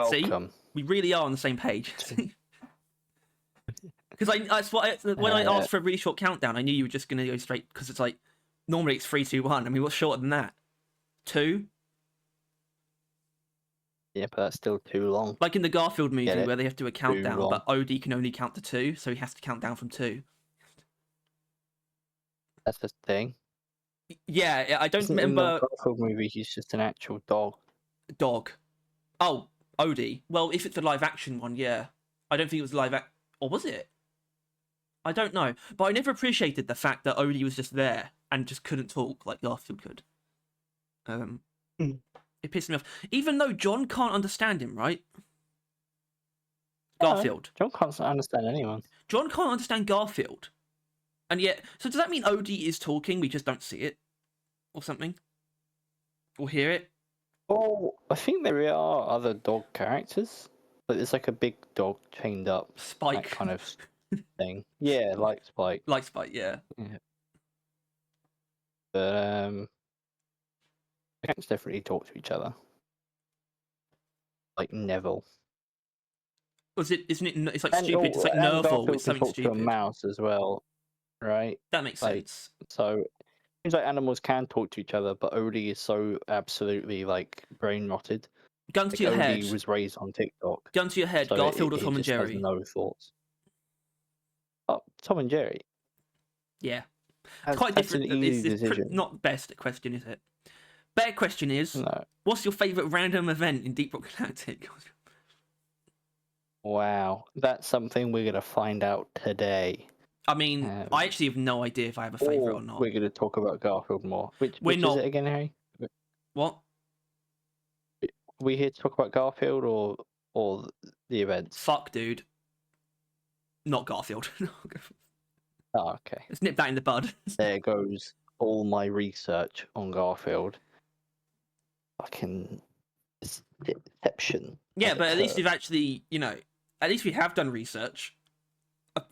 Welcome. See, we really are on the same page. Because when I asked for a really short countdown, I knew you were just going to go straight, because it's like, normally it's 3, 2, 1. I mean, what's shorter than that? 2? Yeah, but that's still too long. Like in the Garfield movie where they have to do a countdown, but Odie can only count to 2, so he has to count down from 2. That's the thing. Yeah, I don't remember. In the Garfield movie, he's just an actual dog. Dog. Oh, Odie. Well, if it's the live action one, yeah. I don't think it was live action. Or was it? I don't know. But I never appreciated the fact that Odie was just there and just couldn't talk like Garfield could. It pissed me off. Even though John can't understand him, right? Garfield. John can't understand anyone. John can't understand Garfield. And yet, so does that mean Odie is talking, we just don't see it? Or something? Or hear it? Oh, I think there are other dog characters. But there's like a big dog chained up. Spike. That kind of thing. Yeah, like Spike. Like Spike, yeah. But, they can't definitely talk to each other. Like Neville. Isn't it? It's like stupid. It's like Nerval with something talk stupid. To a mouse as well, right? That makes sense. So it seems like animals can talk to each other, but Odie is so absolutely like brain rotted. Gun to your head. Odie was raised on TikTok. Gun to your head. So Garfield or Tom and Jerry? Has no thoughts. Oh, Tom and Jerry. Yeah, it's quite different. It's not the best question, is it? Better question is, what's your favourite random event in Deep Rock Galactic? Wow, that's something we're going to find out today. I mean, I actually have no idea if I have a favourite or not. We're going to talk about Garfield more. Which is it again, Harry? What? Are we here to talk about Garfield or the events? Fuck, dude. Not Garfield. Oh, okay. Let's nip that in the bud. There goes all my research on Garfield. Fucking deception. Yeah, but at least we've actually, at least we have done research.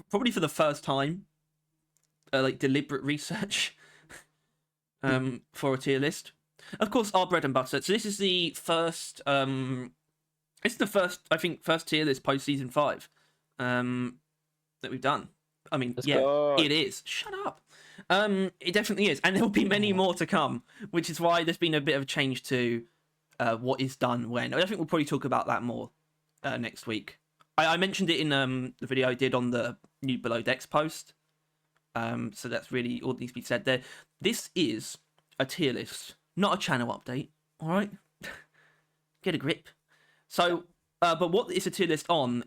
Probably for the first time. Like deliberate research. For a tier list. Of course, our bread and butter. So this is the first, it's the first, I think, first tier list post season 5. That we've done. I mean, it is. Shut up. It definitely is, and there will be many more to come, which is why there's been a bit of a change to what is done when. I think we'll probably talk about that more next week. I mentioned it in the video I did on the new Below Decks post, so that's really all that needs to be said there. This is a tier list, not a channel update. All right, get a grip. So, but what is a tier list on?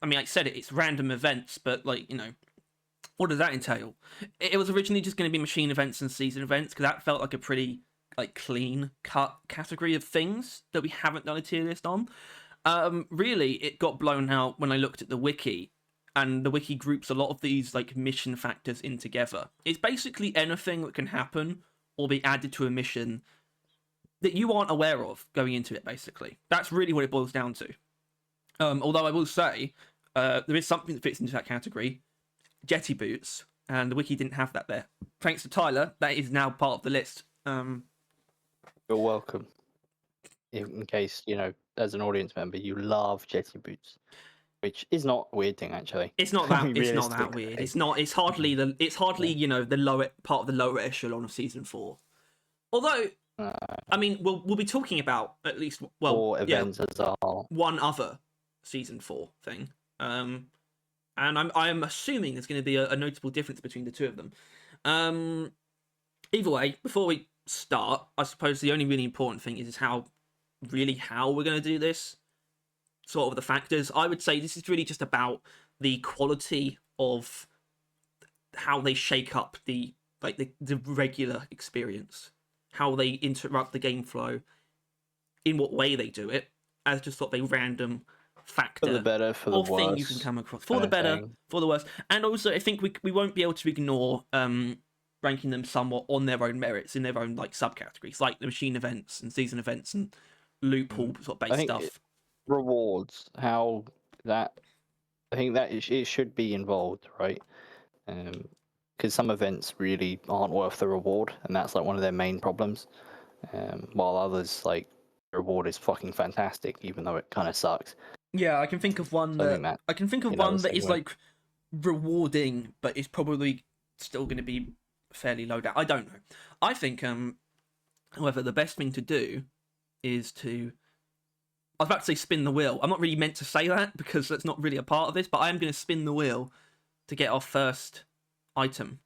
I mean, I said it's random events, but what does that entail? It was originally just going to be machine events and season events, because that felt like a pretty clean cut category of things that we haven't done a tier list on. Really, it got blown out when I looked at the wiki, and the wiki groups a lot of these mission factors in together. It's basically anything that can happen or be added to a mission that you aren't aware of going into it, basically. That's really what it boils down to. Although I will say, there is something that fits into that category. Jetty boots, and the wiki didn't have that there. Thanks to Tyler, that is now part of the list. You're welcome. In case, as an audience member, you love jetty boots, which is not a weird thing, actually. It's not that. It's not that weird. It's not. It's hardly the. It's hardly the lower part of the lower echelon of season 4. Although, I mean, we'll be talking about at least 4 events as a whole. One other season 4 thing. And I'm assuming there's going to be a notable difference between the two of them. Either way, before we start, I suppose the only really important thing is how we're going to do this. Sort of the factors. I would say this is really just about the quality of how they shake up the regular experience, how they interrupt the game flow, in what way they do it, as just sort of a random factor, for the better, for the worse, thing you can come across, for the better, for the worse. And also, I think we won't be able to ignore ranking them somewhat on their own merits in their own subcategories, like the machine events and season events and loophole sort of based stuff. Rewards, how that, I think that it should be involved, right? Because some events really aren't worth the reward, and that's one of their main problems. While others reward is fucking fantastic, even though it kind of sucks. Yeah, I can think of one So I that think that I can think of you know, one the that same is way. like rewarding, but is probably still going to be fairly low down. I don't know. I think, however, the best thing to do is to. I was about to say spin the wheel. I'm not really meant to say that because that's not really a part of this, but I am going to spin the wheel to get our first item.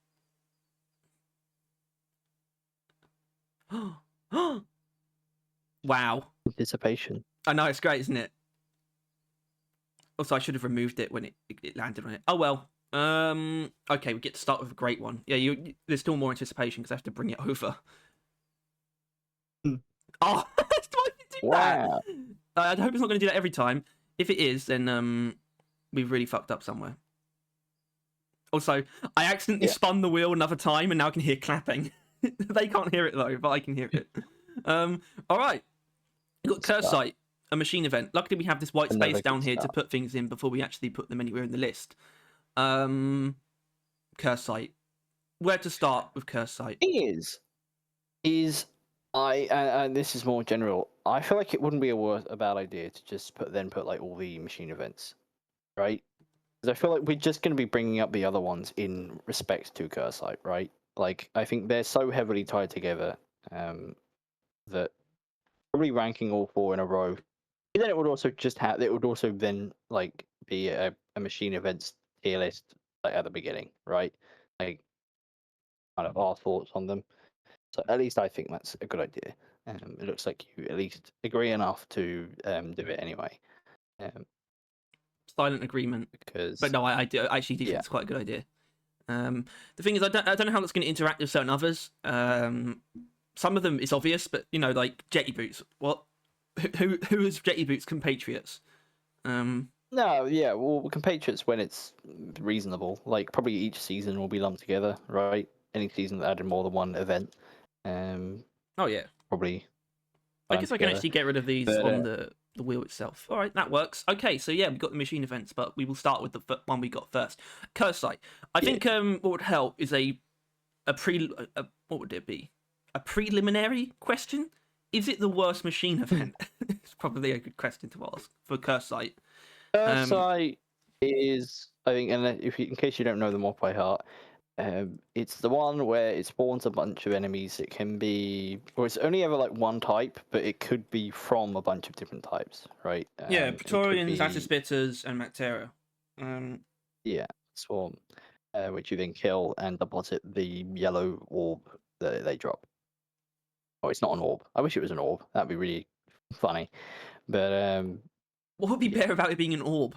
Wow. Anticipation. I know, it's great, isn't it? Also, I should have removed it when it landed on it. Oh well. Okay, we get to start with a great one. Yeah, there's still more anticipation because I have to bring it over. Hmm. Oh, why did you do Wow. that? I hope it's not going to do that every time. If it is, then we've really fucked up somewhere. Also, I accidentally spun the wheel another time, and now I can hear clapping. They can't hear it though, but I can hear it. All right, we've got Kursite, a machine event. Luckily, we have this white space down here to put things in before we actually put them anywhere in the list. Kursite. Where to start with Kursite? Is and this is more general. I feel like it wouldn't be a bad idea to just put like all the machine events, right? Because I feel like we're just going to be bringing up the other ones in respect to Kursite, right? Like I think they're so heavily tied together that probably ranking all four in a row. And then it would also then like be a machine events tier list like at the beginning, right? Like kind of our thoughts on them. So at least I think that's a good idea. It looks like you at least agree enough to do it anyway. Silent agreement. But no, I actually do think it's quite a good idea. The thing is, I don't know how that's going to interact with certain others. Some of them is obvious, but you know, like Jetty Boots. What? Who is Jetty Boots' compatriots? No, yeah, well, compatriots when it's reasonable. Like probably each season will be lumped together, right? Any season that added more than one event. Oh yeah. Probably. I guess I can actually get rid of these on the wheel itself. All right, that works. Okay, so yeah, we've got the machine events, but we will start with the one we got first. Kursite. I think what would help is what would it be? A preliminary question? Is it the worst machine event? It's probably a good question to ask for Kursite. Kursite is, I think, and in case you don't know them off by heart, it's the one where it spawns a bunch of enemies. It can be, or it's only ever like one type, but it could be from a bunch of different types, right? Yeah, Praetorians, Atisbitters, and Mactera. Yeah, Swarm, which you then kill and deposit the yellow orb that they drop. Oh, it's not an orb. I wish it was an orb. That'd be really funny. But what would be better about it being an orb?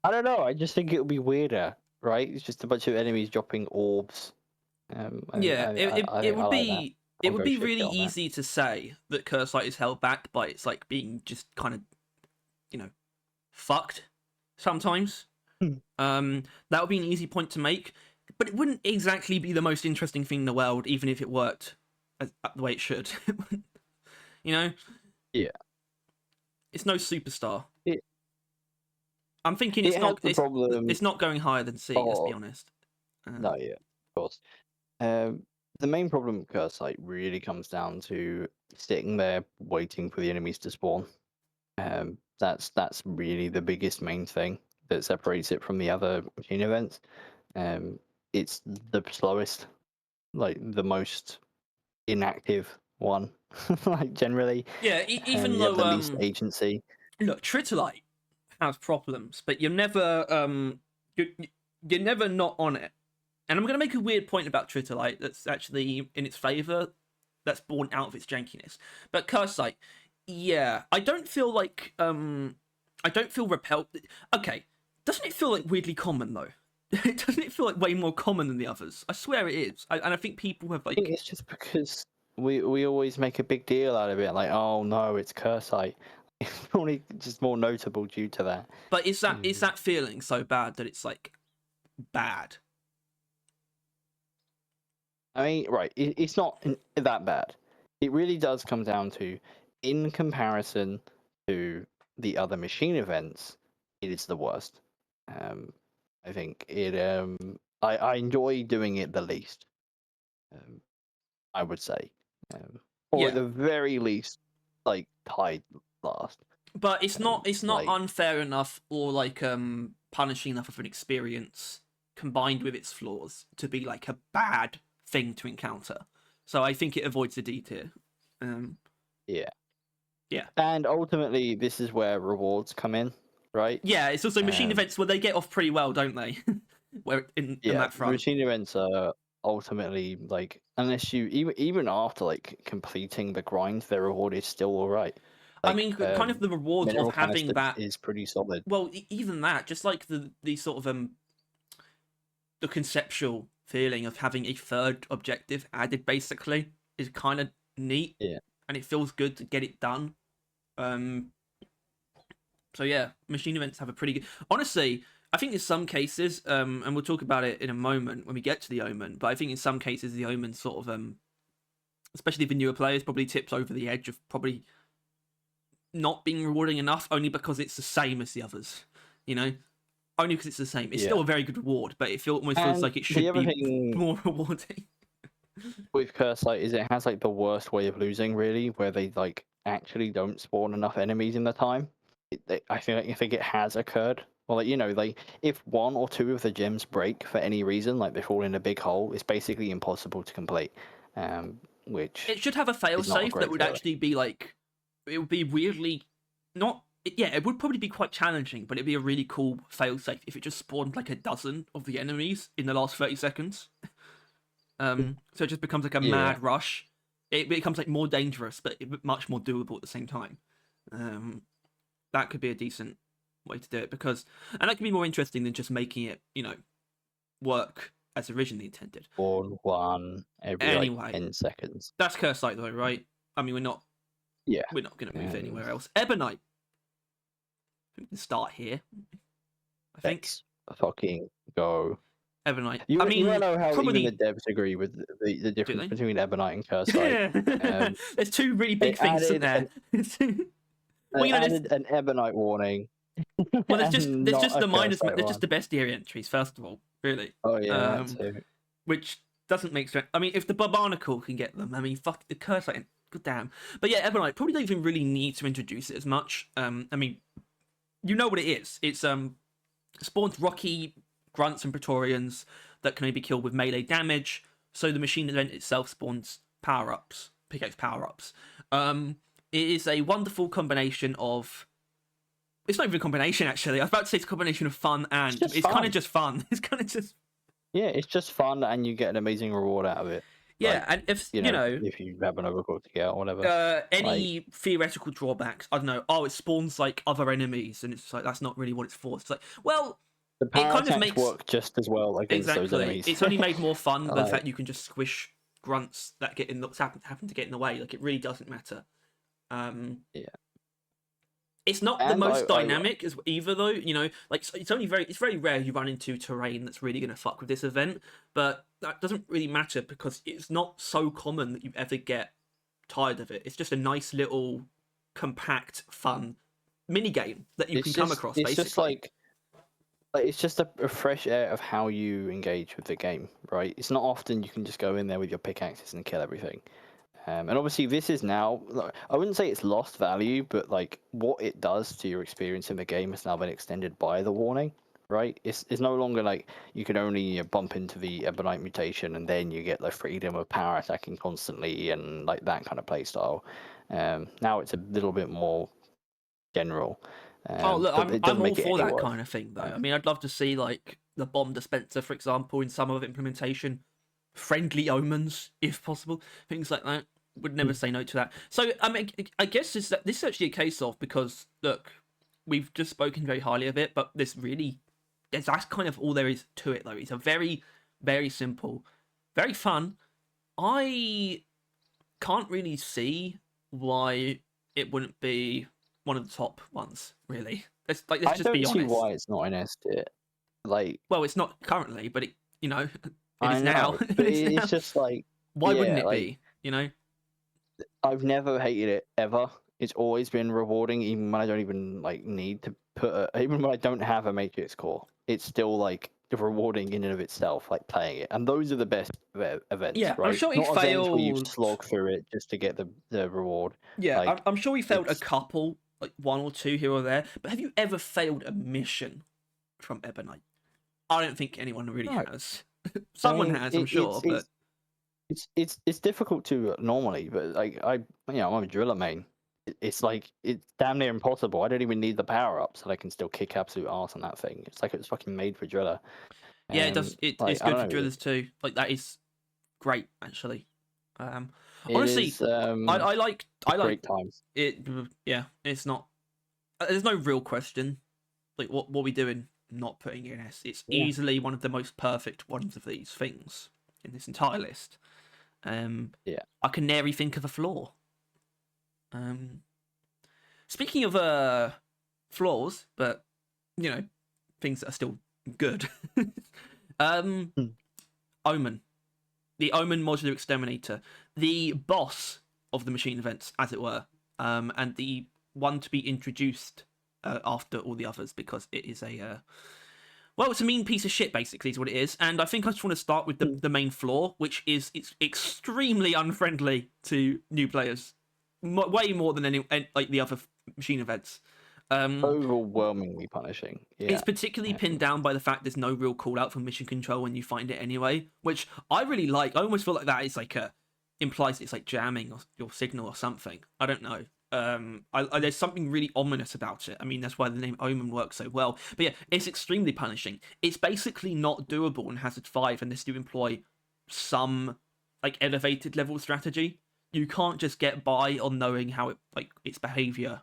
I don't know. I just think it would be weirder, right? It's just a bunch of enemies dropping orbs. It would be really that. easy to say that Kursite is held back by its like being just kind of, you know, fucked sometimes. That would be an easy point to make, but it wouldn't exactly be the most interesting thing in the world, even if it worked the way it should. You know? Yeah. It's no superstar. I'm thinking it's not going higher than C. Let's be honest. No, yeah, of course. The main problem with Kursite really comes down to sitting there waiting for the enemies to spawn. That's really the biggest main thing that separates it from the other machine events. It's the slowest, like the most inactive one, like generally. Yeah, even you though have the least agency. Look, Tritilyte has problems, but you're never you're never not on it. And I'm going to make a weird point about Tritilyte that's actually in its favour, that's born out of its jankiness. But Kursite, yeah, I don't feel like I don't feel repelled. Okay, doesn't it feel like weirdly common though? Doesn't it feel like way more common than the others? I swear it is. And I think people have like. I think it's just because we always make a big deal out of it, like, oh no, it's Kursite. It's probably just more notable due to that. But is that feeling so bad that it's like bad? I mean, right, it's not that bad. It really does come down to, in comparison to the other machine events, it is the worst. I think it. I enjoy doing it the least. I would say, or at the very least, like tied last. But it's not like- unfair enough or like punishing enough of an experience combined with its flaws to be like a bad thing to encounter. So I think it avoids the D tier. Yeah. Yeah. And ultimately, this is where rewards come in, right? Yeah, it's also machine events where they get off pretty well, don't they? Where in that front. Machine events are ultimately like, unless you even after like completing the grind, their reward is still all right. Like, I mean, kind of the rewards of having that is pretty solid. Well, even that, just like the sort of the conceptual feeling of having a third objective added, basically, is kind of neat. Yeah. And it feels good to get it done. So yeah, machine events have a pretty good. Honestly, I think in some cases, and we'll talk about it in a moment when we get to the Omen. But I think in some cases the Omen sort of, especially for newer players, probably tips over the edge of probably not being rewarding enough, only because it's the same as the others. You know, only because it's the same. It's still a very good reward, but it almost feels like it should be more rewarding. With Kursite is it has like the worst way of losing, really, where they like actually don't spawn enough enemies in the time. I feel like if it has occurred, or like, you know, like if one or two of the gems break for any reason, like they fall in a big hole, it's basically impossible to complete. Which it should have a failsafe that would actually be like, it would be weirdly not. Yeah, it would probably be quite challenging, but it'd be a really cool failsafe if it just spawned like a dozen of the enemies in the last 30 seconds. So it just becomes like a mad rush. It becomes like more dangerous, but much more doable at the same time. That could be a decent way to do it, because, and that could be more interesting than just making it, you know, work as originally intended. Spawn one every like 10 seconds. That's Kursite though, right? I mean, we're not going to move anywhere else. Ebonite. We can start here. I think. Let's fucking go. Ebonite. You I mean, want to know how probably... even the devs agree with the difference between Ebonite and Kursite? There's two really big things in there. Well, you know, added an Ebonite warning. Well, there's just the minus. There's just the bestiary entries, first of all, really. Oh yeah, that too. Which doesn't make sense. I mean, if the Barbarnacle can get them, I mean, fuck the Kursite. God damn. But yeah, Ebonite probably don't even really need to introduce it as much. I mean, you know what it is. It's spawns rocky grunts and Praetorians that can only be killed with melee damage. So the machine event itself spawns power-ups, pickaxe power-ups. It is a wonderful combination of... It's not even a combination, actually. I was about to say it's a combination of fun and... It's kind of just fun. It's kind of just... Yeah, it's just fun and you get an amazing reward out of it. Yeah, like, and if, you know... If you have an overclock to get or whatever. Any theoretical drawbacks, I don't know, it spawns, like, other enemies, and it's like, that's not really what it's for. It's like, well... The power attacks work just as well against those enemies. It's only made more fun by the fact you can just squish grunts that get in happen to get in the way. Like, it really doesn't matter. It's not the most dynamic as either, though. You know, like, it's very rare you run into terrain that's really going to fuck with this event, but that doesn't really matter because it's not so common that you ever get tired of it. It's just a nice little compact fun mini game that you can come across. Basically, just like it's just a fresh air of how you engage with the game, right? It's not often you can just go in there with your pickaxes and kill everything. And obviously this is now, I wouldn't say it's lost value, but like what it does to your experience in the game has now been extended by the warning, right? It's no longer like you can only bump into the Ebonite mutation and then you get the freedom of power attacking constantly and like that kind of play style. Now it's a little bit more general. Look, I'm all for that kind of thing, though. I mean, I'd love to see, like, the bomb dispenser, for example, in some of implementation. Friendly omens, if possible. Things like that. Would never say no to that. So, I mean, I guess this is actually a case of, because, look, we've just spoken very highly of it, but that's kind of all there is to it, though. It's a very, very simple, very fun. I can't really see why it wouldn't be one of the top ones, really. Let's just be honest. I don't see why it's not in S tier. Like, well, it's not currently, but it is now. But it's just like, why wouldn't it be? You know, I've never hated it ever. It's always been rewarding, even when I don't even like need to even when I don't have a Matrix core. It's still like rewarding in and of itself, like playing it. And those are the best events, Yeah, right? I'm sure he Not events where you failed. slog through it just to get the reward. Yeah, Like I'm sure he failed a it's couple, like one or two here or there. But have you ever failed a mission from Ebonite? I don't think anyone really no. has. I Someone mean, has, I'm sure, but it's difficult to normally, but like I'm a driller main. It's like it's damn near impossible. I don't even need the power ups, and I can still kick absolute arse on that thing. It's like it was fucking made for driller. yeah, it does. Like It's I good don't for know. drillers too. Like that is great, actually. Um, It Honestly, is I like great times. it. Yeah, it's not. There's no real question. Like what we doing? Not putting in S. It's Yeah. easily one of the most perfect ones of these things in this entire list. Yeah. I can nary think of a flaw. Speaking of flaws, but you know, things that are still good. um, Hmm. Omen, the Omen modular exterminator, the boss of the machine events, as it were, and the one to be introduced after all the others because it is a well, it's a mean piece of shit, basically, is what it is. And I think I just want to start with the main flaw, which is it's extremely unfriendly to new players, way more than any like the other machine events. Overwhelmingly punishing. It's Yeah. particularly pinned down by the fact there's no real call out for mission control when you find it anyway, which I really like. I almost feel like that is like implies it's like jamming or your signal or something. I don't know. There's something really ominous about it. I mean, that's why the name Omen works so well. But yeah, it's extremely punishing. It's basically not doable in Hazard 5 unless you employ some like elevated level strategy. You can't just get by on knowing how it like its behavior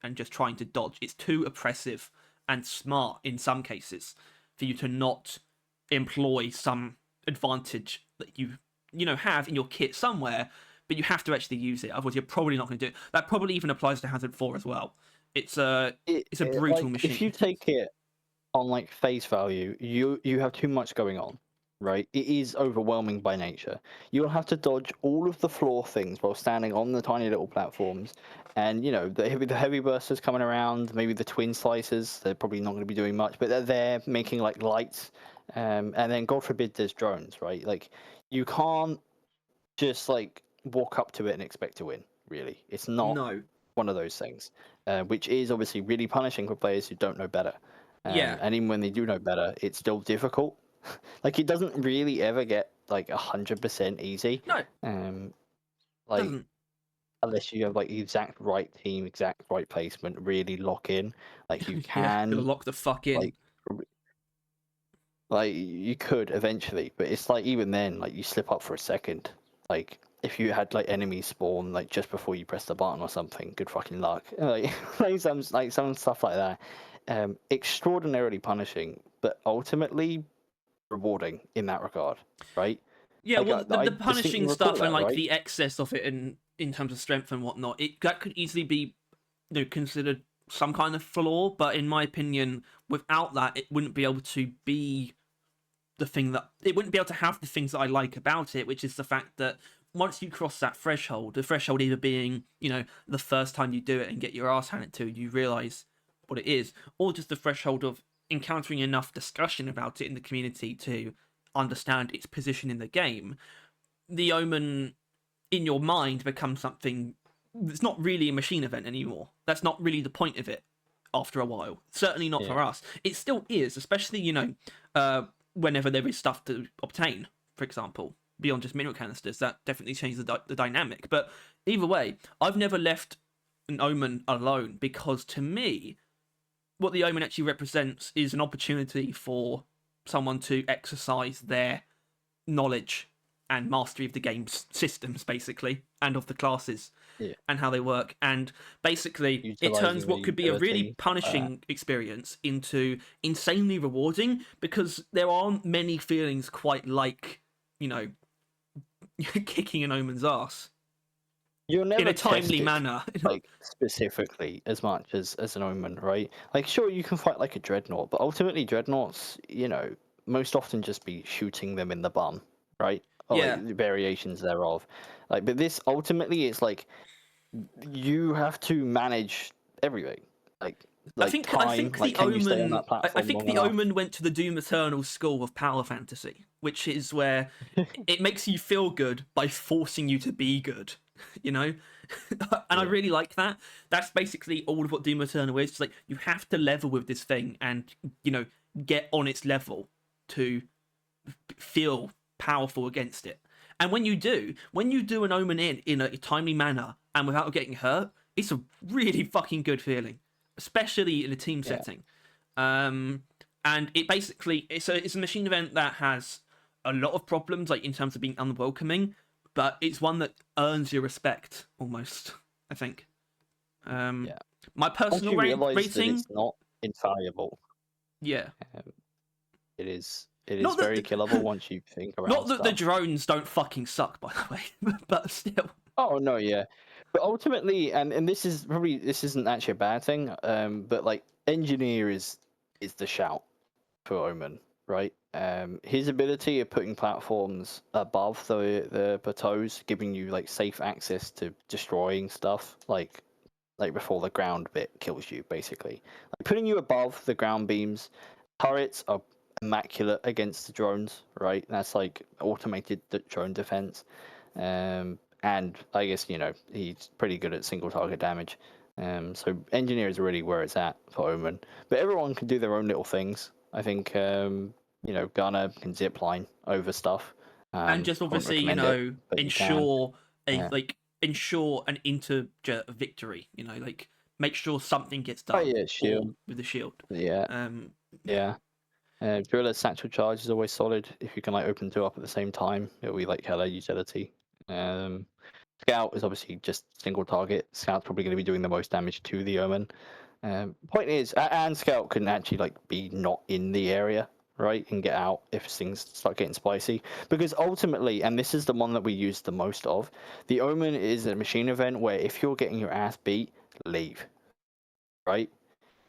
and just trying to dodge. It's too oppressive and smart in some cases for you to not employ some advantage that you know have in your kit somewhere, but you have to actually use it. Otherwise, you're probably not going to do it. That probably even applies to Hazard 4 as well. It's a brutal Like, machine. if you take it on like face value, you have too much going on, right? It is overwhelming by nature. You'll have to dodge all of the floor things while standing on the tiny little platforms, and the heavy bursters coming around, maybe the twin slicers. They're probably not going to be doing much, but they're there making like lights, and then God forbid there's drones, right? Like you can't just like walk up to it and expect to win. Really, it's not No. one of those things, which is obviously really punishing for players who don't know better. Yeah. And even when they do know better, it's still difficult. Like it doesn't really ever get like 100% easy. No. Like Doesn't. unless you have like the exact right team, exact right placement, really lock in. Like you Yeah. Gonna can, lock the fuck in. like, like you could eventually, but it's like even then, like you slip up for a second. Like if you had like enemies spawn like just before you press the button or something, good fucking luck. Like some stuff like that. Extraordinarily punishing, but ultimately rewarding in that regard, right? Yeah, Like well, I the distinctly punishing recall stuff and that, like right? the excess of it in terms of strength and whatnot, that could easily be considered some kind of flaw. But in my opinion, without that, it wouldn't be able to be the thing that it wouldn't be able to have the things that I like about it, which is the fact that once you cross that threshold, the threshold either being the first time you do it and get your ass handed to you, realize what it is, or just the threshold of encountering enough discussion about it in the community to understand its position in the game, the Omen in your mind becomes something that's not really a machine event anymore. That's not really the point of it after a while. Certainly not for Yeah. us. It still is, especially, whenever there is stuff to obtain, for example, beyond just mineral canisters. That definitely changes the dynamic. But either way, I've never left an Omen alone because to me, what the Omen actually represents is an opportunity for someone to exercise their knowledge and mastery of the game's systems, basically, and of the classes Yeah. and how they work. And basically, it Utilizing turns what the could be a really ability, punishing experience into insanely rewarding because there aren't many feelings quite like, kicking an Omen's ass you're in never a timely tested manner. like specifically as much as an Omen, right? Like sure you can fight like a Dreadnought, but ultimately Dreadnoughts, most often just be shooting them in the bum, right? Or Yeah. like variations thereof. Like but this ultimately it's like you have to manage everything. Like like I think time. the Like, can you stay on Omen. that platform I think long the enough? Omen went to the Doom Eternal school of power fantasy, which is where it makes you feel good by forcing you to be good. You know, and I Yeah. really like that. That's basically all of what Doom Eternal is. It's like you have to level with this thing, and get on its level to feel powerful against it. And when you do an Omen in a timely manner and without getting hurt, it's a really fucking good feeling, especially in a team Yeah. setting. And it basically it's a machine event that has a lot of problems, like in terms of being unwelcoming, but it's one that earns your respect almost. I think. Yeah. My Once personal you realize that rating, it's not infallible, yeah. um, it is Not that very killable once you think around not that the stuff. drones don't fucking suck, by the way, but still. Oh no, yeah, but ultimately, and this isn't actually a bad thing. But like engineer is the shout for Omen, right? His ability of putting platforms above the plateaus, giving you like safe access to destroying stuff, like before the ground bit kills you, basically. Like putting you above the ground beams, turrets are immaculate against the drones, right? That's like automated drone defense. And I guess he's pretty good at single target damage. So engineer is really where it's at for Omen. But everyone can do their own little things. I think Gunner can zip line over stuff. And just I wouldn't obviously, recommend it, but you can. Yeah. ensure an integer victory. Like make sure something gets Oh done yeah, or shield. with the shield. Yeah, Yeah. yeah. Driller satchel charge is always solid. If you can like open two up at the same time, it'll be like hella utility. Um, Scout is obviously just single target. Scout's probably going to be doing the most damage to the Omen. Point is, and Scout can actually like be not in the area, right, and get out if things start getting spicy. Because ultimately, and this is the one that we use the most of, the Omen is a machine event where if you're getting your ass beat, leave, right?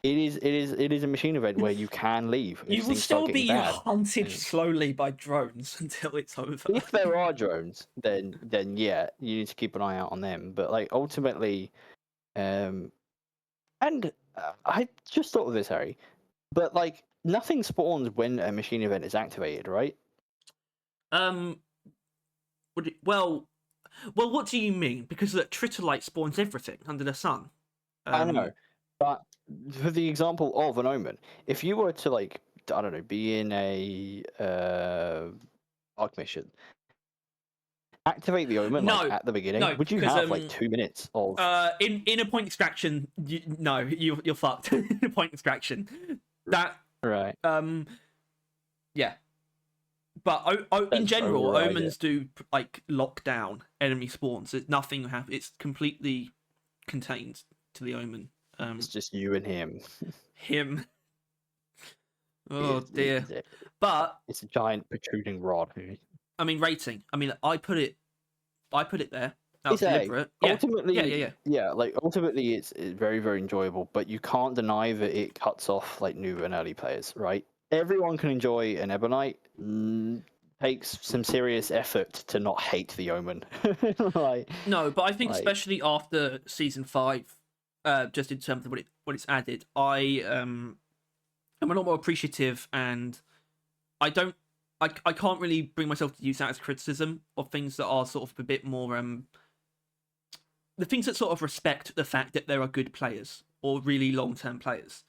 It is a machine event where you can leave You if will things start still getting be bad. hunted slowly by drones until it's over. If there are drones, then yeah, you need to keep an eye out on them. But like ultimately, um, and I just thought of this, Harry. But like nothing spawns when a machine event is activated, right? Um. Well, what do you mean? Because the Tritilyte spawns everything under the sun. I know, but for the example of an Omen, if you were to like I don't know, be in a arc mission, activate the Omen like No, at the beginning, no, would you because have like 2 minutes of? in a point extraction, you're fucked. In a point extraction, that Right. yeah. But in Let's general, override it. omens do like lock down enemy spawns. Nothing happens. It's completely contained to the omen. It's just you and him. Him. Oh It's, dear. it's, But it's a giant protruding rod. I mean, rating. I mean, I put it there. That was It's A. deliberate. Yeah. Ultimately, yeah, like ultimately, it's very, very enjoyable. But you can't deny that it cuts off like new and early players, right? Everyone can enjoy an Ebonite. Takes some serious effort to not hate the Omen. like, No, but I think like, especially after season 5, just in terms of what it's added, I'm a lot more appreciative, and I don't, I can't really bring myself to use that as criticism of things that are sort of a bit more the things that sort of respect the fact that there are good players or really long-term players.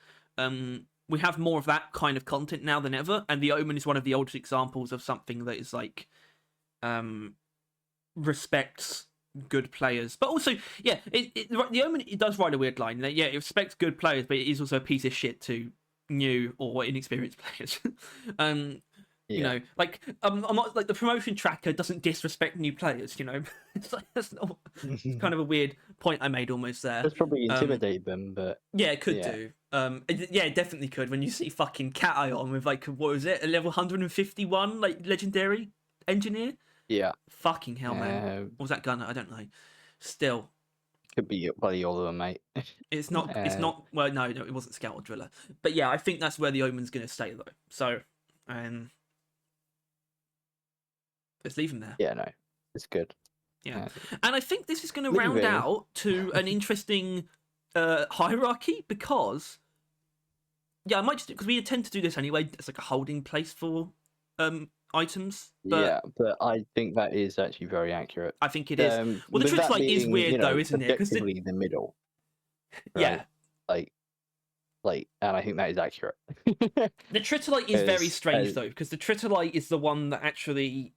We have more of that kind of content now than ever, and the Omen is one of the oldest examples of something that is like respects good players, but also the Omen, it does ride a weird line. Yeah, it respects good players, but it is also a piece of shit to new or inexperienced players. Like I'm not like the promotion tracker doesn't disrespect new players. It's like that's not. It's kind of a weird point I made almost there. that's probably intimidate them, but Yeah, it could yeah. do. It definitely could. When you see fucking Cat Eye on with like what was it, a level 151 like legendary engineer. Yeah. Fucking hell, man. What was that gunner? I don't know. Still, Could be bloody all of them, mate. it's not. It's not. Well, no, it wasn't scout or driller. But yeah, I think that's where the Omen's gonna stay though. So, let's leave him there. Yeah, no, it's good. Yeah, and I think this is going to Leave round it. out to an interesting hierarchy because Yeah, I might just because we tend to do this anyway. It's like a holding place for items. But Yeah, but I think that is actually very accurate. I think it is. Well, the With that Tritilyte is being, weird though, isn't it? Because objectively the middle, yeah, right? And I think that is accurate. the Tritilyte is very strange as though, because the Tritilyte is the one that actually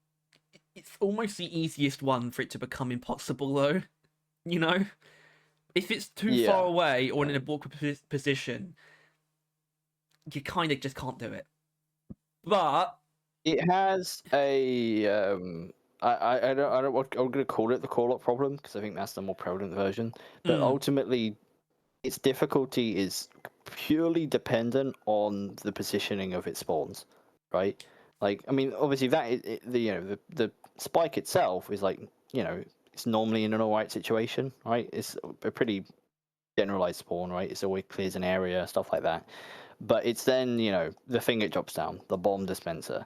it's almost the easiest one for it to become impossible though. You know, if it's too far Yeah. away or in an awkward position, you kind of just can't do it. But it has a I don't what I'm gonna call it the call up problem because I think that's the more prevalent version. But ultimately, its difficulty is purely dependent on the positioning of its spawns, right? Like, I mean, obviously the spike itself is like, it's normally in an alright situation, right? It's a pretty generalized spawn, right? It's always clears an area, stuff like that. But it's then, the thing it drops down, the bomb dispenser.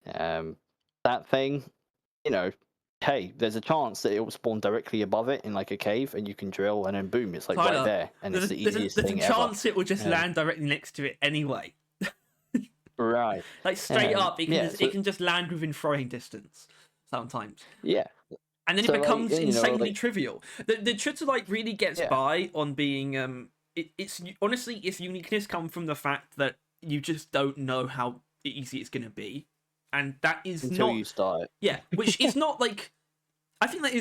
That thing, hey, there's a chance that it will spawn directly above it in like a cave, and you can drill, and then boom, it's like Tyler, right there, and it's the easiest there's thing a chance ever. it will just land directly next to it anyway. Right. Like straight up, it so, can just land within throwing distance sometimes. yeah. And then So, it becomes like, insanely trivial. The Tritilyte really gets by on being it's honestly its uniqueness comes from the fact that you just don't know how easy it's gonna be. And that is until not you start. Yeah, which is not like I think that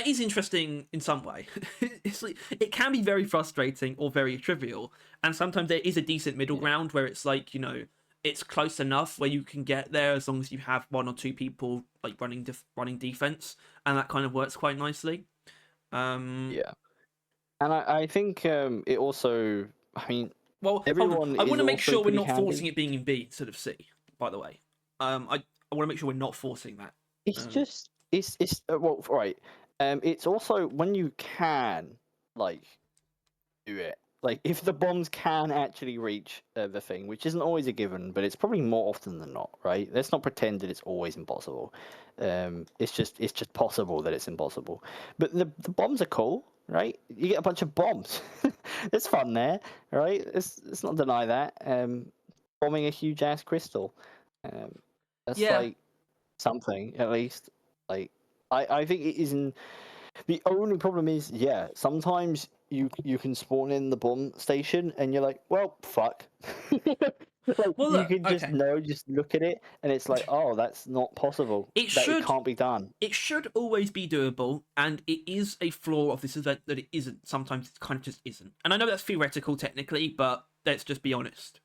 is interesting in some way. It's like, it can be very frustrating or very trivial, and sometimes there is a decent middle ground where it's like it's close enough where you can get there as long as you have one or two people like running defense, and that kind of works quite nicely. Yeah, and I think it also. I mean, well, everyone I is want to make also sure we're pretty not handy. forcing it being in B instead of C. By the way, I want to make sure we're not forcing that. It's just it's well, right. It's also when you can like do it. Like if the bombs can actually reach the thing, which isn't always a given, but it's probably more often than not, right? Let's not pretend that it's always impossible. It's just possible that it's impossible. But the bombs are cool, right? You get a bunch of bombs. It's fun there, right? Let's not deny that. Bombing a huge ass crystal. That's Yeah. like something at least. Like I think it isn't. The only problem is, sometimes you can spawn in the bomb station and you're like, well, fuck. Like, Well, you look, can just okay. just look at it and it's like, oh, that's not possible. It It should can't be done. it should always be doable, and it is a flaw of this event that it isn't. Sometimes it kind of just isn't. And I know that's theoretical technically, but let's just be honest.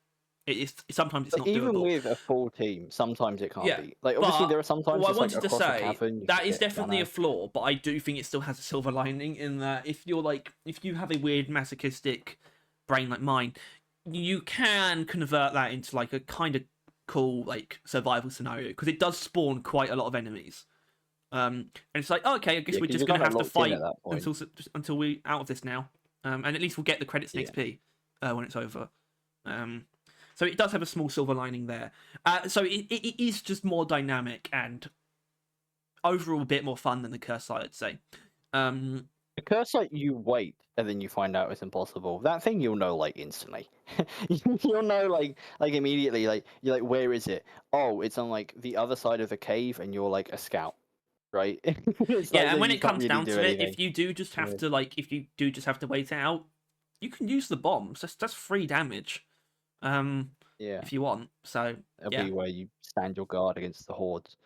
It is sometimes it's But not even doable. with a full team, sometimes it can't Yeah, be. Like, obviously, but there are sometimes what I it's like wanted to across a say cavern. You that can is get definitely a nano. flaw, but I do think it still has a silver lining in that if you have a weird masochistic brain like mine, you can convert that into like a kind of cool like survival scenario because it does spawn quite a lot of enemies. And it's like, oh, okay, I guess Yeah, we're because just you're gonna kind of have to locked in at fight that point. until we're out of this now. And at least we'll get the credits in Yeah. XP when it's over. So it does have a small silver lining there. So it is just more dynamic and overall a bit more fun than the Kursite, I'd say. The Cursite, you wait and then you find out it's impossible. That thing you'll know like instantly. You'll know like immediately. Like you're like, where is it? Oh, it's on like the other side of the cave, and you're like a scout, right? It's like Yeah, and then when you it can't comes really down do to it, anything. if you do just have Yeah. to wait it out, you can use the bombs. That's free damage. Yeah, If you want. So that'll yeah, be where you stand your guard against the hordes.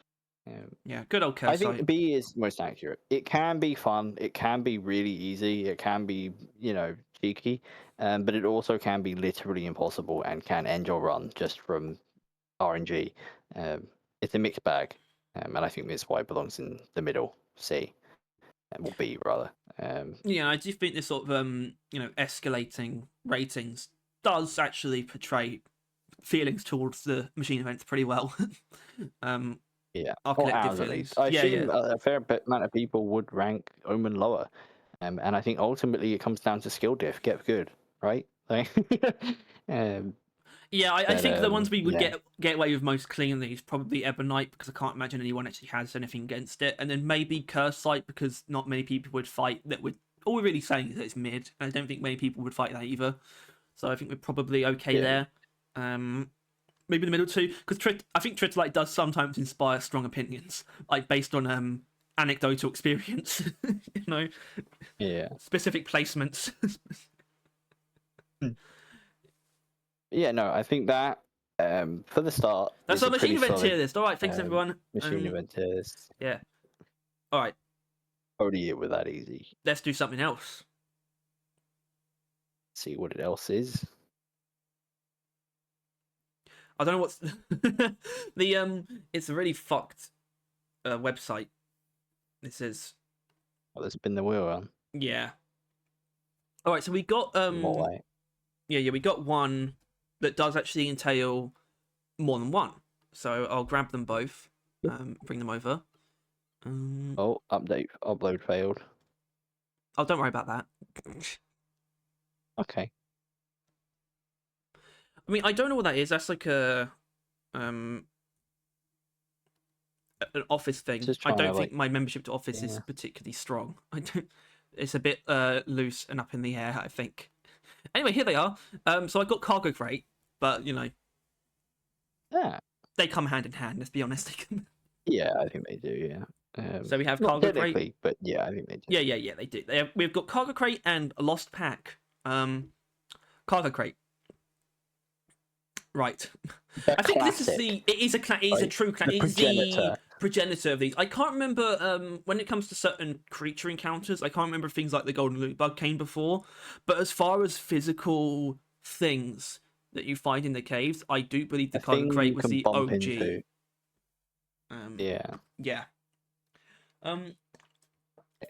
yeah, good old I think Kursite. B is most accurate. It can be fun. It can be really easy. It can be, cheeky. But it also can be literally impossible and can end your run just from RNG. It's a mixed bag. And I think that's why it belongs in the middle, C, or B rather. Yeah, I do think this sort of escalating ratings does actually portray feelings towards the machine events pretty well. Yeah, Our or collective ours at least. feelings. I Yeah, assume yeah. a fair amount of people would rank Omen lower. And I think ultimately it comes down to skill diff. Get good, right? Like, um, Yeah, I but think the ones we would yeah. get away with most cleanly is probably Ebonite because I can't imagine anyone actually has anything against it, and then maybe Kursite because not many people would fight that would. All we're really saying is that it's mid. I don't think many people would fight that either. so I think we're probably okay there. Maybe the middle two, because I think Tritilyte does sometimes inspire strong opinions, like based on anecdotal experience, you know, specific placements. Yeah, no, I think that for the start, That's our machine event tier list. All right, thanks everyone. Machine event tier list. Yeah. All right. Already it with that easy. Let's do something else. See what it else is. I don't know what's It's a really fucked website. This is. Oh, there's been the wheel on. Yeah. All right, so we got we got one that does actually entail more than one. So I'll grab them both, bring them over. Upload failed. Oh, don't worry about that. Okay. I mean, I don't know what that is. That's like an Office thing. I don't think my membership to Office is particularly strong. I don't. It's a bit loose and up in the air, I think. Anyway, here they are. So I got cargo crate, but you know, they come hand in hand. Let's be honest. Yeah, I think they do. Yeah. So we have cargo crate, but yeah, I think they do. Yeah, they do. We've got cargo crate and a lost pack. Cargo crate. Right. I think this is it is a true classic. It is the progenitor of these. I can't remember when it comes to certain creature encounters. I can't remember if things like the golden loot bug came before. But as far as physical things that you find in the caves, I do believe the cargo crate was the OG. Yeah.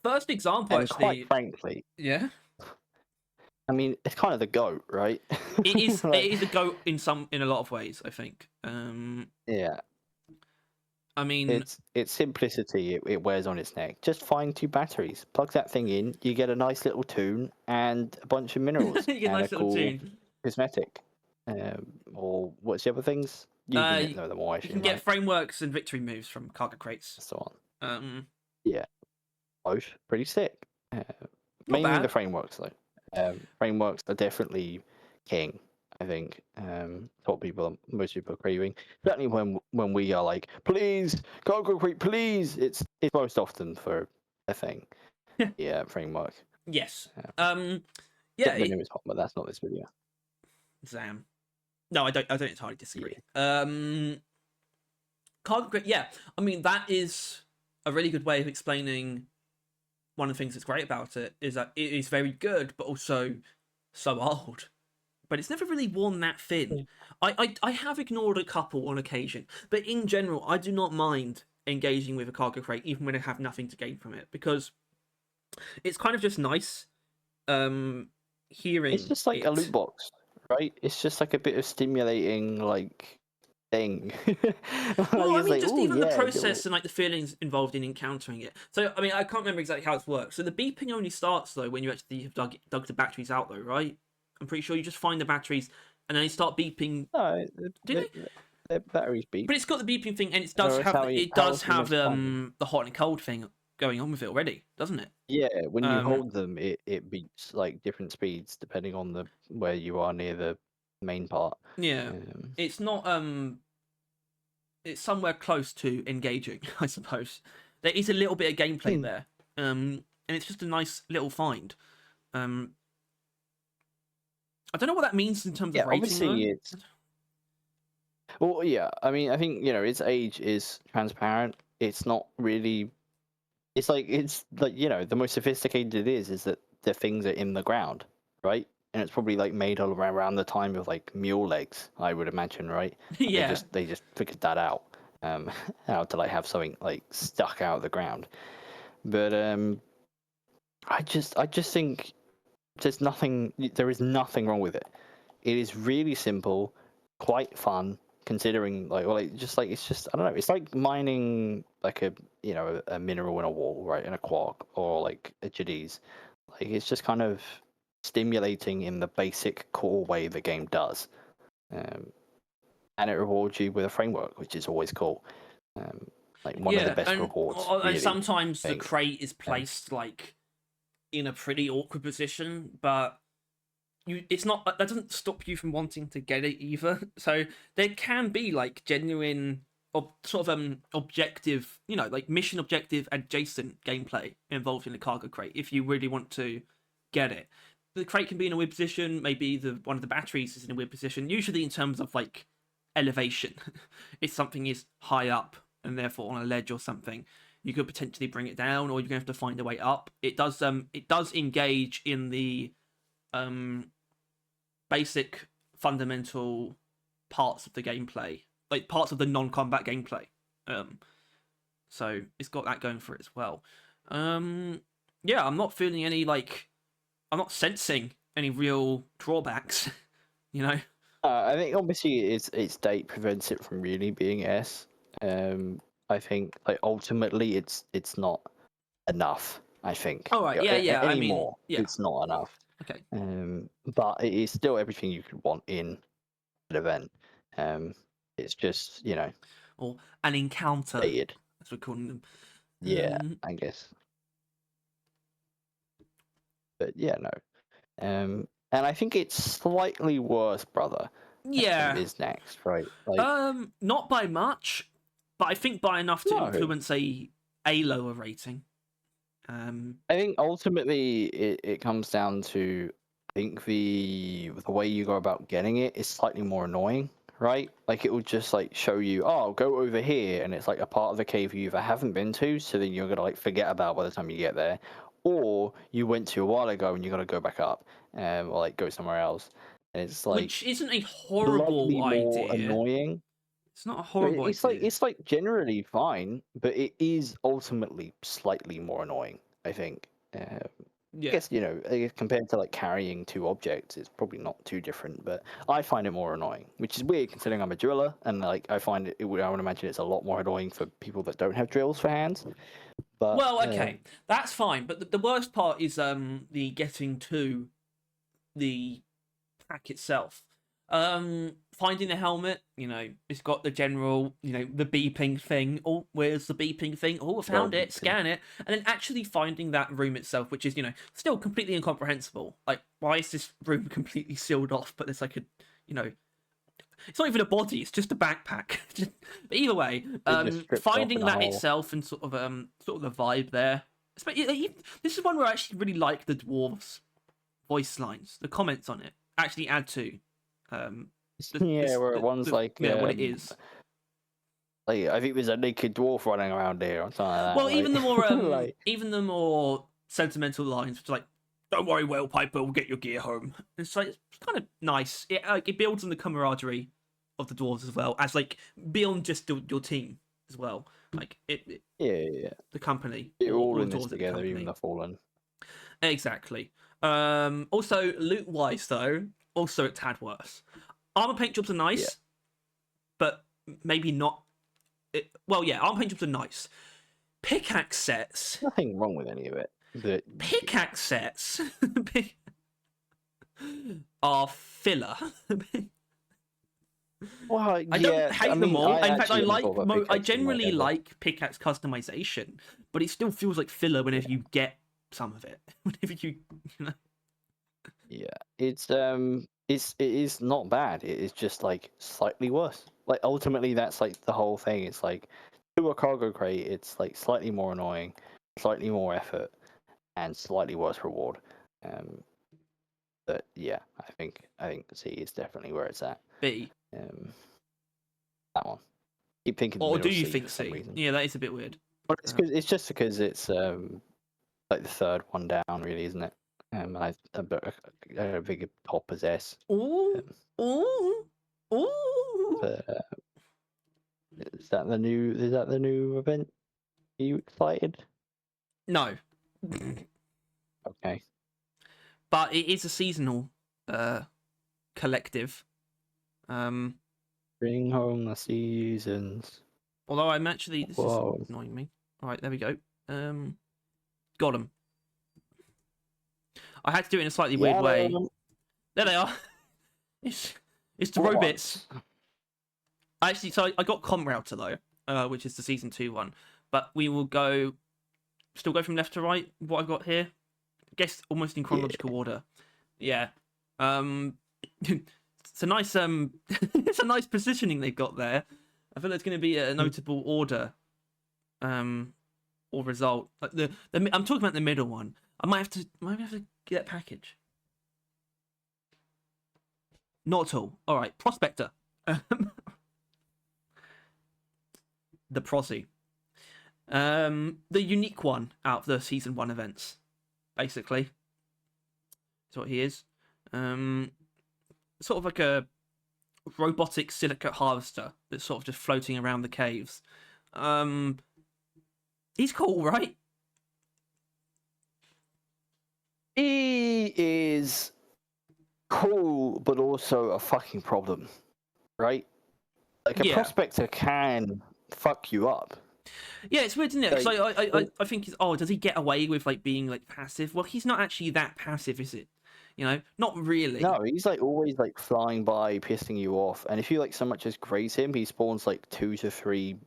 First example, and actually. Quite frankly. Yeah. I mean, it's kind of the GOAT, right? It is. It is the GOAT in a lot of ways, I think. Yeah. I mean, it's simplicity. It wears on its neck. Just find 2 batteries, plug that thing in, you get a nice little tune and a bunch of minerals you get and a nice little tune. Cosmetic. Or what's the other things? You know them all. You can get frameworks and victory moves from cargo crates. So on. Yeah. Both pretty sick. Mainly the frameworks though. Frameworks are definitely king, I think. What most people are craving. Certainly when we are like, please, cargo crate, please. It's most often for a thing. Yeah, framework. Yes. But that's not this video. Zam. No, I don't entirely disagree. Cargo crate. Yeah, I mean that is a really good way of explaining. One of the things that's great about it is that it is very good, but also so old. But it's never really worn that thin. I have ignored a couple on occasion, but in general, I do not mind engaging with a cargo crate, even when I have nothing to gain from it, because it's kind of just nice hearing. It's just like a loot box, right? It's just like a bit of stimulating, like, thing. Well, I mean, just even the process and like the feelings involved in encountering it. So, I mean, I can't remember exactly how it works. So the beeping only starts though when you actually have dug the batteries out, though, right? I'm pretty sure you just find the batteries and then they start beeping. No, the batteries beep. But it's got the beeping thing, and it does have the hot and cold thing going on with it already, doesn't it? Yeah, when you hold them, it beeps like different speeds depending on where you are near the main part. Yeah, it's not it's somewhere close to engaging, I suppose. There is a little bit of gameplay there, and it's just a nice little find. I don't know what that means in terms of rating. Obviously well, yeah. I mean, I think its age is transparent. It's not really. It's like the most sophisticated it is that the things are in the ground, right? And it's probably like made all around the time of like mule legs, I would imagine, right? Yeah. They just figured that out, how to like have something like stuck out of the ground. But I just think there is nothing wrong with it. It is really simple, quite fun, considering it's just I don't know. It's like mining like a mineral in a wall, right? In a quark or like a Jadis. Like it's just kind of stimulating in the basic core way the game does, and it rewards you with a framework, which is always cool. Like one of the best rewards. And sometimes the crate is placed like in a pretty awkward position, but it's not that doesn't stop you from wanting to get it either. So there can be like genuine sort of objective, like mission objective adjacent gameplay involved in the cargo crate if you really want to get it. The crate can be in a weird position, maybe one of the batteries is in a weird position, usually in terms of like elevation. If something is high up and therefore on a ledge or something, you could potentially bring it down, or you're gonna have to find a way up. It does engage in the basic fundamental parts of the gameplay, like parts of the non-combat gameplay. So it's got that going for it as well. Yeah, I'm not feeling any I'm not sensing any real drawbacks. I think obviously its date prevents it from really being S. I think like ultimately it's not enough. I think. All right, yeah. I mean, Anymore, yeah. it's not enough. Okay. But it is still everything you could want in an event. It's just Or an encounter, dated. as we're calling them. Yeah, I guess. But yeah, no. And I think it's slightly worse, brother. Yeah. Is next, right? Like, not by much, but I think by enough to No. influence a lower rating. I think ultimately it comes down to, I think the way you go about getting it is slightly more annoying, right? Like it will just like show you, oh, go over here, and it's like a part of the cave you either haven't been to, so then you're gonna like forget about by the time you get there, or you went to a while ago and you gotta go back up, or like go somewhere else. And it's like which isn't a horrible slightly more idea. annoying. It's not a horrible idea. It's like generally fine, but it is ultimately slightly more annoying, I think. I Yeah. guess compared to like carrying two objects, it's probably not too different, but I find it more annoying, which is weird considering I'm a driller, and like I find I would imagine it's a lot more annoying for people that don't have drills for hands. But Well, okay, that's fine, but the worst part is the getting to the pack itself. Finding the helmet, it's got the general, the beeping thing. Oh, where's the beeping thing? Oh, I found it, scan it. And then actually finding that room itself, which is, still completely incomprehensible. Like, why is this room completely sealed off, but there's like a, it's not even a body, it's just a backpack. But either way, finding that itself and sort of the vibe there. This is one where I actually really like the dwarves' voice lines. The comments on it actually add to one's like what it is. Like I think there's a naked dwarf running around here or something like that. Well, like, even the more sentimental lines, which like, "Don't worry, Whale Piper, we'll get your gear home." It's kind of nice. It builds on the camaraderie of the dwarves as well, as like beyond just your team as well. Like the company. You're all in this together, even the fallen. Exactly. Also, loot wise though, also a tad worse. Armor paint jobs are nice, but maybe not. Armor paint jobs are nice. Pickaxe sets. Nothing wrong with any of it. Pickaxe sets are filler. Well, I don't hate them all. In fact, I generally ever. like pickaxe customization, but it still feels like filler whenever you get some of it. Whenever you know. Yeah, it is not bad. It is just like slightly worse. Like ultimately, that's like the whole thing. It's like to a cargo crate, it's like slightly more annoying, slightly more effort, and slightly worse reward. But yeah, I think C is definitely where it's at. B. That one. Keep thinking. Or do you C think for some C? reason. Yeah, that is a bit weird. But it's just because it's like the third one down, really, isn't it? And I a bigger top as S. Ooh, ooh. But, is that the new event? Are you excited? No. Okay. But it is a seasonal collective. Bring home the seasons. Although I'm actually this is annoying me. Alright, there we go. Got him. I had to do it in a slightly weird way. There they are. It's the robots. Actually, so I got Comp Router though, which is the season 2 one. But we will still go from left to right. What I've got here, I guess almost in chronological order. Yeah. It's a nice it's a nice positioning they've got there. I feel it's going to be a notable order, or result. Like I'm talking about the middle one. I might have to get that package. Not at all. All right, Prospector. The Prosy. The unique one out of the season 1 events, basically. That's what he is. Sort of like a robotic silicate harvester that's sort of just floating around the caves. He's cool, right? He is cool, but also a fucking problem, right? Like a prospector can fuck you up. Yeah, it's weird, isn't it? Because I think does he get away with like being like passive? Well, he's not actually that passive, is it? You know, not really. No, he's like always like flying by, pissing you off, and if you like so much as graze him, he spawns like 2 to 3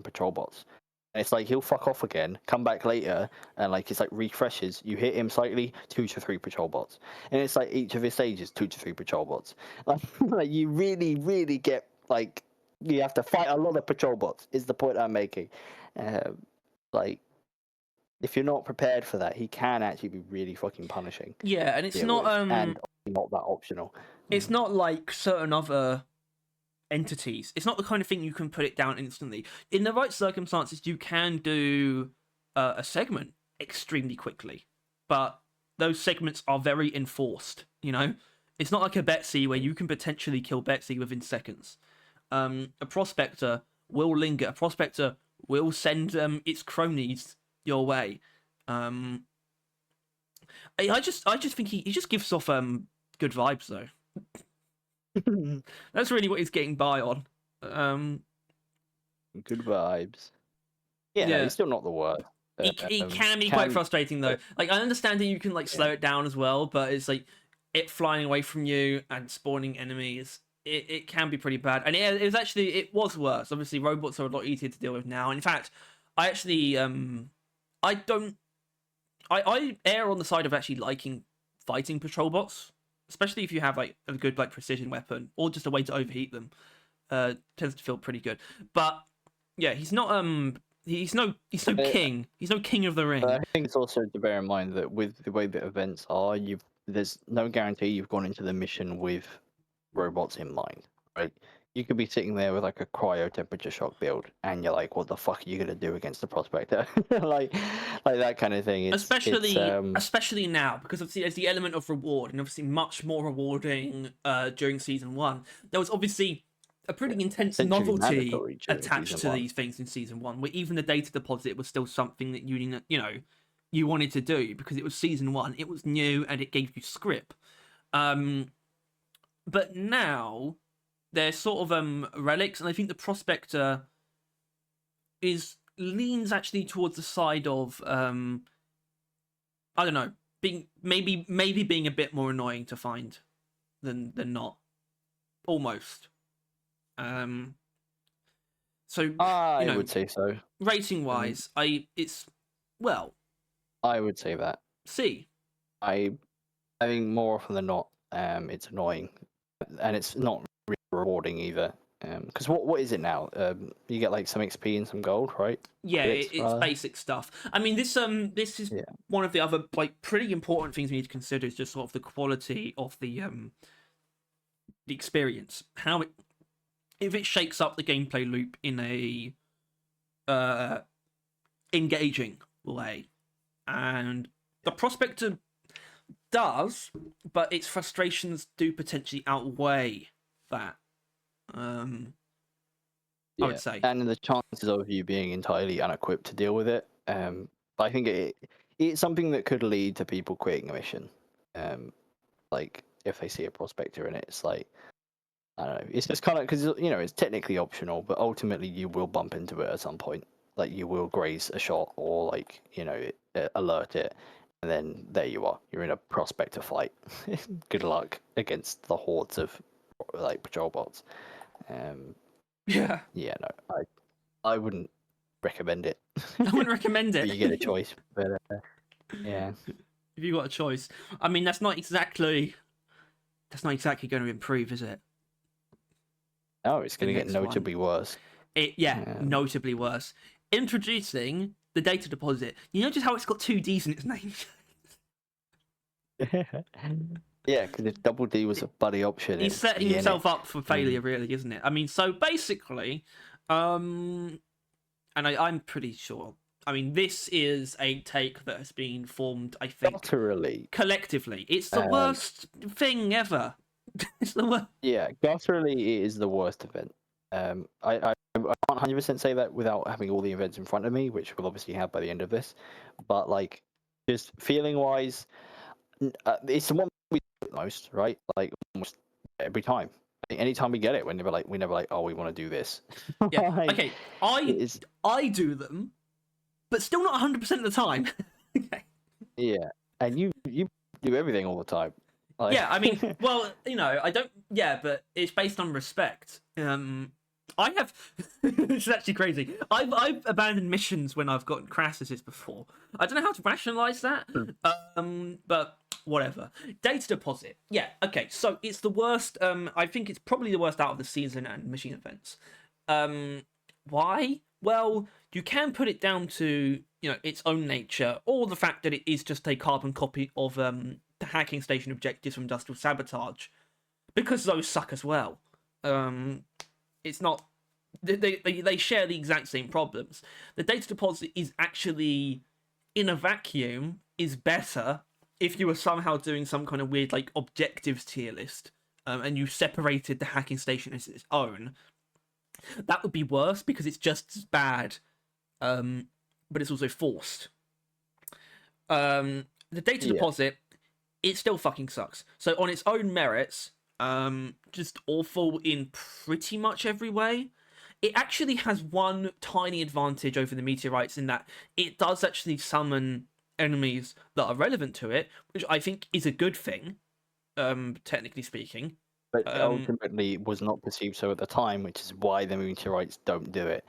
patrol bots. And it's like he'll fuck off again, come back later, and like it's like refreshes. You hit him slightly, 2 to 3 patrol bots, and it's like each of his stages 2 to 3 patrol bots. Like you really, really get like you have to fight a lot of patrol bots. Is the point I'm making? Like if you're not prepared for that, he can actually be really fucking punishing. Yeah, and it's not and not that optional. It's not like certain other entities. It's not the kind of thing you can put it down instantly. In the right circumstances, you can do a segment extremely quickly, but those segments are very enforced. You know, it's not like a Betsy where you can potentially kill Betsy within seconds. A Prospector will linger. A Prospector will send its cronies your way. I just think he just gives off good vibes though. That's really what he's getting by on. Good vibes. Yeah, no, he's still not the worst. He can be quite frustrating though. Like I understand that you can like slow it down as well, but it's like it flying away from you and spawning enemies. It can be pretty bad, and it was worse. Obviously, robots are a lot easier to deal with now. In fact, I actually I err on the side of actually liking fighting patrol bots, especially if you have like a good like precision weapon or just a way to overheat them. Tends to feel pretty good. But yeah, he's not he's no king. He's no king of the ring. I think it's also to bear in mind that with the way that events are, there's no guarantee you've gone into the mission with robots in mind, right? You could be sitting there with like a cryo temperature shock build, and you're like, "What the fuck are you gonna do against the Prospector?" like that kind of thing. Especially now, because obviously there's the element of reward, and obviously much more rewarding during season 1. There was obviously a pretty intense novelty attached to these things in season 1, where even the data deposit was still something that you wanted to do because it was season 1. It was new and it gave you script. But now they're sort of relics, and I think the Prospector leans actually towards the side of I don't know, being maybe being a bit more annoying to find than not, almost. So I would say so. Rating wise, I would say that. C. I think more often than not, it's annoying, and it's not really rewarding either. Because what is it now? You get like some XP and some gold, right? Yeah, it's basic stuff. I mean, this is one of the other like pretty important things we need to consider is just sort of the quality of the experience. How if it shakes up the gameplay loop in a engaging way, and the Prospector does, but its frustrations do potentially outweigh that. I would say, and the chances of you being entirely unequipped to deal with it. I think it's something that could lead to people quitting a mission. Like if they see a Prospector in it, it's like I don't know. It's just kind of because it's technically optional, but ultimately you will bump into it at some point. Like you will graze a shot or like alert it, and then there you are. You're in a Prospector fight. Good luck against the hordes of like patrol bots. No, I wouldn't recommend it. I wouldn't recommend it. You get a choice, but yeah. If you got a choice, I mean that's not exactly that's not exactly going to improve, is it? Oh, it's going to get next one. notably worse. Notably worse. Introducing the data deposit. You notice how it's got 2 Ds in its name? Yeah, because if double D was a bloody option, He's setting himself up for failure, really, isn't it? I mean, so basically, and I'm pretty sure. I mean, this is a take that has been formed, I think, collectively. It's the worst thing ever. It's the worst. Yeah, gutturally, it is the worst event. I can't 100% say that without having all the events in front of me, which we'll obviously have by the end of this. But like, just feeling wise, it's the one we do the most, right? Like almost every time. Anytime we get it, we never like, oh, we want to do this. Yeah. Like, okay. I do them, but still not 100% of the time. Okay. Yeah, and you do everything all the time. Like... Yeah, I mean, well, I don't. Yeah, but it's based on respect. I have. It's actually crazy. I've abandoned missions when I've gotten Crassuses before. I don't know how to rationalize that. But whatever. Data deposit. Yeah. Okay. So it's the worst. I think it's probably the worst out of the season and machine events. Why? Well, you can put it down to its own nature, or the fact that it is just a carbon copy of the hacking station objectives from Industrial Sabotage, because those suck as well. It's not. They share the exact same problems. The data deposit is actually, in a vacuum, is better if you were somehow doing some kind of weird like objectives tier list, and you separated the hacking station as its own. That would be worse because it's just as bad, but it's also forced. The data deposit, it still fucking sucks. So on its own merits, just awful in pretty much every way. It actually has one tiny advantage over the meteorites in that it does actually summon enemies that are relevant to it, which I think is a good thing, technically speaking. But ultimately was not perceived so at the time, which is why the meteorites don't do it.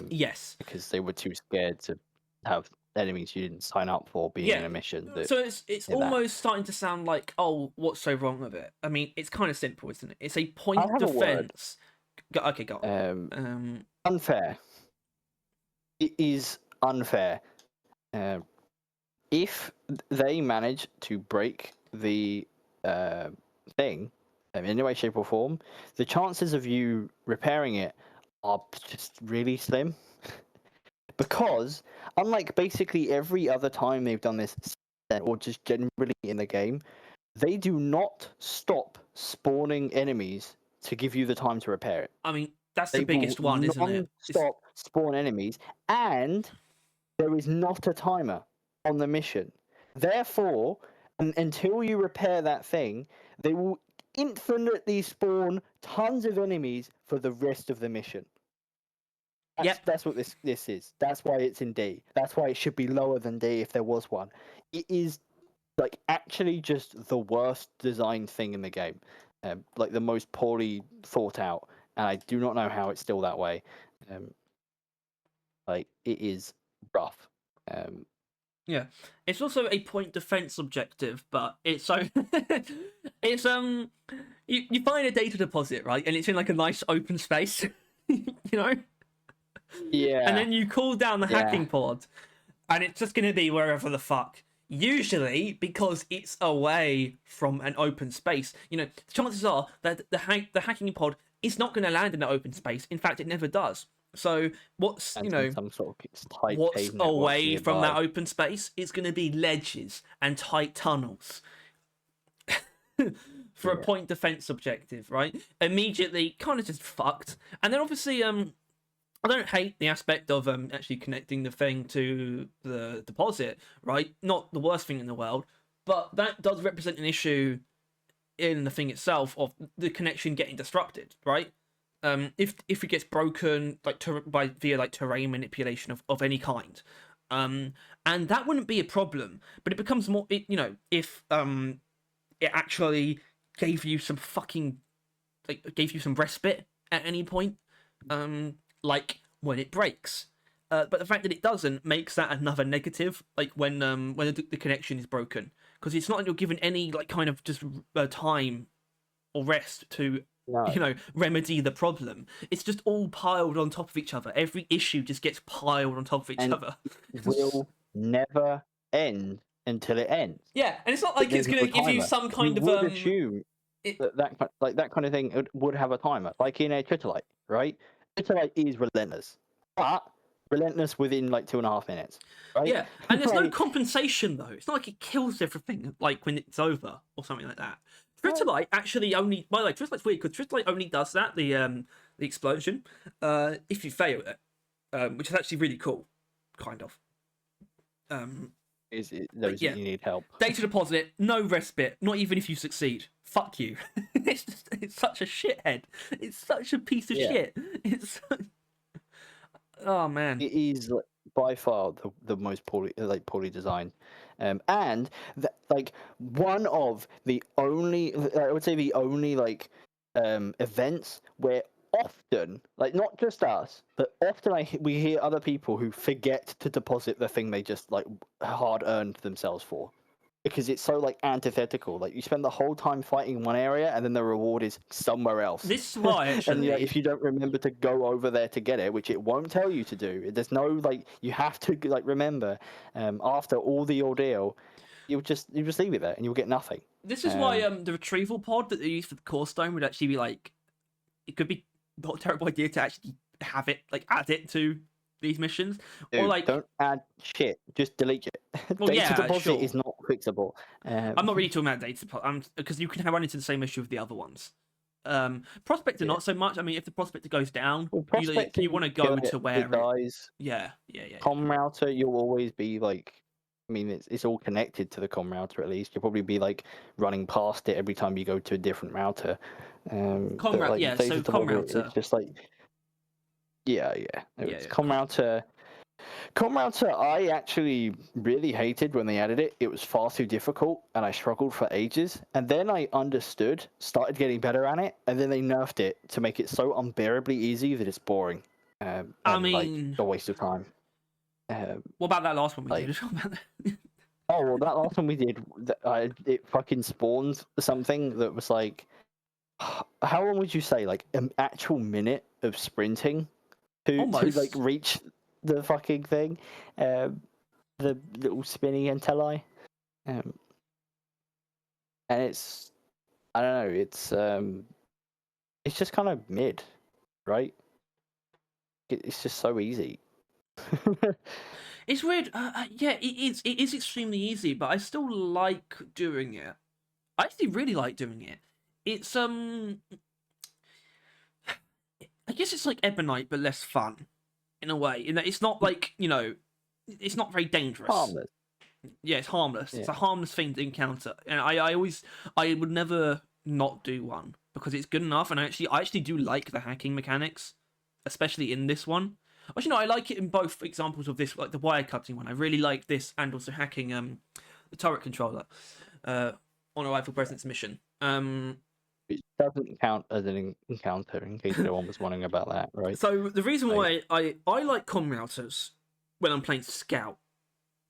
Yes. Because they were too scared to have enemies you didn't sign up for being in a mission. So it's almost starting to sound like, oh, what's so wrong with it? I mean, it's kind of simple, isn't it? It's a point defense. Okay, go on. Unfair. It is unfair. If they manage to break the thing in any way, shape, or form, the chances of you repairing it are just really slim. Because, unlike basically every other time they've done this, or just generally in the game, they do not stop spawning enemies to give you the time to repair it. I mean, that's the biggest one, isn't it? Stop spawn enemies, and there is not a timer on the mission. Therefore, until you repair that thing, they will infinitely spawn tons of enemies for the rest of the mission. That's what this is. That's why it's in D. That's why it should be lower than D if there was one. It is like actually just the worst designed thing in the game, like the most poorly thought out, and I do not know how it's still that way. Like it is rough. Yeah, it's also a point defense objective, but it's so it's you find a data deposit, right, and it's in like a nice open space, Yeah. And then you call down the hacking pod, and it's just gonna be wherever the fuck. Usually, because it's away from an open space, the chances are that the hacking pod is not going to land in an open space. In fact, it never does. So what's some sort of tight what's away from that open space? It's going to be ledges and tight tunnels for a point defense objective, right? Immediately, kind of just fucked. And then obviously, I don't hate the aspect of actually connecting the thing to the deposit, right? Not the worst thing in the world, but that does represent an issue in the thing itself of the connection getting disrupted, right? If it gets broken via terrain manipulation of any kind, and that wouldn't be a problem, but it becomes more if it actually gave you some respite at any point, like when it breaks. But the fact that it doesn't makes that another negative, like when the connection is broken, because it's not like you're given any kind of just time or rest to No. remedy the problem. It's just all piled on top of each other. Every issue just gets piled on top of each And other. will never end until it ends. Yeah, and it's not like it's There's going no to give you timer. some kind You of would assume it, that kind of thing would have a timer, like in a Tritilyte, right? Tritilyte is relentless, but relentless within like 2.5 minutes, right? yeah, and there's no Like, compensation though. It's not like it kills everything like when it's over or something like that. no. Tritilyte actually only, by the way, Tritilyte's weird because Tritilyte only does that, the explosion, if you fail it, which is actually really cool, kind of. Is it But knows yeah, that you need help. data deposit, no respite, not even if you succeed. Fuck you. It's such a shithead. It's such a piece of Yeah. shit. Oh man. It is like, by far the most poorly designed, and like one of the only, I would say the only like events where often, like not just us, but often we hear other people who forget to deposit the thing they just like hard earned themselves for. Because it's so like antithetical. Like you spend the whole time fighting in one area, and then the reward is somewhere else. This is why actually. And if you don't remember to go over there to get it, which it won't tell you to do, there's no like you have to like remember. After all the ordeal, you just leave it there, and you'll get nothing. This is why the retrieval pod that they use for the core stone would actually be like, it could be not a terrible idea to actually have it like add it to these missions. Dude, or like don't add shit, just delete it. Well, Data yeah, deposit sure. is not fixable. I'm not really talking about data because you can run into the same issue with the other ones. Prospector not so much. I mean, if the prospector goes down, Well, you want to go into where it dies. Yeah. Com router, you'll always be like, I mean, it's all connected to the com router at least. You'll probably be like running past it every time you go to a different router. Com router, yeah. So com router, it's just like, yeah. Com com- router. Com router, I actually really hated when they added it. It was far too difficult, and I struggled for ages. And then I understood, started getting better at it, and then they nerfed it to make it so unbearably easy that it's boring. And, I mean, like, a waste of time. What about that last one we like- did? Oh, well, that last one we did, it fucking spawned something that was like, how long would you say? Like an actual minute of sprinting to like reach the fucking thing, the little spinny antennae, and it's, I don't know, it's just kind of mid, right? It's just so easy. It's weird. Yeah, it is extremely easy, but I still like doing it. I actually really like doing it. It's I guess it's like Ebonite, but less fun, in a way. In that it's not like it's not very dangerous. Harmless. Yeah, it's harmless. Yeah. It's a harmless thing to encounter, and I would never not do one because it's good enough. And I actually do like the hacking mechanics, especially in this one. Actually, no, I like it in both examples of this, like the wire cutting one. I really like this, and also hacking the turret controller on a rifle presence mission. It doesn't count as an encounter, in case anyone was wondering about that, right? So the reason why I like comm routers when I'm playing scout,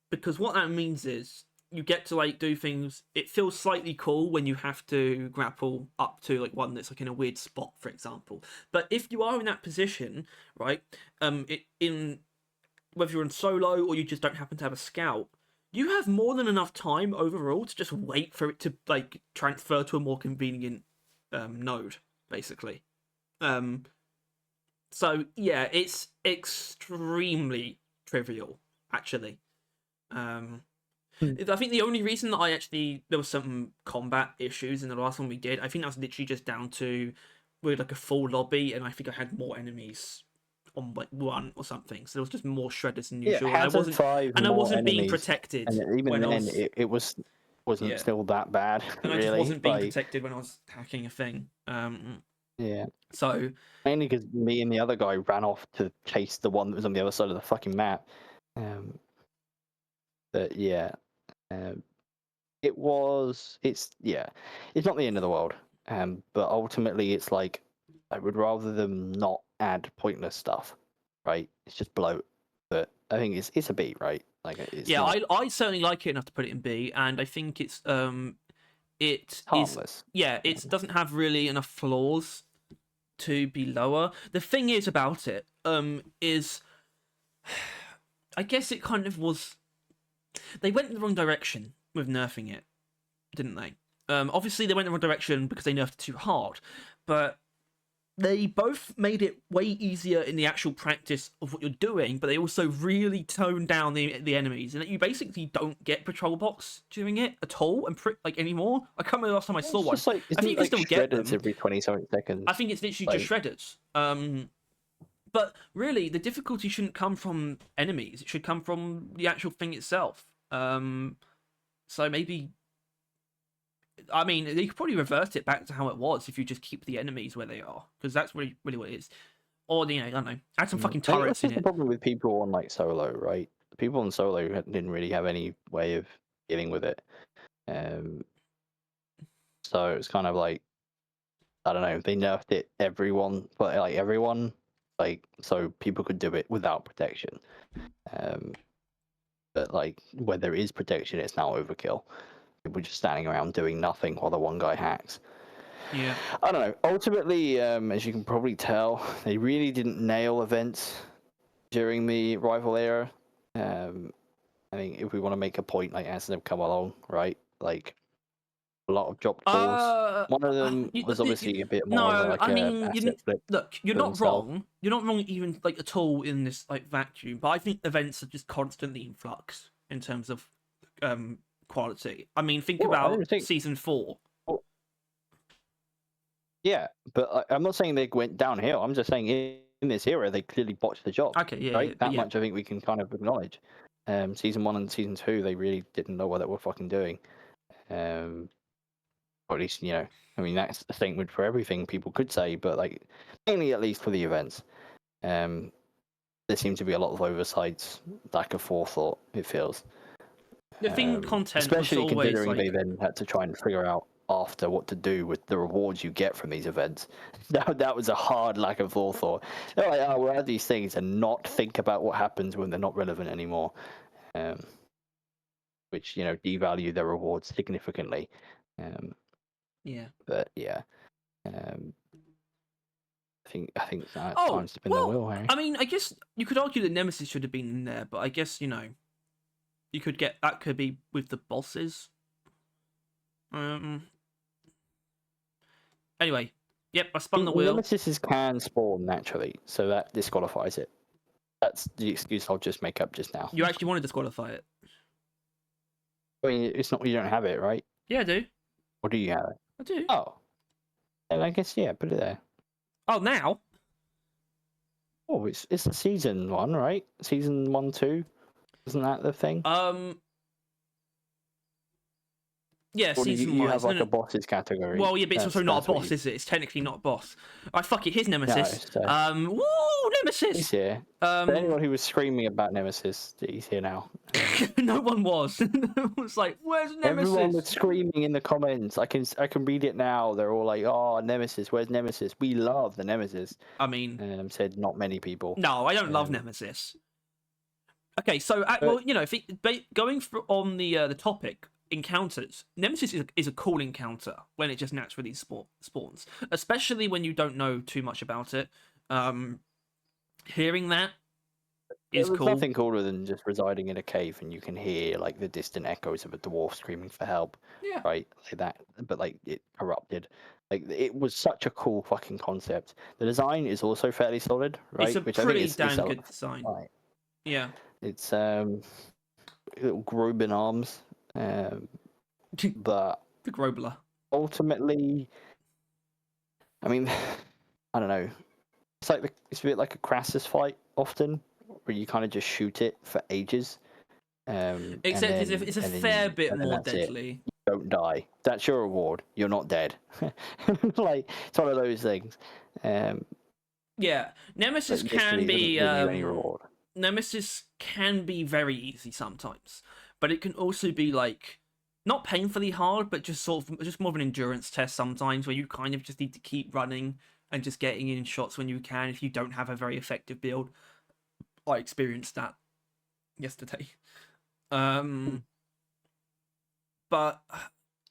because what that means is you get to like do things. It feels slightly cool when you have to grapple up to like one that's like in a weird spot, for example. But if you are in that position, right, in whether you're in solo or you just don't happen to have a scout, you have more than enough time overall to just wait for it to like transfer to a more convenient node, basically. So yeah, it's extremely trivial, actually. I think the only reason that there was some combat issues in the last one we did, I think that was literally just down to we had like a full lobby, and I think I had more enemies on like one or something, so there was just more shredders than usual. Yeah, and I wasn't being protected. And even then, it wasn't still that bad. And really. I just wasn't being protected when I was hacking a thing. Yeah. So mainly because me and the other guy ran off to chase the one that was on the other side of the fucking map. But yeah, it's not the end of the world. But ultimately, it's like I would rather them not add pointless stuff, right? It's just bloat. But I think it's a B, right? Like it's I certainly like it enough to put it in B, and I think it's it is Harmless. it doesn't have really enough flaws to be lower. The thing is about it, is I guess it kind of was. They went in the wrong direction with nerfing it, didn't they? Obviously they went in the wrong direction because they nerfed it too hard, but they both made it way easier in the actual practice of what you're doing, but they also really toned down the enemies, and that you basically don't get patrol bots during it at all, and like anymore. I can't remember the last time I saw one. Just like, I think you can still get them every 20-something seconds. I think it's literally just shredders. But really, the difficulty shouldn't come from enemies. It should come from the actual thing itself. So maybe, I mean, they could probably revert it back to how it was if you just keep the enemies where they are, because that's really, really what it is. Or, you know, I don't know, add some fucking turrets in it. The problem with people on like solo, right? People on solo didn't really have any way of dealing with it. So it's kind of like, I don't know, they nerfed it everyone, so people could do it without protection. But like when there is protection, it's now overkill. People just standing around doing nothing while the one guy hacks. Yeah. I don't know. Ultimately, as you can probably tell, they really didn't nail events during the rival era. I think if we want to make a point, like as they've come along, right? Like a lot of dropped balls. One of them was obviously a bit more of like asset flip. Look, you're not wrong. You're not wrong even like at all in this like vacuum. But I think events are just constantly in flux in terms of quality. I mean, think about season 4. Yeah, but I'm not saying they went downhill. I'm just saying in this era they clearly botched the job. Okay, yeah, right. Yeah, that much I think we can kind of acknowledge. Season 1 and season 2, they really didn't know what they were fucking doing. Or at least, you know, I mean, that's a statement for everything people could say, but like mainly at least for the events. There seemed to be a lot of oversights, lack of forethought. It feels. The thing content, especially was always, considering like... they then had to try and figure out after what to do with the rewards you get from these events. That was a hard lack of forethought. They're like, oh, we'll add these things and not think about what happens when they're not relevant anymore, which, you know, devalue their rewards significantly. Yeah. But yeah, I think that time's spin the wheel, Harry. I mean, I guess you could argue that Nemesis should have been in there, but I guess, you know, you could get that could be with the bosses. Anyway, yep, I spun the wheel. Nemesis can spawn naturally, so that disqualifies it. That's the excuse I'll just make up just now. You actually want to disqualify it? I mean, it's not, you don't have it, right? Yeah, I do. Or do you have it? I do. Oh. And I guess, yeah, put it there. Oh, now? Oh, it's the season 1, right? Season 1, 2? Isn't that the thing? Yeah, or season you 1. have like a bosses category. Well, yeah, but it's also not a boss, is it? It's technically not a boss. Alright, fuck it, here's Nemesis. No, woo, Nemesis! He's here. For anyone who was screaming about Nemesis, he's here now. No one was. No one was like, where's Nemesis? Everyone was screaming in the comments. I can read it now. They're all like, oh, Nemesis, where's Nemesis? We love the Nemesis. I mean... said not many people. No, I don't love Nemesis. Okay, so, well, you know, going on the topic... encounters, Nemesis is a cool encounter when it just naturally spawns, especially when you don't know too much about it. Hearing that is cool. There's nothing cooler than just residing in a cave and you can hear like the distant echoes of a dwarf screaming for help. Yeah. Right, like that, but like it corrupted. Like it was such a cool fucking concept. The design is also fairly solid, right? It's a pretty damn good design. Right. Yeah. It's little Groban arms. But the Grobler. Ultimately, I mean, I don't know. It's a bit like a Crassus fight often, where you kind of just shoot it for ages. Except it's a fair bit more deadly. You don't die. That's your reward. You're not dead. Like it's one of those things. Yeah, Nemesis can be. Nemesis can be very easy sometimes. But it can also be like not painfully hard, but just more of an endurance test sometimes, where you kind of just need to keep running and just getting in shots when you can if you don't have a very effective build. I experienced that yesterday. But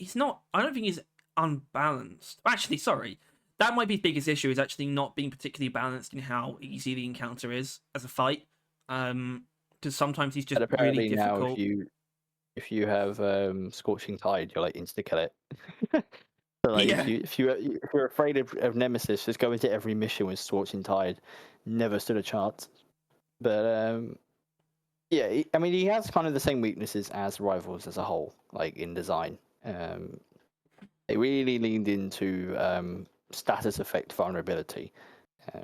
he's not. I don't think he's unbalanced. Actually, sorry, that might be his biggest issue is actually not being particularly balanced in how easy the encounter is as a fight. Because sometimes he's just And apparently really now, difficult. if you have Scorching Tide, you're like insta kill it. So like Yeah. if you're afraid of Nemesis, just go into every mission with Scorching Tide. Never stood a chance. But yeah, I mean he has kind of the same weaknesses as Rivals as a whole, like in design. They really leaned into status effect vulnerability,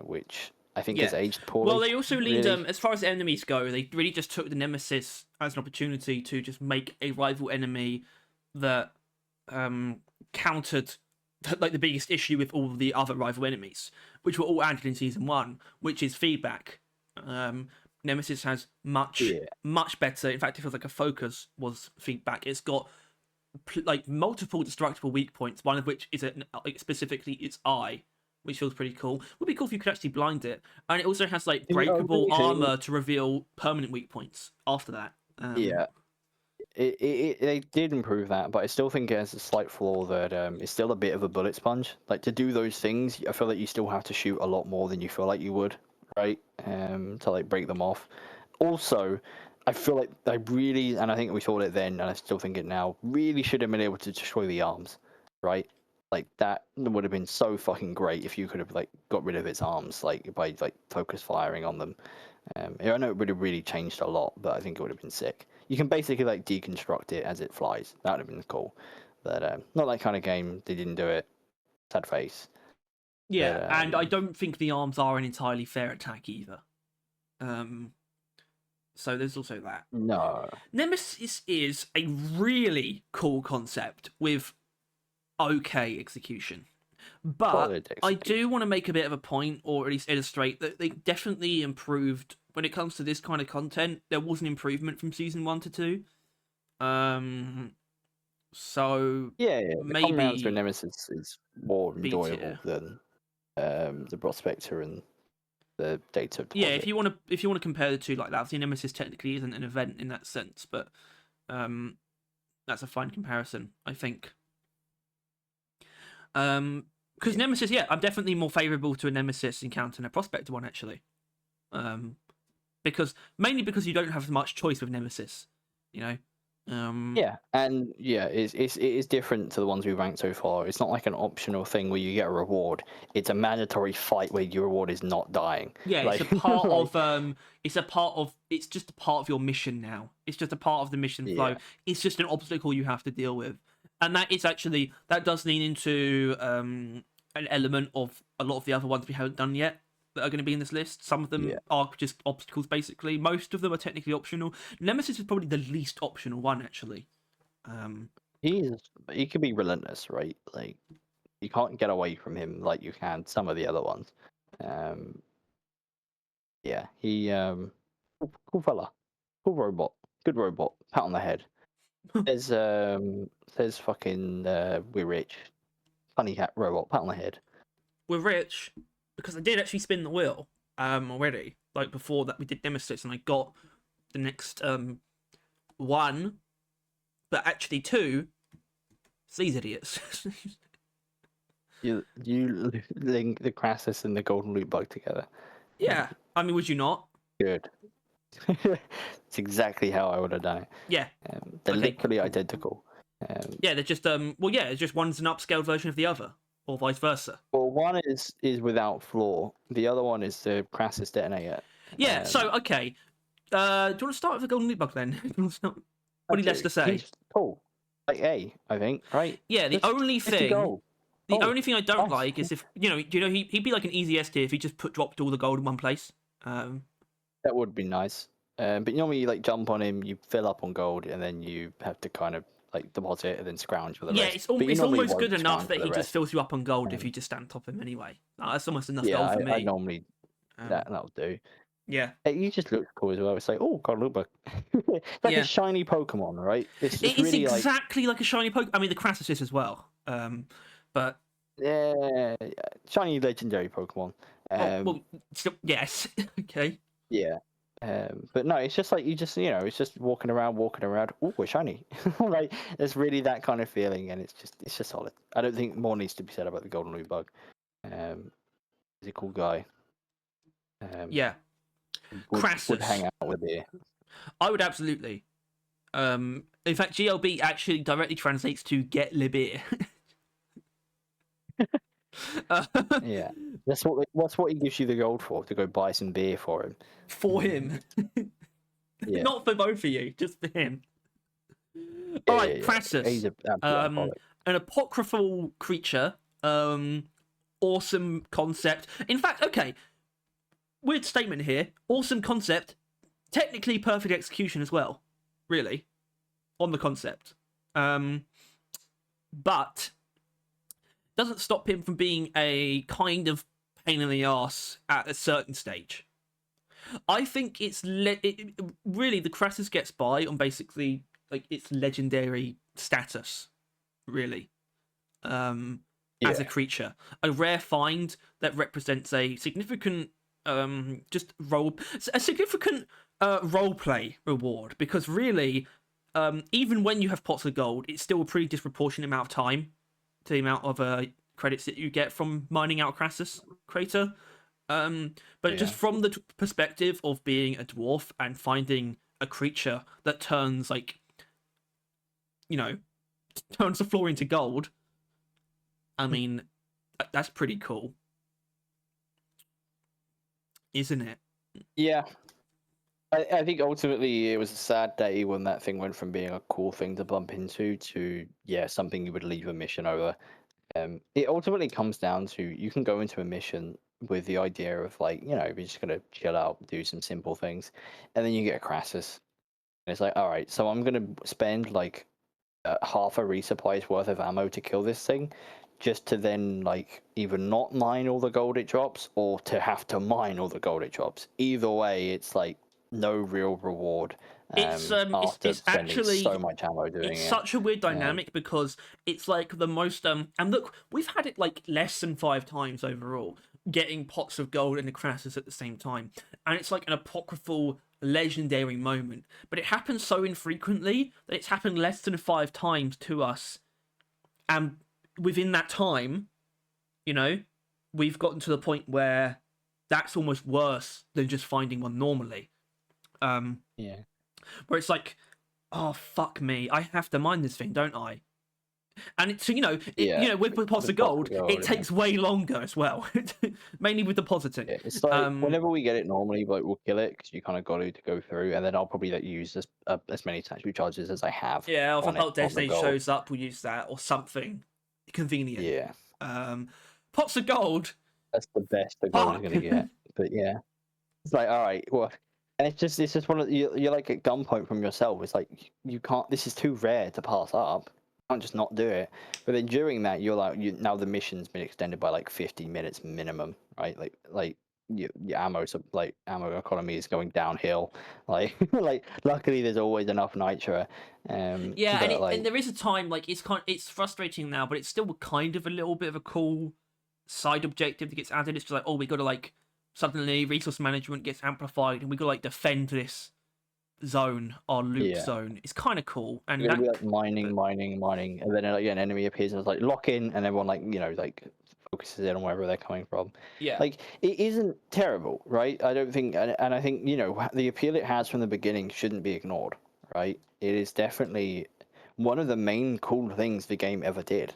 which I think has Yeah. aged poorly. Well, they also leaned, really. as far as enemies go, they really just took the Nemesis as an opportunity to just make a rival enemy that countered like the biggest issue with all the other rival enemies, which were all added in season 1, which is feedback. Nemesis has much better. In fact, it feels like a focus was feedback. It's got like multiple destructible weak points, one of which is specifically its eye, which feels pretty cool. Would be cool if you could actually blind it. And it also has like breakable armor to reveal permanent weak points after that. Yeah. They did improve that, but I still think it has a slight flaw that it's still a bit of a bullet sponge. Like to do those things, I feel like you still have to shoot a lot more than you feel like you would, right? To like break them off. Also, I feel like I really, and I think we thought it then, and I still think it now, really should have been able to destroy the arms, right? Like that would have been so fucking great if you could have like got rid of its arms, like by like focus firing on them. I know it would have really changed a lot, but I think it would have been sick. You can basically like deconstruct it as it flies. That would have been cool. But not that kind of game. They didn't do it. Sad face. Yeah, But, and I don't think the arms are an entirely fair attack either. So there's also that. no. Nemesis is a really cool concept with okay execution. But Solid I execution. do want to make a bit of a point, or at least illustrate, that they definitely improved when it comes to this kind of content. There was an improvement from season 1 to 2. So Yeah. The common rounds with maybe Nemesis is more B enjoyable tier. than the Prospector and the Data Deposit. Yeah, if you want to compare the two like that, the Nemesis technically isn't an event in that sense, but that's a fine comparison, I think. Because Nemesis, yeah, I'm definitely more favourable to a Nemesis encounter than a Prospector one, actually. Mainly because you don't have much choice with Nemesis, you know. Yeah, and yeah, it is different to the ones we've ranked so far. It's not like an optional thing where you get a reward. It's a mandatory fight where your reward is not dying. Yeah, like, it's a part of it's just a part of your mission now. It's just a part of the mission flow. Yeah. It's just an obstacle you have to deal with. And that does lean into an element of a lot of the other ones we haven't done yet that are going to be in this list. Some of them are just obstacles, basically. Most of them are technically optional. Nemesis is probably the least optional one, actually. He can be relentless, right? Like you can't get away from him like you can some of the other ones. Yeah, he cool fella, cool robot, good robot. Pat on the head. There's fucking we're rich, funny cat robot. Pat on the head. We're rich because I did actually spin the wheel already. Like before that, we did Nemesis, and I got the next one, but actually two. It's these idiots. You link the Crassus and the golden loot bug together. Yeah, I mean, would you not? Good. It's exactly how I would have done it. Yeah. They're Okay, literally cool. identical. Yeah, they're just it's just one's an upscaled version of the other, or vice versa. Well, one is without flaw. The other one is the Crassus detonator. Yeah. So okay, do you want to start with the golden loot bug then? What do you less to say? He's cool. Like A, I think, right? Yeah. The only thing I don't Nice. like is if he'd be like an easy S tier if he just dropped all the gold in one place. That would be nice. But normally you like jump on him, you fill up on gold, and then you have to kind of like deposit and then scrounge for the rest. It's But you it's normally almost won't good enough scrounge that for the he just rest. fills you up on gold if you just stand on top of him anyway. That's almost enough Yeah, gold for me. I normally that'll do. Yeah. He just looks cool as well. It's like, oh, God, look back. It's like a shiny Pokemon, right? It's really exactly like a shiny Pokemon. I mean, the Crassus is as well. But yeah, shiny legendary Pokemon. well, yes, okay. Yeah, But no, it's just like it's just walking around. Oh, we're shiny. Like it's really that kind of feeling, and it's just solid. I don't think more needs to be said about the golden loot bug. He's a cool guy. Yeah, Would hang Crassus. out with you. I would absolutely. In fact, GLB actually directly translates to get libir. Yeah, that's what he gives you the gold for, to go buy some beer for him. For him. Yeah. Not for both of you, just for him. Yeah, All right, yeah. Crassus. He's an absolute alcoholic. An apocryphal creature. Awesome concept. In fact, okay, weird statement here. Awesome concept. Technically perfect execution as well. Really, on the concept. But doesn't stop him from being a kind of pain in the ass at a certain stage. I think really the Crassus gets by on basically like its legendary status, really, as a creature, a rare find that represents a significant role play reward, because really, even when you have pots of gold, it's still a pretty disproportionate amount of time to the amount of credits that you get from mining out Crassus crater. But just from the perspective of being a dwarf and finding a creature that turns turns the floor into gold, I mean, that's pretty cool, isn't it? Yeah. I think ultimately it was a sad day when that thing went from being a cool thing to bump into to something you would leave a mission over. It ultimately comes down to, you can go into a mission with the idea of like, we're just gonna chill out, do some simple things, and then you get a Crassus, and it's like, all right, so I'm gonna spend like half a resupply's worth of ammo to kill this thing, just to then like either not mine all the gold it drops, or to have to mine all the gold it drops. Either way, it's like no real reward. It's After it's spending actually so much ammo doing it's it. such a weird dynamic, because it's like the most and look, we've had it like less than 5 times overall, getting pots of gold and the Crassus at the same time, and it's like an apocryphal legendary moment, but it happens so infrequently that it's happened less than 5 times to us, and within that time, we've gotten to the point where that's almost worse than just finding one normally. Yeah. Where it's like, oh fuck me, I have to mine this thing, don't I? And it's with pots of gold, it takes way longer as well, mainly with depositing. Yeah, it's like whenever we get it normally, like we'll kill it because you kind of got to go through, and then I'll probably use as many statue charges as I have. Yeah, if a on bulk the stage gold. shows up, we'll use that or something convenient. Yeah, pots of gold. that's the best the gold is gonna get. But yeah, it's like, all right, well, and it's just one of you're like at gunpoint from yourself. It's like you can't. This is too rare to pass up. You can't just not do it. But then during that, you're like, now the mission's been extended by like 50 minutes minimum, right? Like your ammo economy is going downhill. Like luckily there's always enough nitro. Yeah, and there is a time, like it's frustrating now, but it's still kind of a little bit of a cool side objective that gets added. It's just like, oh, we got to like, suddenly resource management gets amplified and we got to like defend this zone, our loot zone. It's kind of cool. And you're like mining, and then like, an enemy appears and it's like lock in, and everyone like focuses in on wherever they're coming from. Yeah, like it isn't terrible, right? I don't think, and I think the appeal it has from the beginning shouldn't be ignored, right? It is definitely one of the main cool things the game ever did,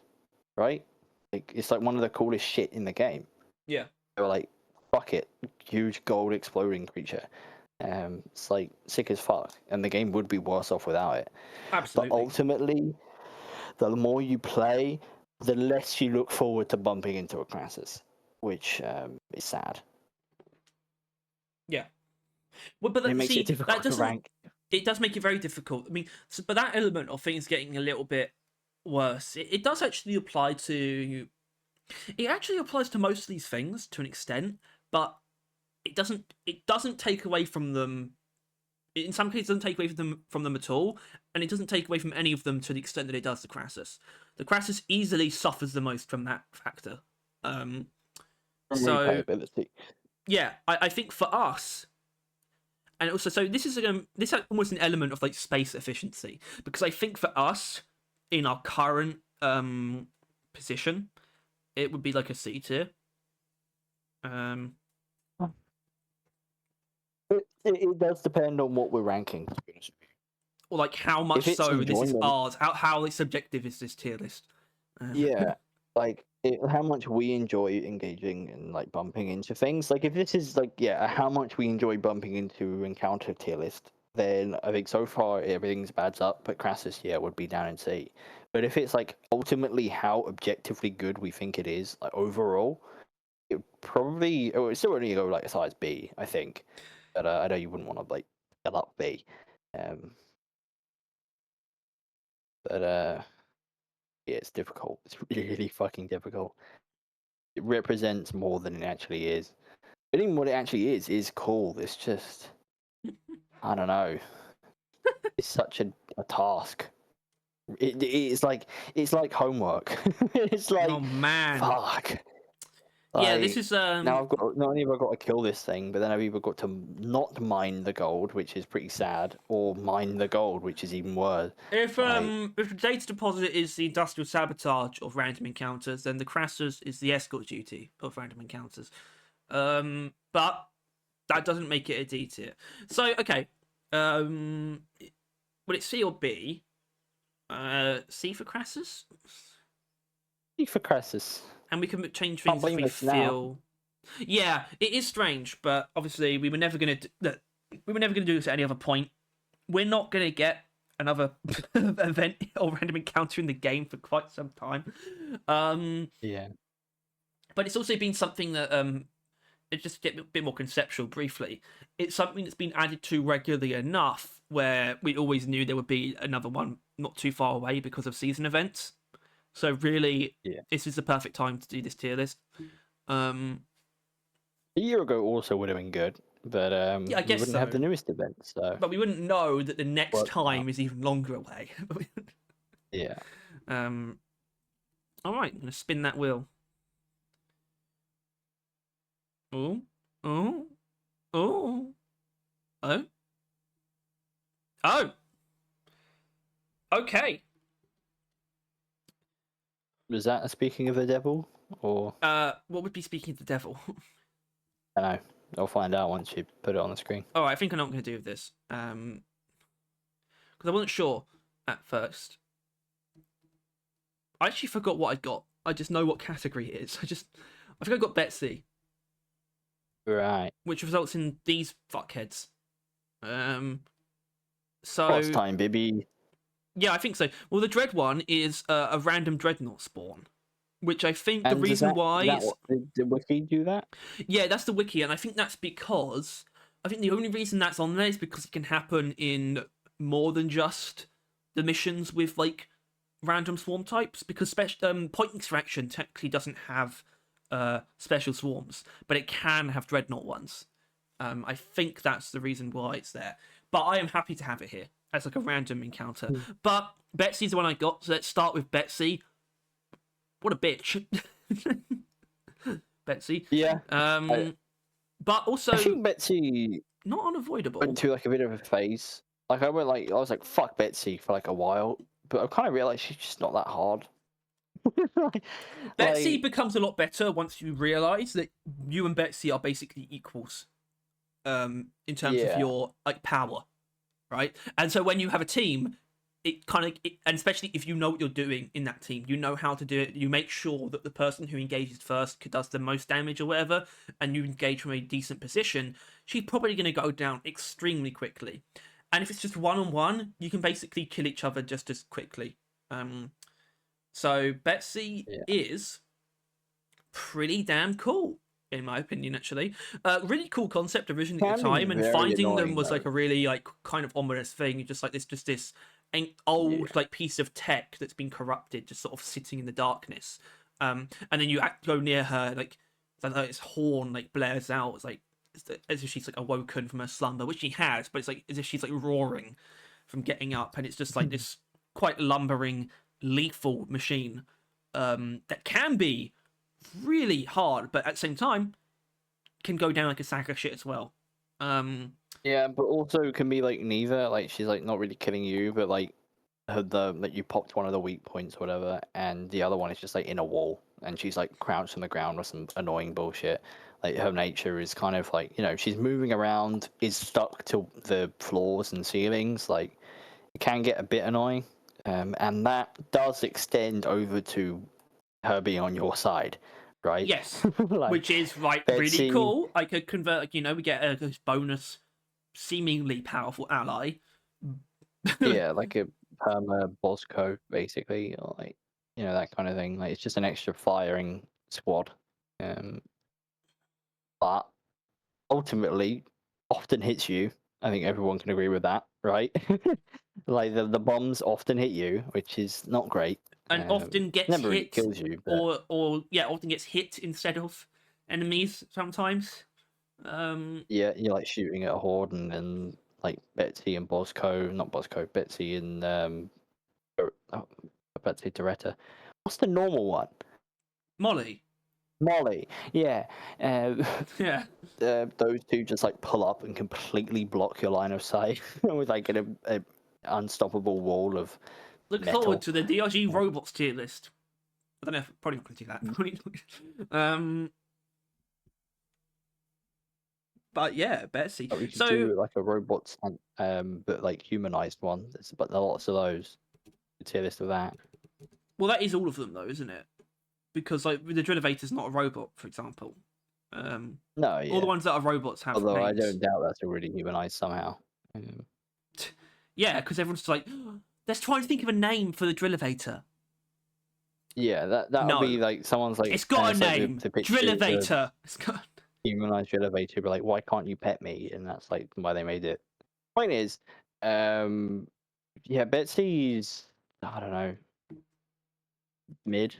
right? Like it's like one of the coolest shit in the game. Yeah, they were like, fuck it, huge gold exploding creature. It's like sick as fuck, and the game would be worse off without it. absolutely. But ultimately, the more you play, the less you look forward to bumping into a Crassus, which is sad. Yeah, well, but it makes it difficult to rank. It does make it very difficult. I mean, but that element of things getting a little bit worse, it does actually apply to. It actually applies to most of these things to an extent, but it doesn't take away from them. In some cases, it doesn't take away from them at all, and it doesn't take away from any of them to the extent that it does the Crassus. The Crassus easily suffers the most from that factor. So replayability. yeah, I think for us, and also, so this is almost an element of like space efficiency, because I think for us in our current position, it would be like a C tier. It does depend on what we're ranking. To be honest with you. Or like how much If it's so this is enjoyment, ours. How like subjective is this tier list? yeah, like how much we enjoy engaging and like bumping into things. Like if this is like how much we enjoy bumping into encounter tier list, then I think so far everything's bad's up. But Crassus, would be down in C. But if it's like ultimately how objectively good we think it is, like overall, it would still only go like a size B, I think. But I know you wouldn't want to like fill up B. But it's difficult. It's really fucking difficult. It represents more than it actually is. But even what it actually is cool. It's just, I don't know. It's such a task. It's like homework. It's like, oh man, fuck. yeah, Like, this is now I've got not only have I got to kill this thing, but then I've either got to not mine the gold, which is pretty sad, or mine the gold, which is even worse. if the data deposit is the industrial sabotage of random encounters, then the Crassus is the escort duty of random encounters. But that doesn't make it a D tier. So okay, would it C or B? C for Crassus. C for Crassus. And we can change things if we feel. Now. Yeah, it is strange, but obviously we were never gonna do this at any other point. We're not gonna get another event or random encounter in the game for quite some time. Yeah. But it's also been something that it just get a bit more conceptual briefly. It's something that's been added to regularly enough where we always knew there would be another one not too far away because of season events. So really, this is the perfect time to do this tier list. A year ago also would have been good, but I guess we wouldn't have the newest event. So, but we wouldn't know that the next time is even longer away. Yeah. All right, I'm gonna spin that wheel. Oh, oh, oh, oh, oh. Okay. Was that a speaking of the devil, or? What would be speaking of the devil? I don't know. I'll find out once you put it on the screen. Oh, I think I know what I'm going to do with this. Because I wasn't sure at first. I actually forgot what I got. I just know what category it is. I think I got Betsy. Right. Which results in these fuckheads. So. Boss time, baby. Yeah, I think so. Well, the Dread one is a random Dreadnought spawn, which I think the reason why... Did the wiki do that? Yeah, that's the wiki, and I think that's because... I think the only reason that's on there is because it can happen in more than just the missions with, like, random swarm types, because Point Extraction technically doesn't have special swarms, but it can have Dreadnought ones. I think that's the reason why it's there. But I am happy to have it here as like a random encounter. But Betsy's the one I got, so let's start with Betsy. What a bitch. Betsy. Yeah. But also... I think Betsy... Not unavoidable. Went to like a bit of a phase. Like I was like, fuck Betsy for like a while. But I kind of realised she's just not that hard. Betsy becomes a lot better once you realise that you and Betsy are basically equals. In terms of your like power. Right? And so when you have a team, it kind of, and especially if you know what you're doing in that team, you know how to do it. You make sure that the person who engages first does the most damage or whatever, and you engage from a decent position, she's probably going to go down extremely quickly. And if it's just one-on-one, you can basically kill each other just as quickly. So Betsy is pretty damn cool, in my opinion, actually. Really cool concept originally at the time, and finding them was like a really like kind of ominous thing. Just like this old like piece of tech that's been corrupted, just sort of sitting in the darkness. And then you go near her, like this horn like blares out. It's like as if she's like awoken from her slumber, which she has, but it's like as if she's like roaring from getting up, and it's just like this quite lumbering, lethal machine that can be really hard, but at the same time can go down like a sack of shit as well. Yeah, but also it can be like neither. Like she's like not really killing you, but like like you popped one of the weak points, or whatever, and the other one is just like in a wall, and she's like crouched on the ground or some annoying bullshit. Like her nature is kind of like she's moving around, is stuck to the floors and ceilings. Like it can get a bit annoying, and that does extend over to her being on your side, right? Yes, Like which is like really Betsy. cool. I could convert, like, we get a this bonus, seemingly powerful ally. Yeah, like a perma Bosco, basically, or like that kind of thing. Like it's just an extra firing squad. Um, but ultimately, often hits you. I think everyone can agree with that, right? Like the bombs often hit you, which is not great. And often gets Never really hit, kills you, but or yeah, often gets hit instead of enemies sometimes. yeah, you're like shooting at a horde, and then like Betsy and Bosco, not Bosco, Betsy and oh, Betsy Doretta. What's the normal one? Molly. Molly, yeah. Yeah. Those two just like pull up and completely block your line of sight with like a unstoppable wall of Look forward metal. to the DRG robots tier list. I don't know if probably not going to do that. But yeah, Betsy. But we should So do like a robots, but like humanized one. But there are lots of those. Tier list of that. well, that is all of them though, isn't it? Because like the Drill-Evator's not a robot, for example. No, All the yeah. ones that are robots have Although I names. don't doubt that's already humanized somehow. Yeah, because everyone's just like, let's try and think of a name for the Drill-Evator. Yeah, that'll be No, like someone's like, it's and got a it's like name. the picture, the Drill-Evator. It's got. humanized elevator, but like, why can't you pet me? And that's like why they made it. Point is, um, yeah, Betsy's, I don't know, mid.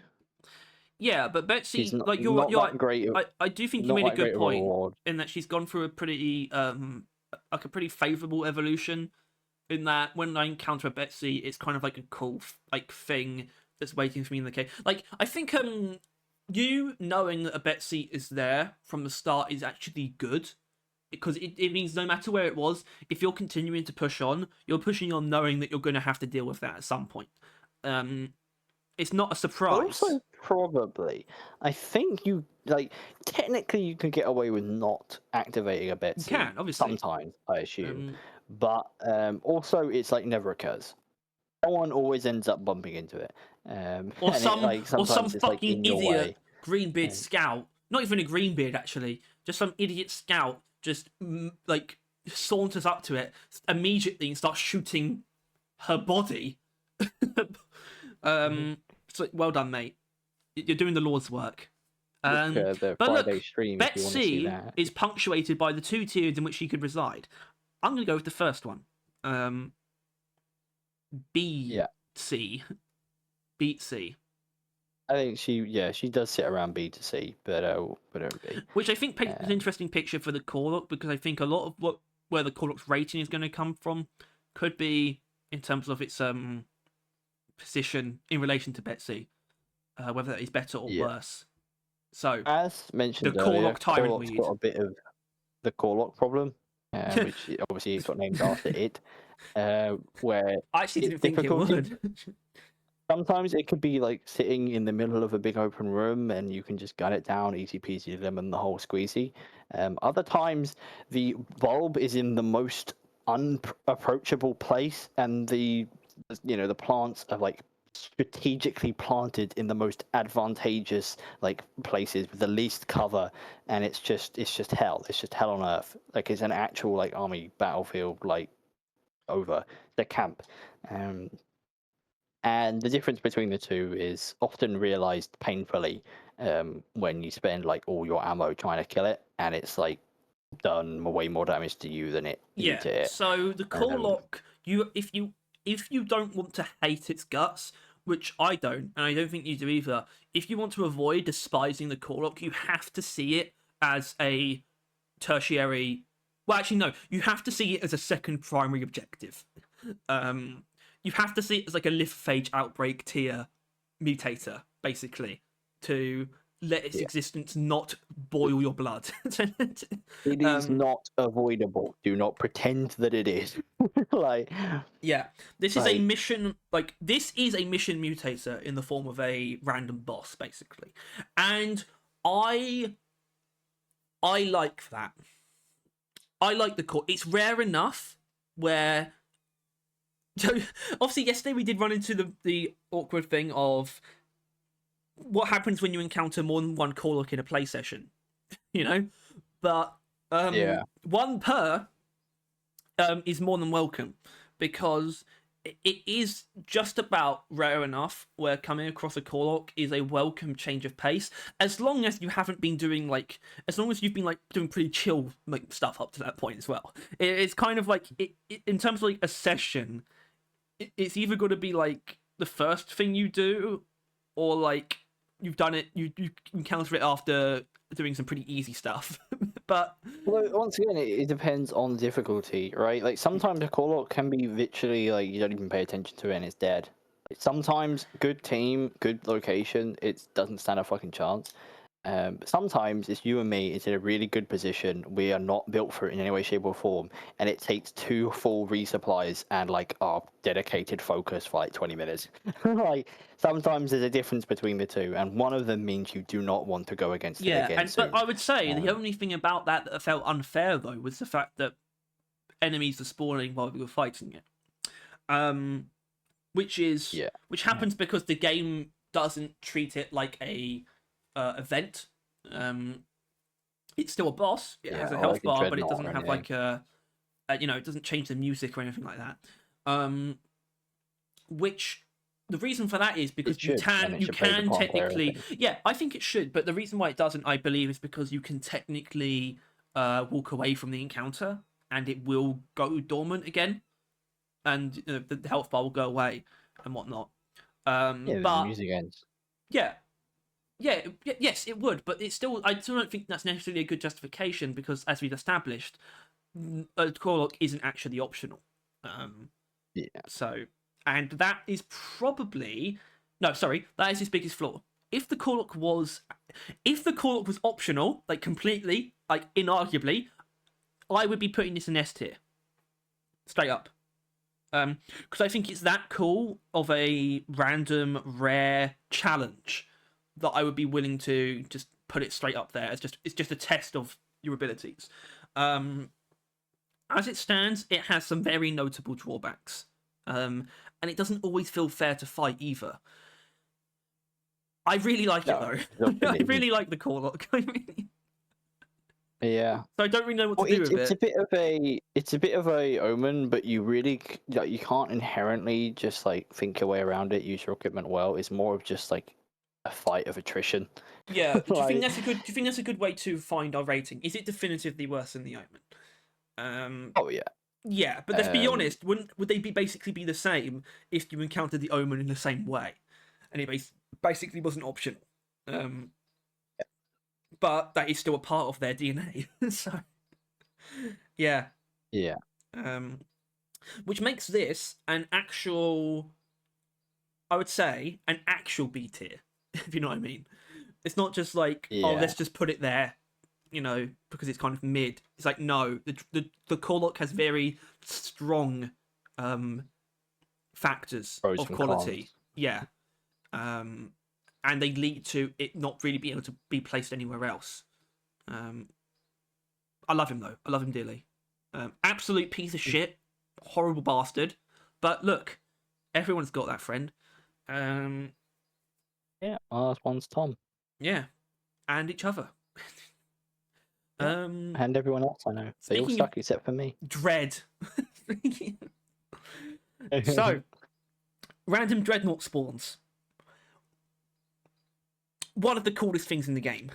Yeah, but She's Betsy, not like not you're that right. great. I do think you Not made a that good great of a point reward. in that she's gone through a pretty like a pretty favorable evolution. In that when I encounter a Betsy, it's kind of like a cool like thing that's waiting for me in the cave. Like I think you knowing that a Betsy is there from the start is actually good because it means no matter where it was, if you're continuing to push on, you're pushing on knowing that you're going to have to deal with that at some point. Um, it's not a But surprise. also probably, I think you like technically you can get away with not activating a You Betsy can obviously, sometimes, I assume, um, but also it's like never occurs. Someone always ends up bumping into it, and it like or some sometimes it's like fucking in your idiot way. greenbeard And scout, not even a greenbeard actually, just some idiot scout just like saunters up to it immediately and starts shooting her body. So well done, mate. You're doing the Lord's work. look the But Friday look, stream if you want to see Betsy that. is punctuated by the two tiers in which she could reside. I'm going to go with the first one. B Yeah, C. Beat C. I think she does sit around B to C, but B. Which I think paints an Um, interesting picture for the Corlock because I think a lot of where the Corlock's rating is going to come from could be in terms of its position in relation to Betsy, whether that is better or yeah, worse. So as the mentioned earlier, Corlock Tyrant Corlock's Weed. got a bit of the Corlock problem, which obviously it got named after it, where I actually its didn't think it difficulty. would. Sometimes it could be like sitting in the middle of a big open room and you can just gun it down, easy peasy lemon the whole squeezy. Other times the bulb is in the most unapproachable place, and the plants are like strategically planted in the most advantageous like places with the least cover, and it's just hell. It's just hell on earth. Like it's an actual like army battlefield, like over the camp. Um, and the difference between the two is often realized painfully when you spend like all your ammo trying to kill it, and it's like done way more damage to you than you Yeah. to it. So the Corlock, if you don't want to hate its guts, which I don't, and I don't think you do either. If you want to avoid despising the Corlock, you have to see it as a tertiary. Well, actually, no. You have to see it as a second primary objective. Um, you have to see it as like a Lithophage outbreak tier mutator, basically, to let its existence not boil your blood. It is not avoidable. Do not pretend that it is. Like, yeah, this is a mission. Like, this is a mission mutator in the form of a random boss, basically, and I like that. I like the core. It's rare enough where. So obviously, yesterday we did run into the awkward thing of what happens when you encounter more than one Corlock in a play session, you know. But one per is more than welcome, because it is just about rare enough where coming across a Corlock is a welcome change of pace, as long as you haven't been doing as long as you've been doing pretty chill stuff up to that point as well. It's kind of like in terms of a session, it's either going to be the first thing you do, or you've done it, you encounter it after doing some pretty easy stuff. But once again, it depends on difficulty, right? Sometimes a Corlock can be literally you don't even pay attention to it and it's dead. Sometimes good team, good location, it doesn't stand a fucking chance. But sometimes it's you and me. It's in a really good position. We are not built for it in any way, shape, or form, and it takes 2 full resupplies and our dedicated focus for 20 minutes. Sometimes there's a difference between the two, and one of them means you do not want to go against it again. But I would say the only thing about that felt unfair though was the fact that enemies are spawning while we were fighting it, which happens because the game doesn't treat it like a event. It's still a boss. It has a health bar, but it doesn't have it doesn't change the music or anything like that. Which the reason for that is because you can technically, I think it should, but the reason why it doesn't, I believe, is because you can technically walk away from the encounter and it will go dormant again, and the health bar will go away and whatnot. But the music ends. Yes, it would, but it's still. I still don't think that's necessarily a good justification, because, as we've established, a Corlock isn't actually optional. So, and that is probably that is his biggest flaw. If the Corlock was optional, completely, inarguably, I would be putting this in S tier, straight up. Because I think it's that cool of a random rare challenge that I would be willing to just put it straight up there. It's just a test of your abilities. As it stands, it has some very notable drawbacks, and it doesn't always feel fair to fight either. I really like it though. I really like the Corlock. Yeah. So I don't really know what to do with it. It's a bit of a Omen, but you really you can't inherently just think your way around it. Use your equipment well. It's more of just a fight of attrition. Yeah. Do you think that's a good way to find our rating? Is it definitively worse than the Omen? Oh yeah. Yeah, but let's be honest. Would they basically be the same if you encountered the Omen in the same way, and it basically wasn't optional? But that is still a part of their DNA. So, yeah. Yeah. Which makes this an actual, I would say, an actual B tier, if you know what I mean. It's not just let's just put it there, because it's kind of mid. It's no, the Corlock has very strong factors of quality. Yeah. And they lead to it not really being able to be placed anywhere else. I love him though. I love him dearly. Absolute piece of shit, horrible bastard. But look, everyone's got that friend. Yeah, last one's Tom. Yeah, and each other. And everyone else I know. They all suck except for me. Dread. So, random Dreadnought spawns. One of the coolest things in the game.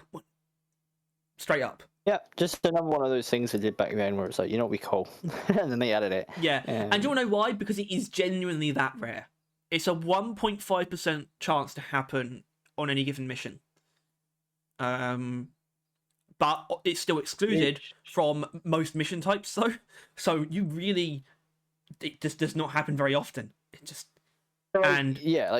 Straight up. Yeah, just another one of those things they did back then where it's you know what, we cool. And then they added it. Yeah, and do you want to know why? Because it is genuinely that rare. It's a 1.5% chance to happen on any given mission. But it's still excluded from most mission types, though. So it just does not happen very often. It just... And yeah,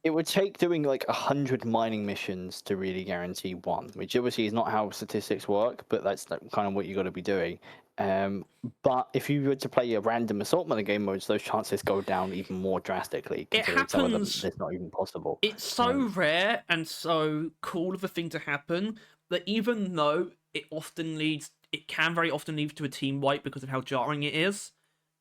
it would take doing like 100 mining missions to really guarantee one, which obviously is not how statistics work, but that's like kind of what you got to be doing. But if you were to play a random assortment of game modes, those chances go down even more drastically, It considering some of them happens. it's not even possible. It's so rare and so cool of a thing to happen that even though it can very often lead to a team wipe because of how jarring it is.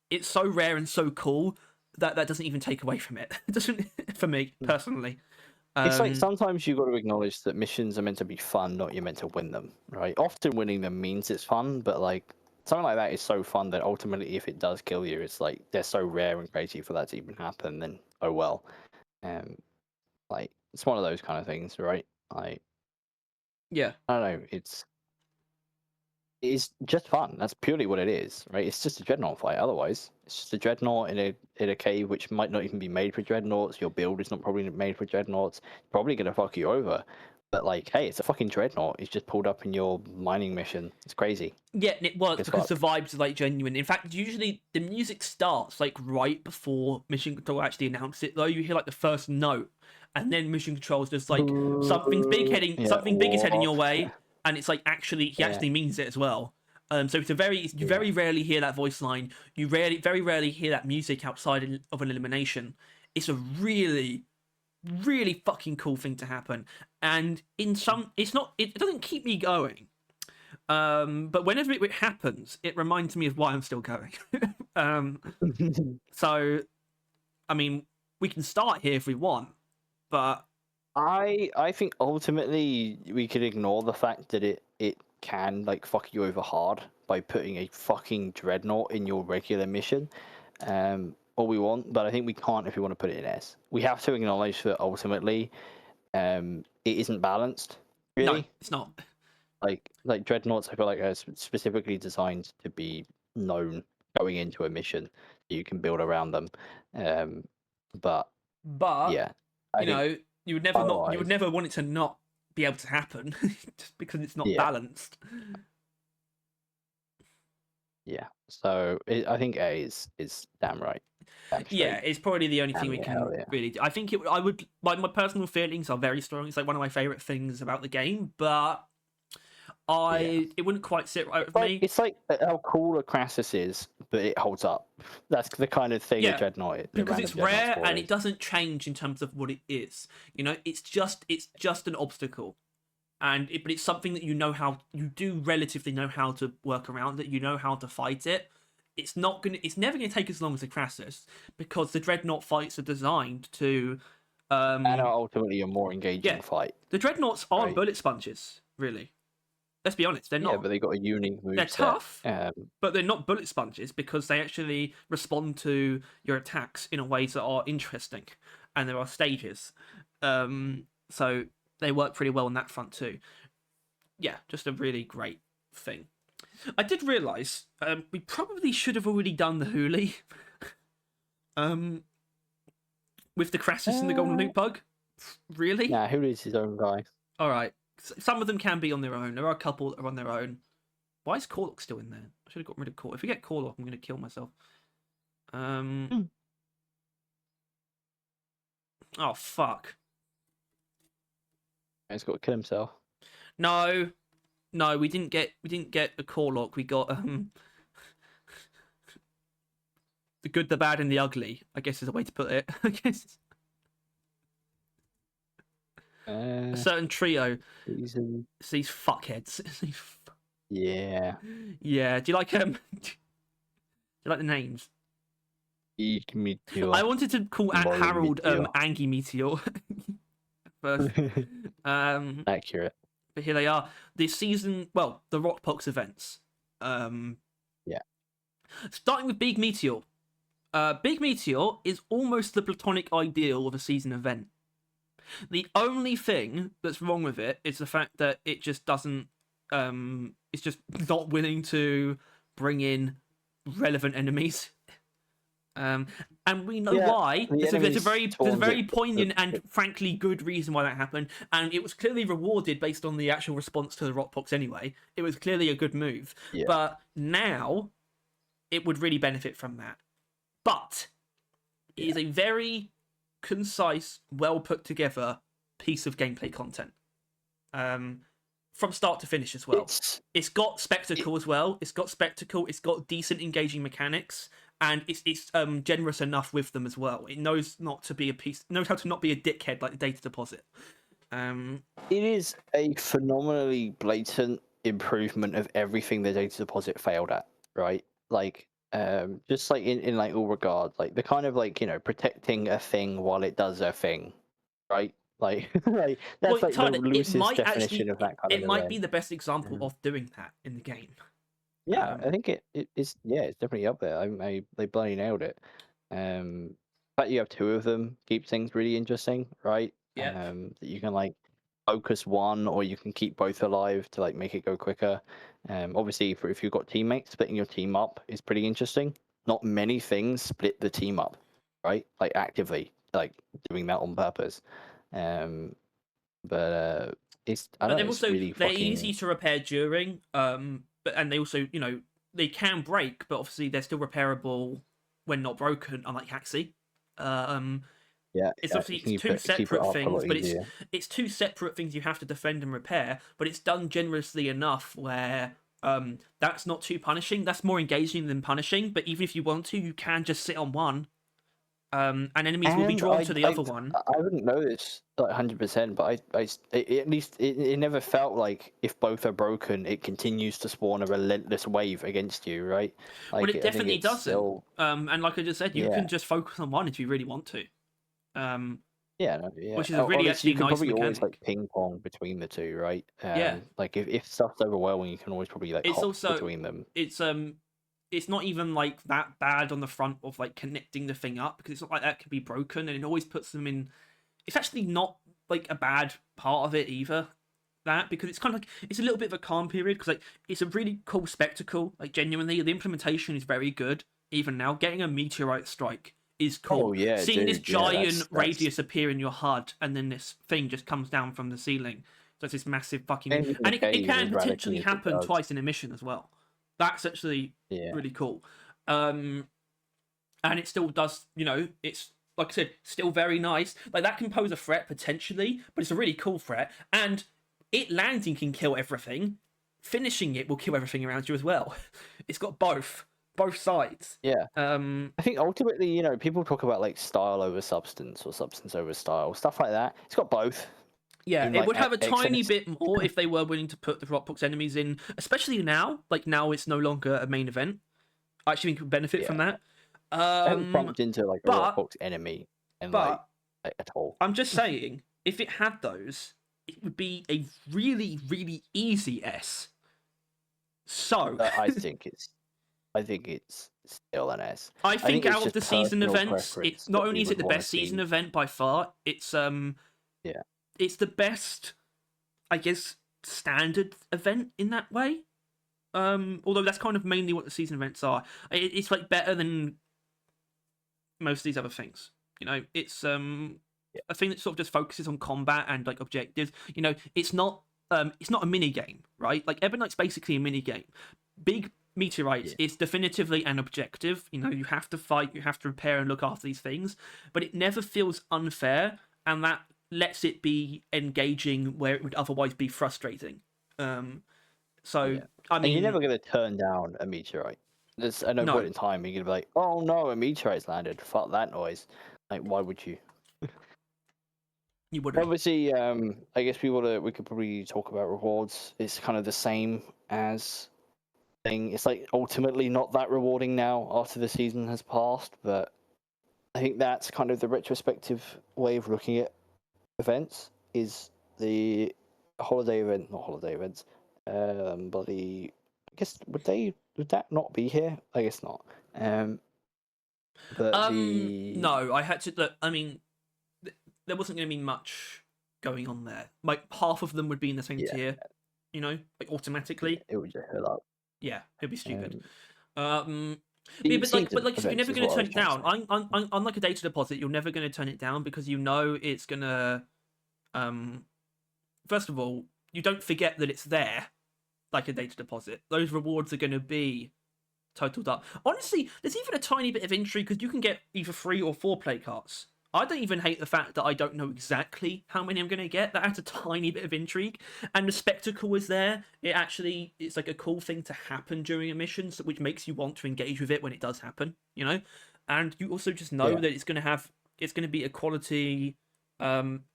It's so rare and so cool that doesn't even take away from it. It doesn't, for me personally. It's like sometimes you got to acknowledge that missions are meant to be fun, not you're meant to win them, right? Often winning them means it's fun, but like something like that is so fun that ultimately, if it does kill you, it's like they're so rare and crazy for that to even happen. Then oh well, like it's one of those kind of things, right? Like Yeah, I don't know, it's just fun. That's purely what it is, right? It's just a dreadnought fight. Otherwise, it's just a dreadnought in a cave which might not even be made for dreadnoughts. Your build is not probably made for dreadnoughts. It's probably gonna fuck you over. But like, hey, it's a fucking dreadnought. It's just pulled up in your mining mission. It's crazy. yeah, and it works As because fuck. the vibes are like genuine. In fact, usually the music starts like right before Mission Control actually announce it. Though you hear like the first note, and then Mission Control's just like Yeah, something big is heading your what? way, and it's like he Yeah. actually means it as well. So it's you very rarely hear that voice line. You very rarely hear that music outside of an elimination. It's a really, really fucking cool thing to happen. And it doesn't keep me going. But whenever it happens, it reminds me of why I'm still going. um, so, I mean, we can start here if we want, but I think ultimately we could ignore the fact that it can like fuck you over hard by putting a fucking dreadnought in your regular mission. All we want, but I think we can't if we want to put it in S. We have to acknowledge that ultimately, it isn't balanced. no, Really, it's not. like dreadnoughts, I feel like are specifically designed to be known going into a mission. You can build around them, but But yeah, I think you would otherwise, never want it to not be able to happen just because it's not yeah. balanced. Yeah, so I think A is damn right, damn Yeah, straight, it's probably the only thing damn we yeah, can hell yeah. really do. I think I would. My personal feelings are very strong. It's like one of my favorite things about the game, but Yeah, it wouldn't quite sit right with like me. it's like how cool a Crassus is, but it holds up. That's the kind of thing a Yeah, dreadnought, the because random it's dreadnought rare score and it is. doesn't change in terms of what it is. It's just an obstacle, but it's something that you do relatively know how to work around. That you know how to fight it. It's never gonna take as long as the Crassus because the dreadnought fights are designed to, And um, ultimately a more yeah, engaging fight, the dreadnoughts aren't right? bullet sponges really. Let's be honest, they're Yeah, not. but they got a unique They're move set. tough, but they're not bullet sponges because they actually respond to your attacks in a ways that are interesting, and there are stages. So they work pretty well on that front too. Yeah, just a really great thing. I did realise we probably should have already done the Hulie, um, with the Crassus and the Golden Loot Bug. Really? Nah, who is his own guy? All right. Some of them can be on their own. There are a couple that are on their own. Why is Corlock still in there? I should have got rid of Corlock. If we get Corlock, I'm going to kill myself. Hmm. Oh fuck. He's got to kill himself. No, no, we didn't get a Corlock. We got the good, the bad, and the ugly. I guess is a way to put it. I guess a certain trio. Season. It's these fuckheads. Yeah. Yeah. Do you like Do you like the names? Eek I Meteor. wanted to call Molly Harold Meteor. Angie Meteor first. Um, Accurate. but here they are. The Rockpox events. Um, Yeah. Starting with Big Meteor. Big Meteor is almost the platonic ideal of a season event. The only thing that's wrong with it is the fact that it just doesn't. It's just not willing to bring in relevant enemies. And we know Yeah, why. the There's a enemy spawns very it. poignant and frankly good reason why that happened, and it was clearly rewarded based on the actual response to the Rockpox anyway. It was clearly a good move, Yeah. but now it would really benefit from that. But it is a very concise, well put together piece of gameplay content. From start to finish as well. It's got spectacle as well. It's got spectacle. It's got decent engaging mechanics, and it's generous enough with them as well. It knows not to be knows how to not be a dickhead like the data deposit. It is a phenomenally blatant improvement of everything the data deposit failed at, right? Like, just like in like all regards, like the kind of like, you know, protecting a thing while it does a thing, right? Like, like that's like the loosest definition of that kind of. It might be the best example of doing that in the game. Yeah, I think it is. Yeah, it's definitely up there. They bloody nailed it. But you have two of them keeps things really interesting, right? Yeah. That you can like focus one, or you can keep both alive to like make it go quicker. Obviously, if you've got teammates, splitting your team up is pretty interesting. Not many things split the team up, right? Like actively, like doing that on purpose. But it's I don't know, it's really they're fucking easy to repair during. But and they also, you know, they can break, but obviously they're still repairable when not broken, unlike Haxi. Yeah, it's obviously it's two separate things, but it's two separate things you have to defend and repair. But it's done generously enough where that's not too punishing. That's more engaging than punishing. But even if you want to, you can just sit on one. And enemies will be drawn to the other one. I wouldn't know this like 100%, but at least it never felt like if both are broken, it continues to spawn a relentless wave against you, right? Like, well, it definitely doesn't. Still... and like I just said, you can just focus on one if you really want to. Which is a really actually you can nice probably mechanic. always like ping pong between the two, right? Yeah. Like if stuff's overwhelming, you can always probably like hop between them. It's not even like that bad on the front of like connecting the thing up, because it's not like that can be broken, and it always puts them in. It's actually not like a bad part of it either. That, because it's kind of like it's a little bit of a calm period, because like it's a really cool spectacle. Like genuinely, the implementation is very good. Even now, getting a meteorite strike is cool. Oh yeah, seeing this giant radius appear in your HUD, and then this thing just comes down from the ceiling. So it's this massive fucking, and it can potentially happen twice in a mission as well. That's actually really cool. And it still does, you know, it's, like I said, still very nice. Like, that can pose a threat, potentially, but it's a really cool threat. And it landing can kill everything. Finishing it will kill everything around you as well. It's got both sides. Yeah. I think ultimately, you know, people talk about, like, style over substance or substance over style, stuff like that. It's got both. Yeah, it would have a tiny bit more if they were willing to put the Rockpox enemies in, especially now. Like, now it's no longer a main event. I actually think it would benefit from that. I haven't bumped into, like, a Rockpox enemy like, at all. I'm just saying, if it had those, it would be a really, really easy S. So... I think it's still an S. I think out of the season events, it's not only is it the best season event by far, it's it's the best, I guess, standard event in that way. Although that's kind of mainly what the season events are. It's like better than most of these other things. You know, it's a thing that sort of just focuses on combat and like objectives. You know, it's not a mini game, right? Like Ebonite's basically a mini game. Big Meteorite is definitively an objective. You know, you have to fight, you have to repair and look after these things, but it never feels unfair, and that lets it be engaging where it would otherwise be frustrating. I mean, and you're never going to turn down a meteorite. There's at no point in time you're going to be like, oh no, a meteorite's landed. Fuck that noise. Like, why would you? You wouldn't. Obviously, I guess we could probably talk about rewards. It's kind of the same as thing. It's like ultimately not that rewarding now after the season has passed, but I think that's kind of the retrospective way of looking at events, is the holiday event, not holiday events, but I guess would that not be here? I guess not. But no, I had to look. I mean, there wasn't going to be much going on there. Like half of them would be in the same tier, you know, like automatically. It would just fill up. Yeah, it'd be stupid. But you're never going to turn it down. Unlike a data deposit, you're never going to turn it down, because you know it's gonna. First of all, you don't forget that it's there, like a data deposit. Those rewards are going to be totaled up. Honestly, there's even a tiny bit of intrigue, because you can get either 3 or 4 play carts I don't even hate the fact that I don't know exactly how many I'm going to get. That adds a tiny bit of intrigue. And the spectacle is there. It's like a cool thing to happen during a mission, which makes you want to engage with it when it does happen, you know? And you also just know that it's going to be a quality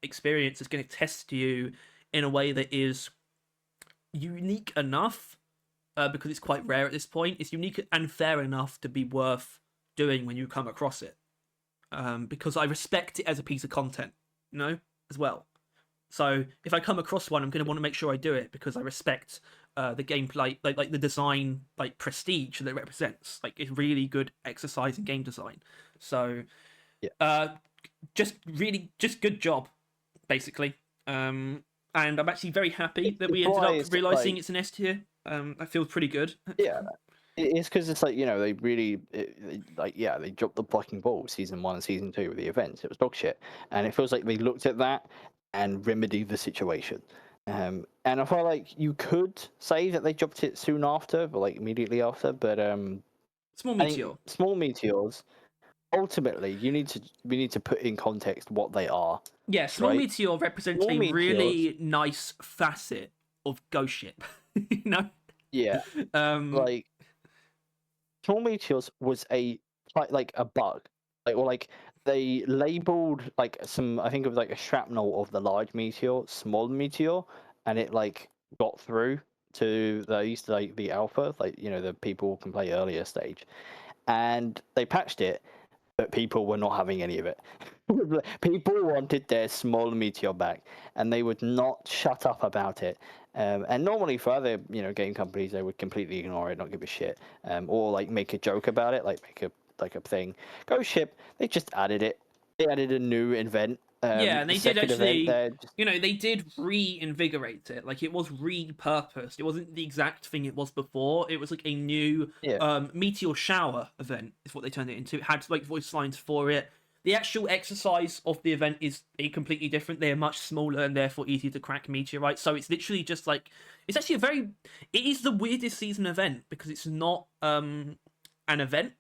experience. It's going to test you in a way that is unique enough, because it's quite rare at this point. It's unique and fair enough to be worth doing when you come across it. Because I respect it as a piece of content, as well. So if I come across one, I'm going to want to make sure I do it because I respect the gameplay, like the design, like prestige that it represents. Like it's really good exercise in game design. So, just good job, basically. And I'm actually very happy that we ended up realizing it's an S tier. I feel pretty good. Yeah. It's because it's like, they really, they dropped the fucking ball season 1 and season 2 with the events. It was dog shit. And it feels like they looked at that and remedied the situation. And I feel like you could say that they dropped it soon after, or like immediately after, but small meteor. Small meteors, ultimately, we need to put in context what they are. Yeah, small meteor represents a really nice facet of Ghost Ship. Yeah. Like small meteors was a bug, they labeled I think it was like a shrapnel of the large meteor, small meteor, and it got through to the alpha, the people can play earlier stage, and they patched it, but people were not having any of it. People wanted their small meteor back, and they would not shut up about it. And normally for other game companies, they would completely ignore it, not give a shit, or make a joke about it, make a thing. Ghost Ship, they just added it. They added a new event. And they did actually, they did reinvigorate it. Like it was repurposed. It wasn't the exact thing it was before. It was like a new meteor shower event is what they turned it into. It had voice lines for it. The actual exercise of the event is completely different. They're much smaller and therefore easier to crack Meteorite. So it's literally just it's actually it is the weirdest season event because it's not an event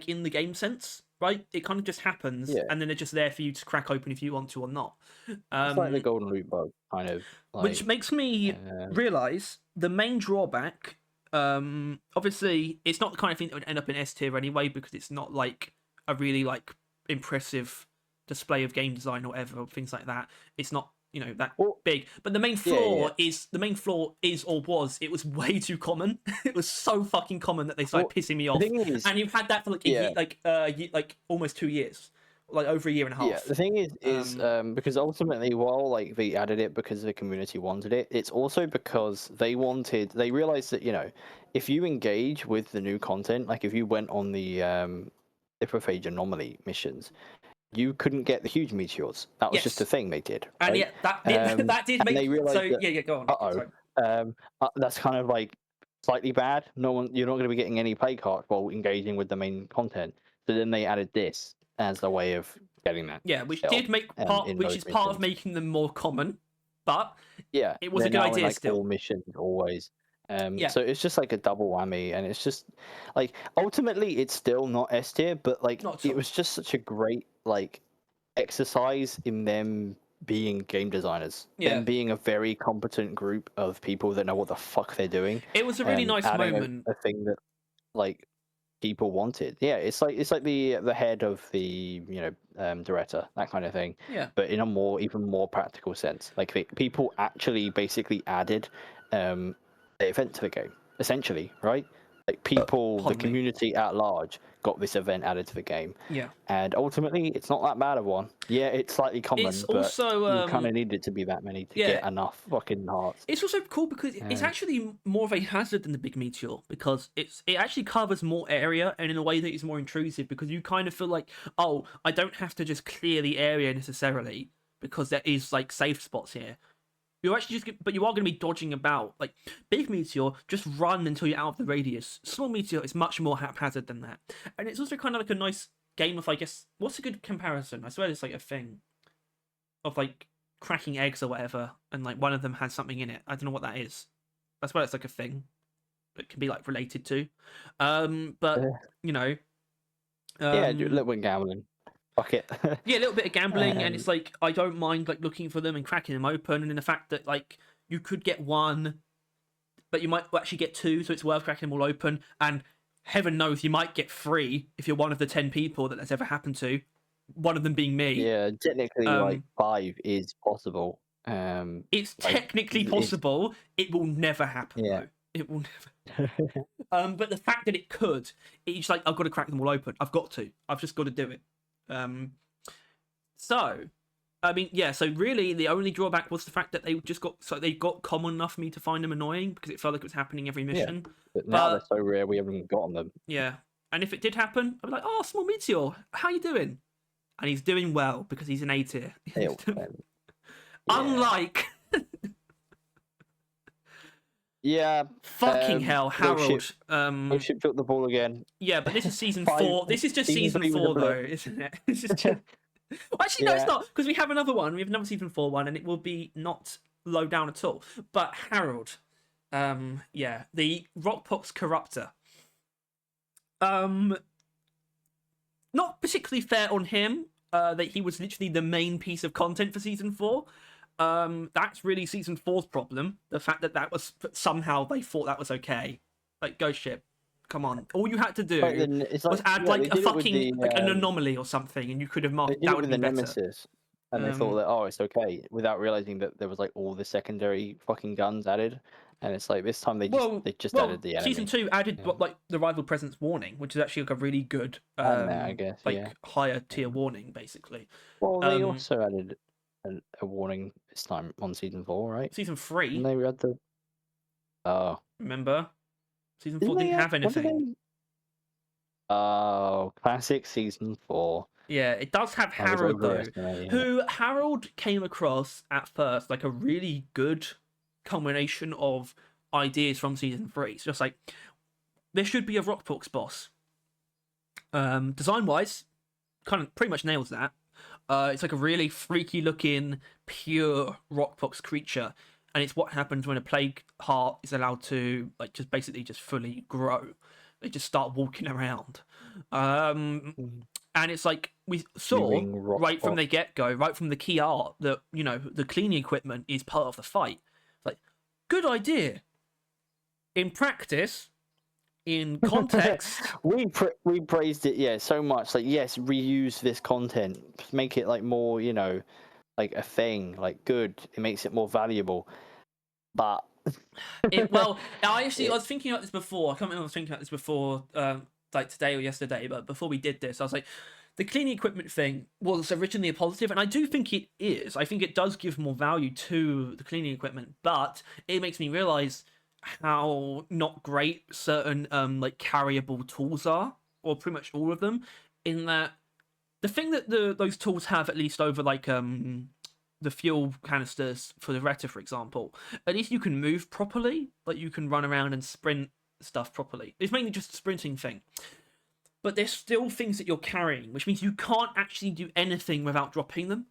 in the game sense, right? It kind of just happens and then they're just there for you to crack open if you want to or not. It's like the golden loot bug, kind of. Which makes me realise the main drawback, obviously, it's not the kind of thing that would end up in S tier anyway because it's not a really impressive display of game design or whatever, or things like that. It's not that big, but the main flaw is or was it was way too common. It was so fucking common that they started pissing me off, and you've had that for almost 2 years, over a year and a half. Yeah, the thing is because ultimately, while they added it because the community wanted it, it's also because they realized that if you engage with the new content, if you went on the Hyperphage anomaly missions, you couldn't get the huge meteors. That was just a thing they did. Right? And that did make. Go on. That's kind of slightly bad. You're not going to be getting any play cards while engaging with the main content. So then they added this as a way of getting that. Yeah, which did make which is part of making them more common, but it was a good idea still. All missions always. So it's just a double whammy, and it's just ultimately it's still not S tier, but it was just such a great exercise in them being game designers, them being a very competent group of people that know what the fuck they're doing. It was a really nice moment. A thing that people wanted. Yeah, it's like the head of the director, that kind of thing. Yeah, but in a even more practical sense, people actually basically added the event to the game, essentially, right? The community at large got this event added to the game. Yeah. And ultimately, it's not that bad of one. Yeah, it's slightly common, but you kind of need it to be that many to get enough fucking hearts. It's also cool because it's actually more of a hazard than the big meteor because it actually covers more area and in a way that is more intrusive because you kind of feel like, oh, I don't have to just clear the area necessarily because there is safe spots here. You're actually but you are going to be dodging about. Big meteor, just run until you're out of the radius. Small meteor is much more haphazard than that, and it's also kind of a nice game of what's a good comparison? I swear it's a thing of cracking eggs or whatever, and one of them has something in it. I don't know what that is. I swear it's a thing that can be related to, but yeah, little bit gambling. fuck it. Yeah, a little bit of gambling, and it's like I don't mind like looking for them and cracking them open, and then the fact that like you could get one, but you might actually get two, so it's worth cracking them all open. And heaven knows you might get three if you're one of the 10 people that's ever happened to. One of them being me. Yeah, technically, like 5 is possible. It's like, technically possible. It will never happen. Yeah. Though. It will never. But the fact that it could, it's like I've got to crack them all open. I've got to. I've just got to do it. So, I mean, yeah. So really, the only drawback was the fact that they got common enough for me to find them annoying because it felt like it was happening every mission. But now they're so rare, we haven't gotten them. Yeah, and if it did happen, I'd be like, "Oh, small meteor, how you doing?" And he's doing well because he's an A tier. Unlike. Yeah. Fucking hell, Harold. Ship took the ball again. Yeah, but this is season 4. This is just season 4, though, isn't it? It's just... Well, actually, no, it's not, because we have another one. We have another season 4 one, and it will be not low down at all. But Harold, yeah, the Rockpox Corruptor. Not particularly fair on him. That he was literally the main piece of content for season 4. That's really season 4's problem. The fact that was somehow they thought that was okay. Like, Ghost Ship, come on. All you had to do was add like a fucking an anomaly or something, and you could have marked that would be better. Nemesis, and they thought that it's okay, without realizing that there was like all the secondary fucking guns added. And it's like this time they just added the enemy. Season 2 added like the rival presence warning, which is actually like a really good I guess higher tier warning basically. Well, they also added a warning this time on season 4, right? Season 3. And they had the remember? Season 4 didn't have anything. Oh, classic season 4. Yeah, it does have Harold though. Who Harold came across at first like a really good culmination of ideas from season 3. It's just like there should be a Rockpox boss. Design wise, kind of pretty much nails that. It's like a really freaky looking pure Rockpox creature, and it's what happens when a plague heart is allowed to like just basically just fully grow. They just start walking around. And it's like we saw right from the get-go, right from the key art, that the cleaning equipment is part of the fight. Like, good idea. In practice, in context, we praised it so much. Like, yes, reuse this content, make it like more like a thing, like good. It makes it more valuable. But I was thinking about this before. I can't remember if I was thinking about this before, like today or yesterday. But before we did this, I was like, the cleaning equipment thing was originally a positive, and I do think it is. I think it does give more value to the cleaning equipment, but it makes me realize how not great certain like carryable tools are, or pretty much all of them. In that, the thing that those tools have, at least over like the fuel canisters for the Retta, for example, at least you can move properly. Like you can run around and sprint stuff properly. It's mainly just a sprinting thing. But there's still things that you're carrying, which means you can't actually do anything without dropping them.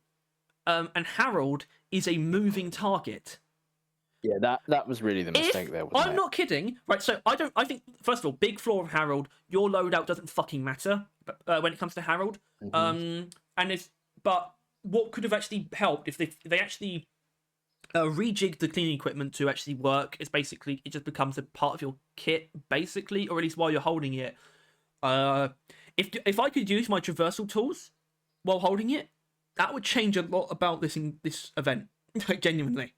And Harold is a moving target. Yeah, that was really the mistake there. I'm not kidding. Right, so I think, first of all, big flaw of Harold, your loadout doesn't fucking matter when it comes to Harold. Mm-hmm. But what could have actually helped if they actually rejigged the cleaning equipment to actually work is basically it just becomes a part of your kit, basically, or at least while you're holding it. If I could use my traversal tools while holding it, that would change a lot about this event. Like, genuinely.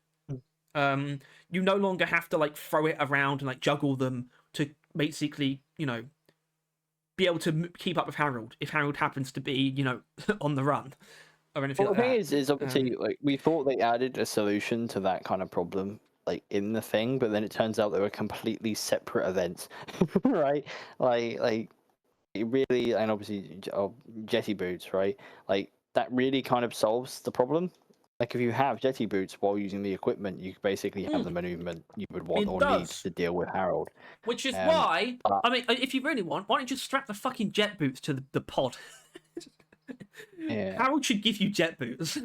You no longer have to like throw it around and like juggle them to basically, be able to keep up with Harold if Harold happens to be, on the run or anything like that. The thing is obviously like we thought they added a solution to that kind of problem like in the thing, but then it turns out they were completely separate events, right? Like it really, and obviously jetty boots, right? Like that really kind of solves the problem. Like if you have jetty boots while using the equipment, you basically have the maneuver you would want need to deal with Harold. Which is why, I mean, if you really want, why don't you just strap the fucking jet boots to the pod? Harold should give you jet boots.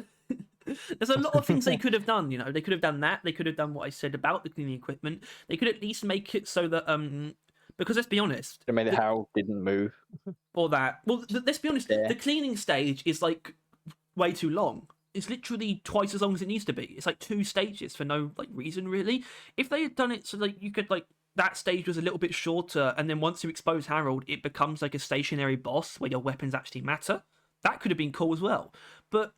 There's a lot of things they could have done, They could have done that. They could have done what I said about the cleaning equipment. They could at least make it so that Because let's be honest, It made it Harold didn't move. or that. Well, let's be honest. Yeah. The cleaning stage is like way too long. It's literally twice as long as it needs to be. It's like 2 stages for no like reason really. If they had done it so like you could like that stage was a little bit shorter, and then once you expose Harold, it becomes like a stationary boss where your weapons actually matter. That could have been cool as well. But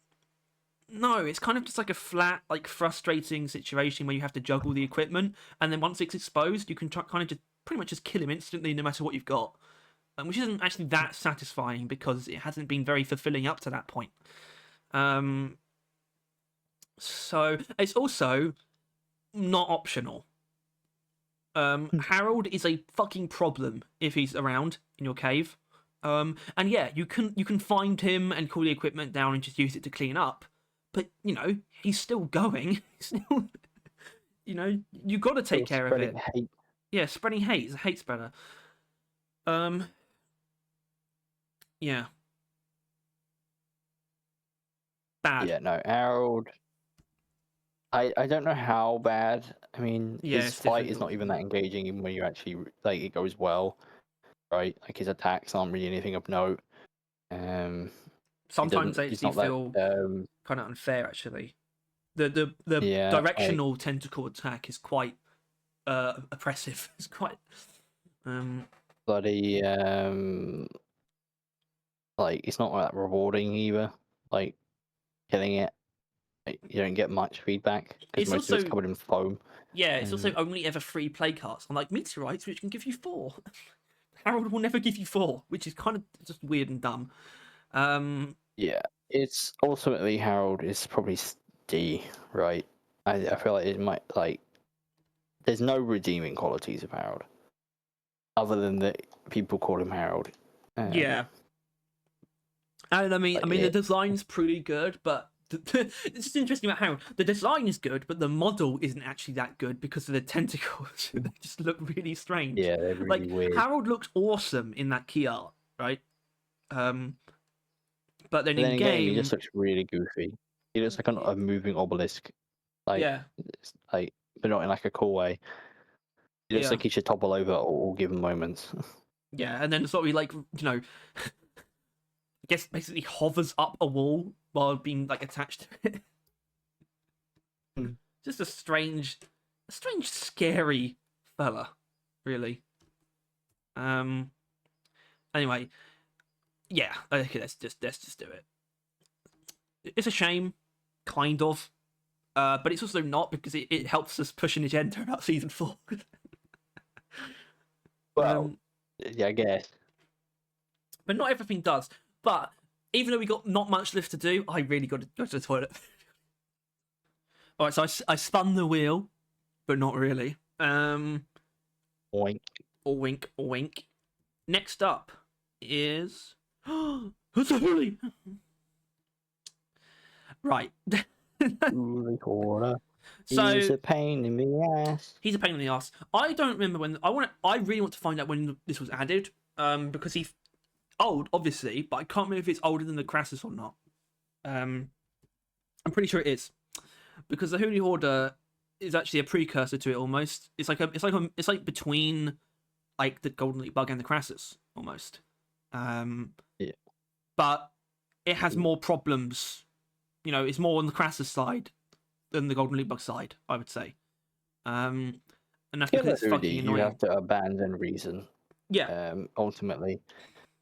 no, it's kind of just like a flat, like frustrating situation where you have to juggle the equipment, and then once it's exposed, you can kind of just pretty much just kill him instantly, no matter what you've got, which isn't actually that satisfying because it hasn't been very fulfilling up to that point. So it's also not optional. Harold is a fucking problem if he's around in your cave. And yeah, you can find him and call the equipment down and just use it to clean up. But you know, he's still going. He's still, you know, you got to take care of it. Hate. Yeah, spreading hate. He's a hate spreader. Yeah. Bad. Yeah, no, Harold. I don't know how bad. I mean, Yeah, his it's fight is difficult. not even that engaging, even when you actually like it goes well, right? Like his attacks aren't really anything of note. Sometimes they he's actually not that. feel kind of unfair. Actually, the Yeah, directional tentacle attack is quite oppressive. It's quite bloody like it's not that rewarding either. Like killing it, like, you don't get much feedback because It's most of it's also- covered in foam. Yeah, it's also only ever 3 play cards. Unlike Meteorites, which can give you 4. Harold will never give you 4, which is kind of just weird and dumb. Yeah, it's ultimately Harold is probably D, right? I feel like it might like there's no redeeming qualities of Harold other than that people call him Harold. Yeah. And I mean, the it. design's pretty good, but it's just interesting about Harold. The design is good, but the model isn't actually that good because of the tentacles. They just look really strange. Yeah, they're really Like weird. Harold looks awesome in that key art, right? But then in game, game, he just looks really goofy. He looks like a moving obelisk, like yeah, like but not in like a cool way. He looks yeah, like he should topple over at all given moments. yeah, and then sort of like I guess basically hovers up a wall while being like attached to it. Just a strange, scary fella, really. Anyway, yeah. Okay, let's just do it. It's a shame, kind of, but it's also not because it helps us push an agenda about season 4. Well, yeah, I guess. But not everything does. But even though we got not much left to do, I really got to go to the toilet. All right, so I spun the wheel, but not really. Oink. Wink, wink. Next up is who's a Hulie? Right. Recorder. So He's a pain in the ass. he's a pain in the ass. I don't remember when I really want to find out when this was added. Because he's old, obviously, but I can't remember if it's older than the Crassus or not. I'm pretty sure it is, because the Holy Hoarder is actually a precursor to it almost. It's like between like the Golden Leak Bug and the Crassus almost. Yeah. But it has more problems. It's more on the Crassus side than the Golden Leak Bug side, I would say. And that's because it's fucking annoying. You have to abandon reason. Yeah. Ultimately,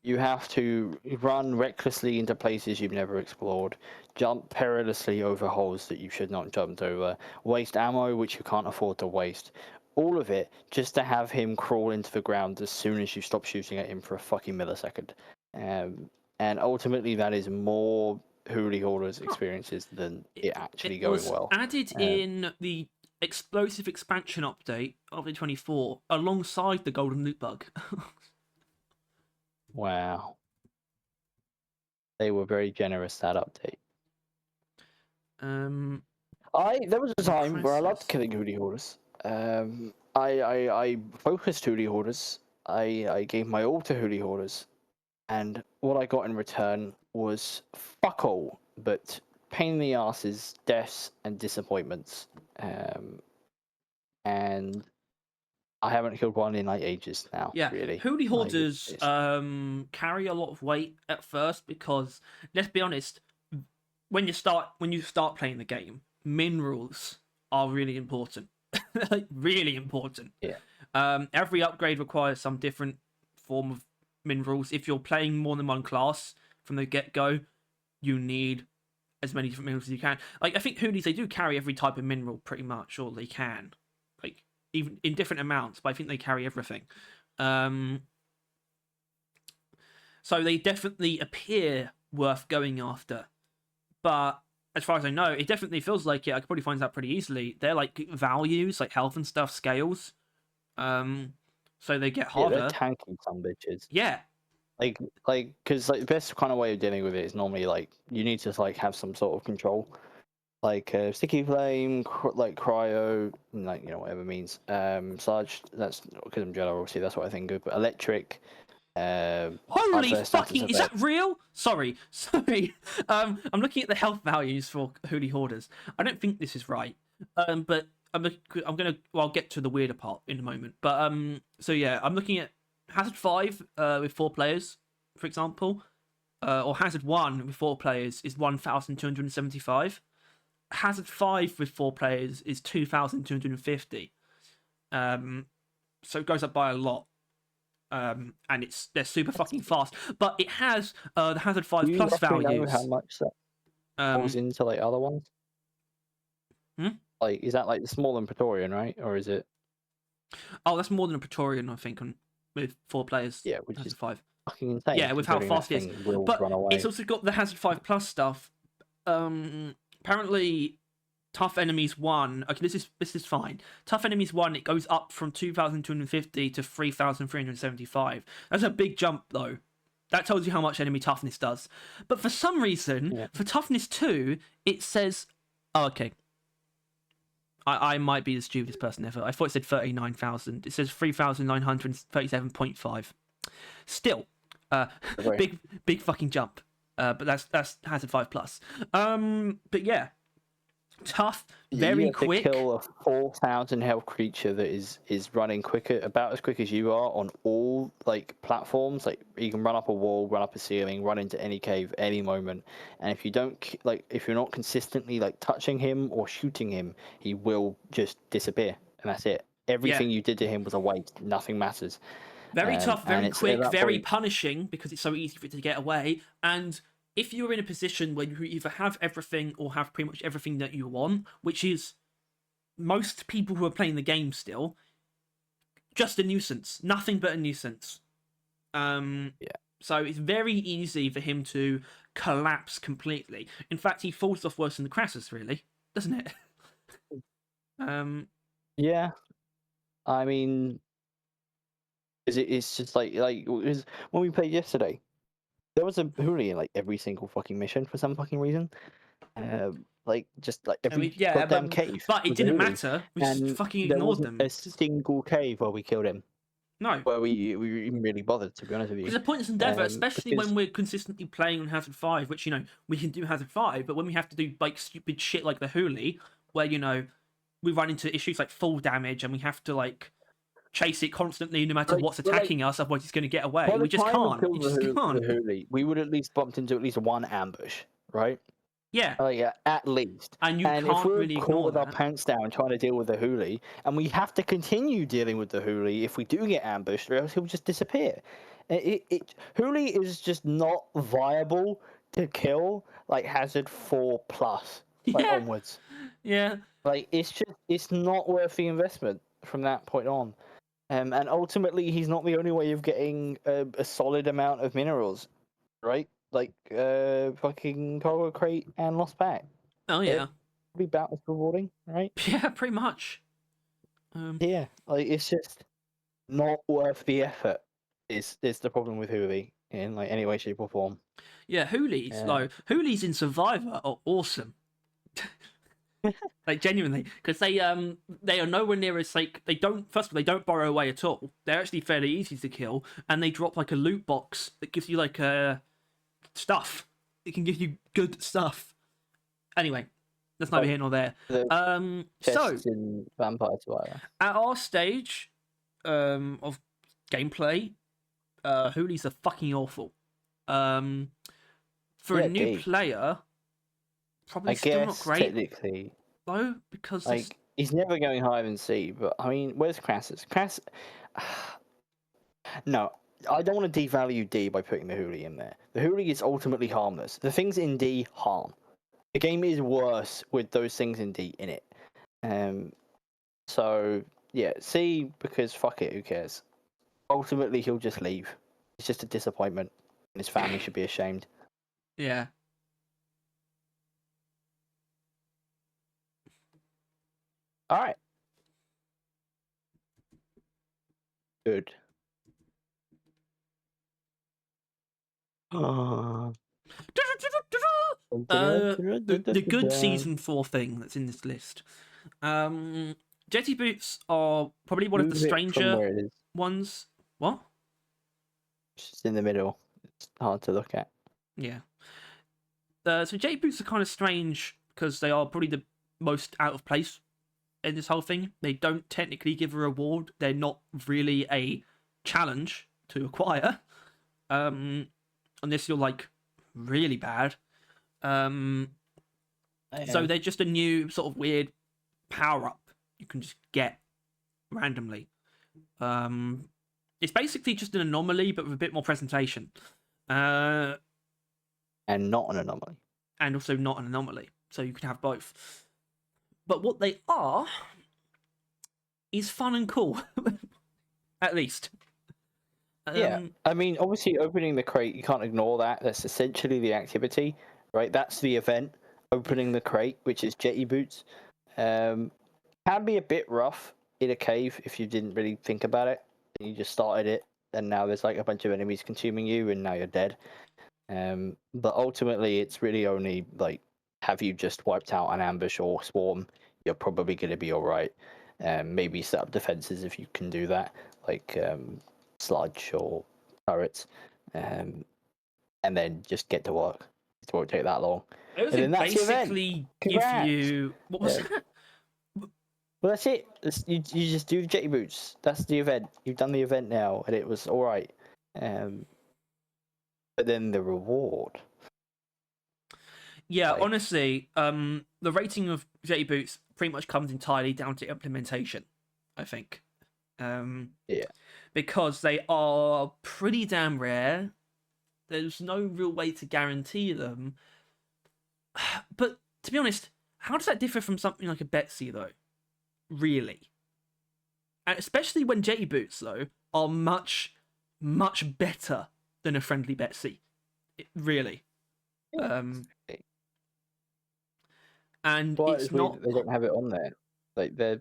you have to run recklessly into places you've never explored, jump perilously over holes that you should not jump over, waste ammo which you can't afford to waste. All of it just to have him crawl into the ground as soon as you stop shooting at him for a fucking millisecond. And ultimately, that is more Holy Hoarders experiences than it actually going well. It was added in the Explosive Expansion update of the 24 alongside the Golden Loot Bug. Wow. They were very generous that update. There was a time where I loved killing Holy Hoarders. I focused Holy Hoarders. I gave my all to Holy Hoarders. And what I got in return was fuck all, but pain in the asses, deaths, and disappointments. And I haven't killed one in like ages now. Yeah, really. Hulie Like, Hoarders carry a lot of weight at first because, let's be honest, when you start playing the game, minerals are really important. Like, really important. Yeah. Every upgrade requires some different form of minerals. If you're playing more than one class from the get-go, you need as many different minerals as you can. Like, I think Hoolies, they do carry every type of mineral pretty much, or they can. Like, even in different amounts, but I think they carry everything. So they definitely appear worth going after. But as far as I know, it definitely feels like it. I could probably find out pretty easily. They're like values, like health and stuff, scales. So they get Yeah, harder. they're tanky some bitches. Yeah. Because the best kind of way of dealing with it is normally like you need to like have some sort of control, like sticky flame, like cryo, like whatever it means. Sarge, that's because I'm general. Obviously, that's what I think of. But electric. Holy fucking! Is that real? Sorry. I'm looking at the health values for Holy Hoarders. I don't think this is right. But I'm gonna. Well, I'll get to the weirder part in a moment. But so yeah, I'm looking at Hazard 5 with 4 players, for example, or Hazard 1 with 4 players is 1,275. Hazard 5 with 4 players is 2,250. So it goes up by a lot. And they're super fucking fast, but it has the Hazard 5 Do you plus roughly values. know how much that falls into like other ones? Like, is that like the small and Praetorian, right? Or is it? Oh, that's more than a Praetorian, I think, with 4 players. Yeah, which Hazard is 5. Fucking insane. Yeah, with how fast it is. But run away. it's also got the Hazard 5 plus stuff. Apparently, Tough Enemies 1. Okay, this is fine. Tough Enemies 1, it goes up from 2,250 to 3,375. That's a big jump, though. That tells you how much enemy toughness does. But for some reason, for toughness 2, it says... Oh, okay. I might be the stupidest person ever. I thought it said 39,000. It says 3,937.5. Still, big fucking jump. But that's Hazard 5 plus. But yeah, tough, very quick. To kill a 4,000 health creature that is running about as quick as you are on all like platforms. Like you can run up a wall, run up a ceiling, run into any cave any moment. And if you don't if you're not consistently like touching him or shooting him, he will just disappear, and that's it. Everything you did to him was a waste. Nothing matters. Very tough, very quick, very punishing because it's so easy for it to get away. And if you're in a position where you either have everything or have pretty much everything that you want, which is most people who are playing the game still, just a nuisance. Nothing but a nuisance. So it's very easy for him to collapse completely. In fact, he falls off worse than the Crassus, really, doesn't it? Yeah. I mean, it's just like when we played yesterday, there was a Hulie in like every single fucking mission for some fucking reason. Just like every goddamn cave. But it didn't matter. We just fucking ignored them. A single cave where we killed him. No. Where we even really bothered, to be honest with you. It's a pointless endeavour, especially when we're consistently playing on Hazard 5, which, we can do Hazard 5, but when we have to do like stupid shit like the Hulie, where, we run into issues like full damage and we have to like chase it constantly no matter what's attacking us, otherwise it's going to get away. We just can't. We just can't. The Hulie, we would at least bumped into at least one ambush, right? Yeah. At least. And can't if we're really caught with that. our pants down trying to deal with the Hulie, and we have to continue dealing with the Hulie if we do get ambushed, or else he'll just disappear. Hulie is just not viable to kill like Hazard 4 plus onwards. Yeah. Like it's not worth the investment from that point on. And ultimately, he's not the only way of getting a solid amount of minerals, right? Like fucking cargo crate and lost pack. Oh yeah, be about as rewarding, right? Yeah, pretty much. Yeah, like it's just not worth the effort. Is the problem with Hulie in like any way, shape, or form? Yeah, Hulies, Hulies in Survivor are awesome. Like genuinely, because they are nowhere near as they don't. First of all, they don't burrow away at all. They're actually fairly easy to kill, and they drop like a loot box that gives you like stuff. It can give you good stuff. Anyway, that's neither here nor there. So in Vampire Survivor. at our stage, of gameplay, Hulies are fucking awful. For a new D. player, probably I still not guess great technically, though, because it's like he's never going higher than C. But I mean, where's Crassus? Crassus. No, I don't want to devalue D by putting the Hulie in there. The Hulie is ultimately harmless. The things in D harm. The game is worse with those things in D in it. So yeah, C because fuck it, who cares? Ultimately, he'll just leave. It's just a disappointment, and his family should be ashamed. yeah. All right, good. The good season 4 thing that's in this list. Jetty boots are probably one of the Move it from stranger where it is. ones. What? It's just in the middle. It's hard to look at. Yeah. So jetty boots are kind of strange because they are probably the most out of place in this whole thing. They don't technically give a reward. They're not really a challenge to acquire. Unless you're like really bad. So they're just a new sort of weird power up you can just get randomly. It's basically just an anomaly, but with a bit more presentation. And not an anomaly. And also not an anomaly. So you can have both. But what they are is fun and cool. At least. Yeah, I mean, obviously, opening the crate, you can't ignore that. That's essentially the activity, right? That's the event, opening the crate, which is jetty boots. Can be a bit rough in a cave if you didn't really think about it. And you just started it, and now there's like a bunch of enemies consuming you, and now you're dead. But ultimately, it's really only like, have you just wiped out an ambush or swarm? You're probably going to be all right. Maybe set up defenses if you can do that, like sludge or turrets, and then just get to work. It won't take that long. They also And then that's the event. basically give Congrats. you. What was that? Well, that's it. You just do the jetty boots. That's the event. You've done the event now, and it was all right. But then the reward. Yeah, Like, honestly, the rating of jetty boots pretty much comes entirely down to implementation, I think. Yeah. Because they are pretty damn rare. There's no real way to guarantee them. But to be honest, how does that differ from something like a Betsy, though? Really? And especially when jetty boots, though, are much, much better than a friendly Betsy. Really. Yeah. And But it's it's weird not. that they don't have it on there. Like they're.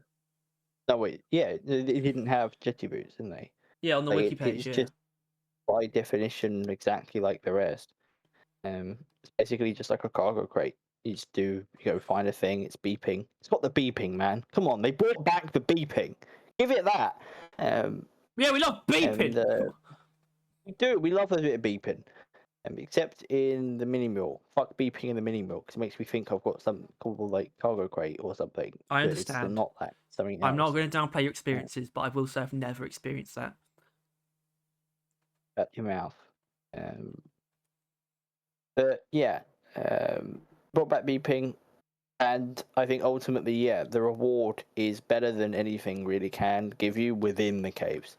No wait, yeah, they didn't have jetty boots, didn't they? Yeah, on the Like wiki page, it's yeah. just by definition exactly like the rest. It's basically just like a cargo crate. You just you go find a thing. It's beeping. It's got the beeping, man. Come on, they brought back the beeping. Give it that. Yeah, we love beeping. And we do. We love a bit of beeping. Except in the mini mill. Fuck beeping in the mini mill because it makes me think I've got something called like cargo crate or something. I But it's understand. not that. Something I'm not else. going to downplay your experiences, but I will say I've never experienced that. Shut your mouth. But yeah, brought back beeping, and I think ultimately, yeah, the reward is better than anything really can give you within the caves.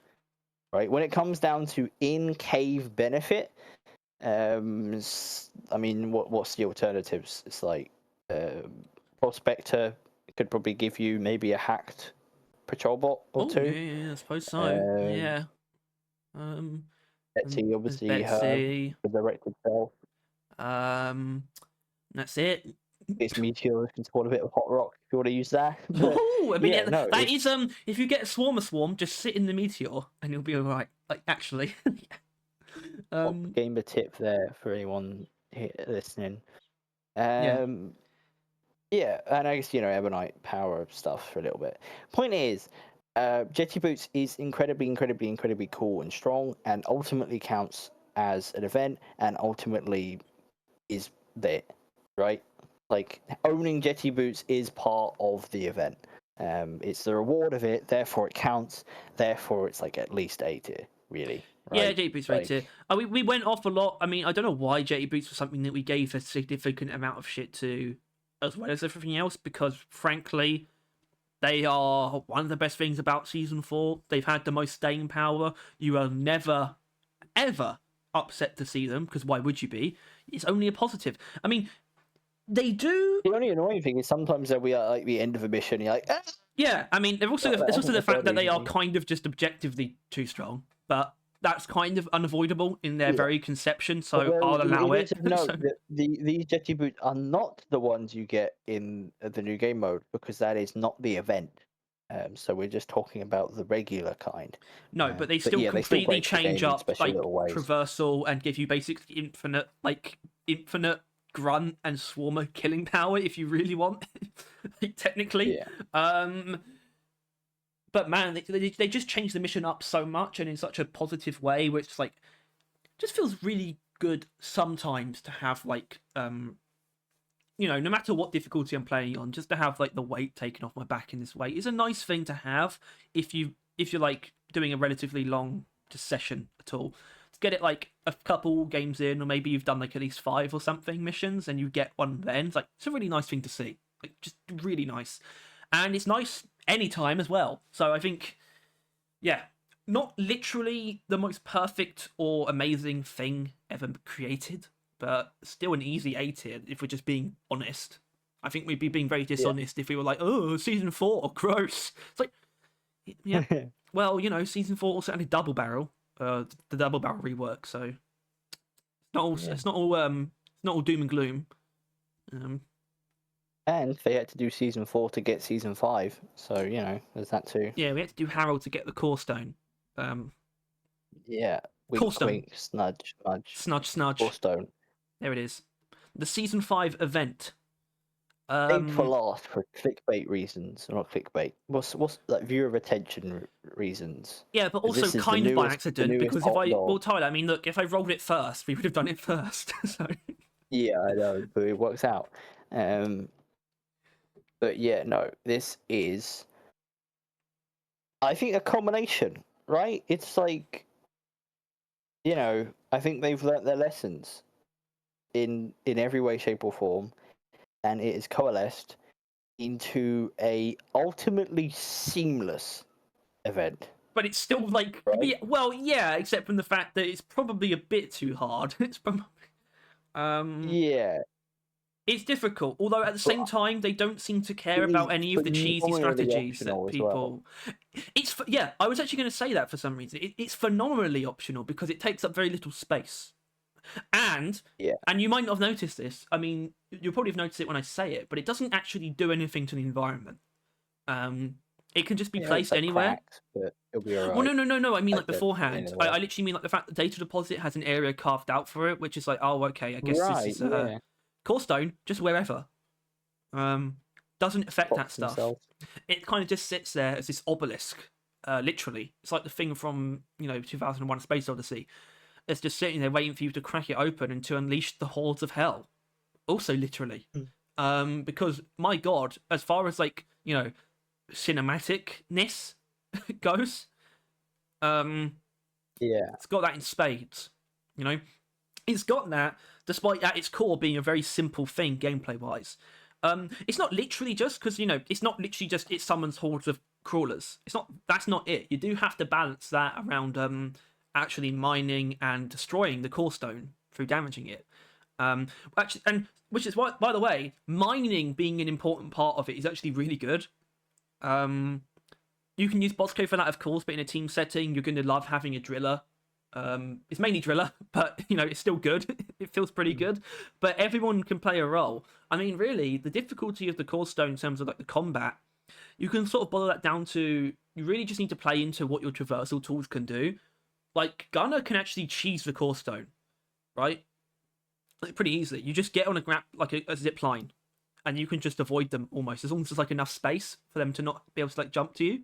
Right? When it comes down to in-cave benefit, I mean, what's the alternatives? It's like Prospector could probably give you maybe a hacked patrol bot or two. Yeah, I suppose so. Yeah. Betsy, There's obviously, Betsy. her directed self. That's it. It's Meteor can spawn a bit of hot rock if you want to use that. But Oh, I mean, yeah, no, that is if you get a swarm, just sit in the meteor and you'll be all right. Like actually. gamer tip there for anyone here listening. Yeah. Yeah, and I guess Ebonite power stuff for a little bit. Point is, Jetty Boots is incredibly cool and strong, and ultimately counts as an event, and ultimately is there, right? Like owning Jetty Boots is part of the event. It's the reward of it, therefore it counts. Therefore, it's like at least A tier, really. Right? Yeah, Jetty Boots right here. We went off a lot. I mean, I don't know why Jetty Boots was something that we gave a significant amount of shit to, as well as everything else, because frankly, they are one of the best things about Season 4. They've had the most staying power. You are never, ever upset to see them, because why would you be? It's only a positive. I mean, they do. The only annoying thing is sometimes they'll be at like the end of a mission, you're like, Yeah, I mean, it's also the that's fact that they are reason. kind of just objectively too strong, but that's kind of unavoidable in their very conception, so I'll allow it. No, So- these Jetty Boots are not the ones you get in the new game mode because that is not the event. So we're just talking about the regular kind. No, but they still they completely break the game change in up special like little ways. traversal and give you basically infinite grunt and swarmer killing power if you really want, like, technically. Yeah. But man, they just change the mission up so much and in such a positive way, which is like just feels really good sometimes to have like you know, no matter what difficulty I'm playing on, just to have like the weight taken off my back in this way is a nice thing to have if you're like doing a relatively long session at all. To get it like a couple games in, or maybe you've done like at least 5 or something missions and you get one then, it's a really nice thing to see. Like just really nice. And it's nice anytime as well. So I think, yeah, not literally the most perfect or amazing thing ever created, but still an easy A tier if we're just being honest. I think we'd be being very dishonest if we were like, oh, Season 4, gross. It's like, yeah, well, you know, Season 4 also had a double barrel, the double barrel rework, so it's not all doom and gloom. And they had to do Season 4 to get Season 5, so, you know, there's that too. Yeah, we had to do Harold to get the core stone. Yeah. Core stone. Wink, snudge, nudge. Snudge. Core stone. There it is. The Season 5 event. Saved for last for clickbait reasons, or not clickbait. What's like viewer retention reasons? Yeah, but also kind of by accident, because Tyler, I mean, look, if I rolled it first, we would have done it first. So. Yeah, I know, but it works out. But yeah, no, this is, I think, a combination, right? It's like, you know, I think they've learnt their lessons in every way, shape, or form, and it is coalesced into a ultimately seamless event. But it's still like, right? Well, yeah, except from the fact that it's probably a bit too hard. It's probably, yeah. It's difficult, although at the same time they don't seem to care about any of the cheesy strategies that people. It's I was actually going to say that for some reason. It's phenomenally optional because it takes up very little space, and you might not have noticed this. I mean, you'll probably have noticed it when I say it, but it doesn't actually do anything to the environment. It can just be placed anywhere. Cracks, but it'll be alright. Well, no. I mean, like beforehand. I literally mean like the fact that data deposit has an area carved out for it, which is like, oh, okay, I guess this is core stone, just wherever. Doesn't affect that stuff. It kind of just sits there as this obelisk. Literally, it's like the thing from 2001: A Space Odyssey. It's just sitting there waiting for you to crack it open and to unleash the hordes of hell. Also, literally, because my God, as far as like cinematicness goes, it's got that in spades. It's got that, despite at its core being a very simple thing gameplay wise. It's not literally just because it's not literally just it summons hordes of crawlers. That's not it. You do have to balance that around actually mining and destroying the core stone through damaging it. Actually, and which is why, by the way, mining being an important part of it is actually really good. You can use bots code for that, of course, but in a team setting, you're going to love having a driller. It's mainly driller, but it's still good. It feels pretty good, but everyone can play a role. I mean, really, the difficulty of the core stone in terms of like the combat, you can sort of boil that down to you really just need to play into what your traversal tools can do. Like Gunner can actually cheese the core stone, right? Like, pretty easily. You just get on a zip line, and you can just avoid them almost as long as there's like enough space for them to not be able to like jump to you.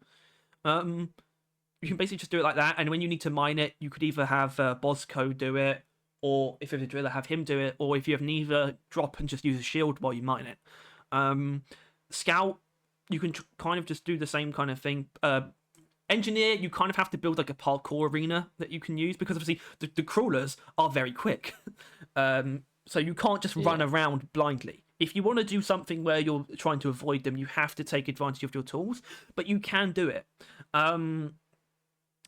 You can basically just do it like that, and when you need to mine it, you could either have Bosco do it, or if you have a driller, have him do it, or if you have neither, drop and just use a shield while you mine it. Scout, you can kind of just do the same kind of thing. Engineer, you kind of have to build like a parkour arena that you can use, because obviously the crawlers are very quick. So you can't just run around blindly. If you want to do something where you're trying to avoid them, you have to take advantage of your tools, but you can do it. And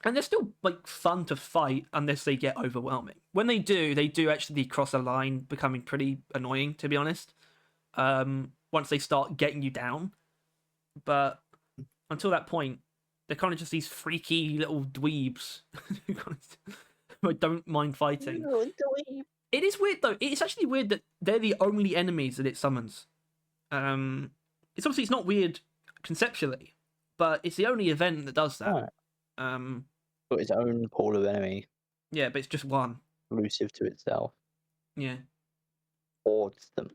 they're still like fun to fight unless they get overwhelming. When they do actually cross a line, becoming pretty annoying, to be honest. Once they start getting you down. But until that point, they're kind of just these freaky little dweebs who don't mind fighting. It is weird though. It's actually weird that they're the only enemies that it summons. It's obviously it's not weird conceptually, but it's the only event that does that. Got its own pool of enemy. Yeah, but it's just one. Exclusive to itself. Yeah. Hoards them.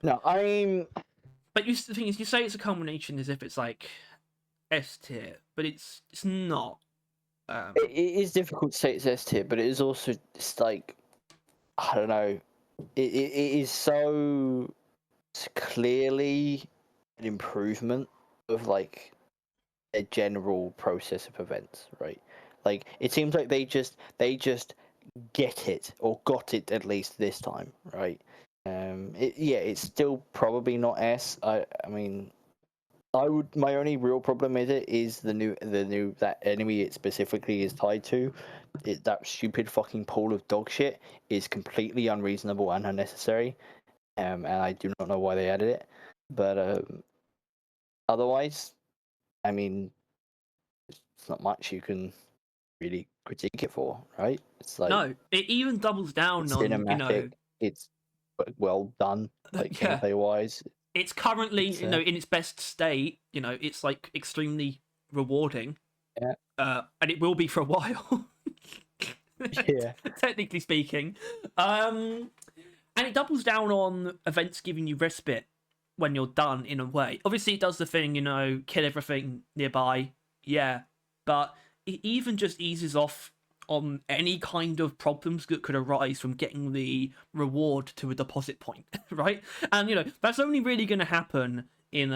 No, But the thing is, you say it's a culmination as if it's like S tier, but it's not. It is difficult to say it's S tier, but it is also just like, I don't know. It is so clearly an improvement of like a general process of events, right? Like it seems like they just get it, or got it at least this time, right? It's still probably not S. I mean, my only real problem with it is the new that enemy it specifically is tied to. That stupid fucking pool of dog shit is completely unreasonable and unnecessary. And I do not know why they added it. But otherwise, I mean, it's not much you can really critique it for, right? It's like, no, it even doubles down on cinematic. It's well done, like gameplay wise. It's currently, in its best state. It's like extremely rewarding. Yeah. And it will be for a while. Yeah. Technically speaking. And it doubles down on events giving you respite when you're done, in a way. Obviously, it does the thing, kill everything nearby. Yeah. But it even just eases off on any kind of problems that could arise from getting the reward to a deposit point, right? And that's only really going to happen in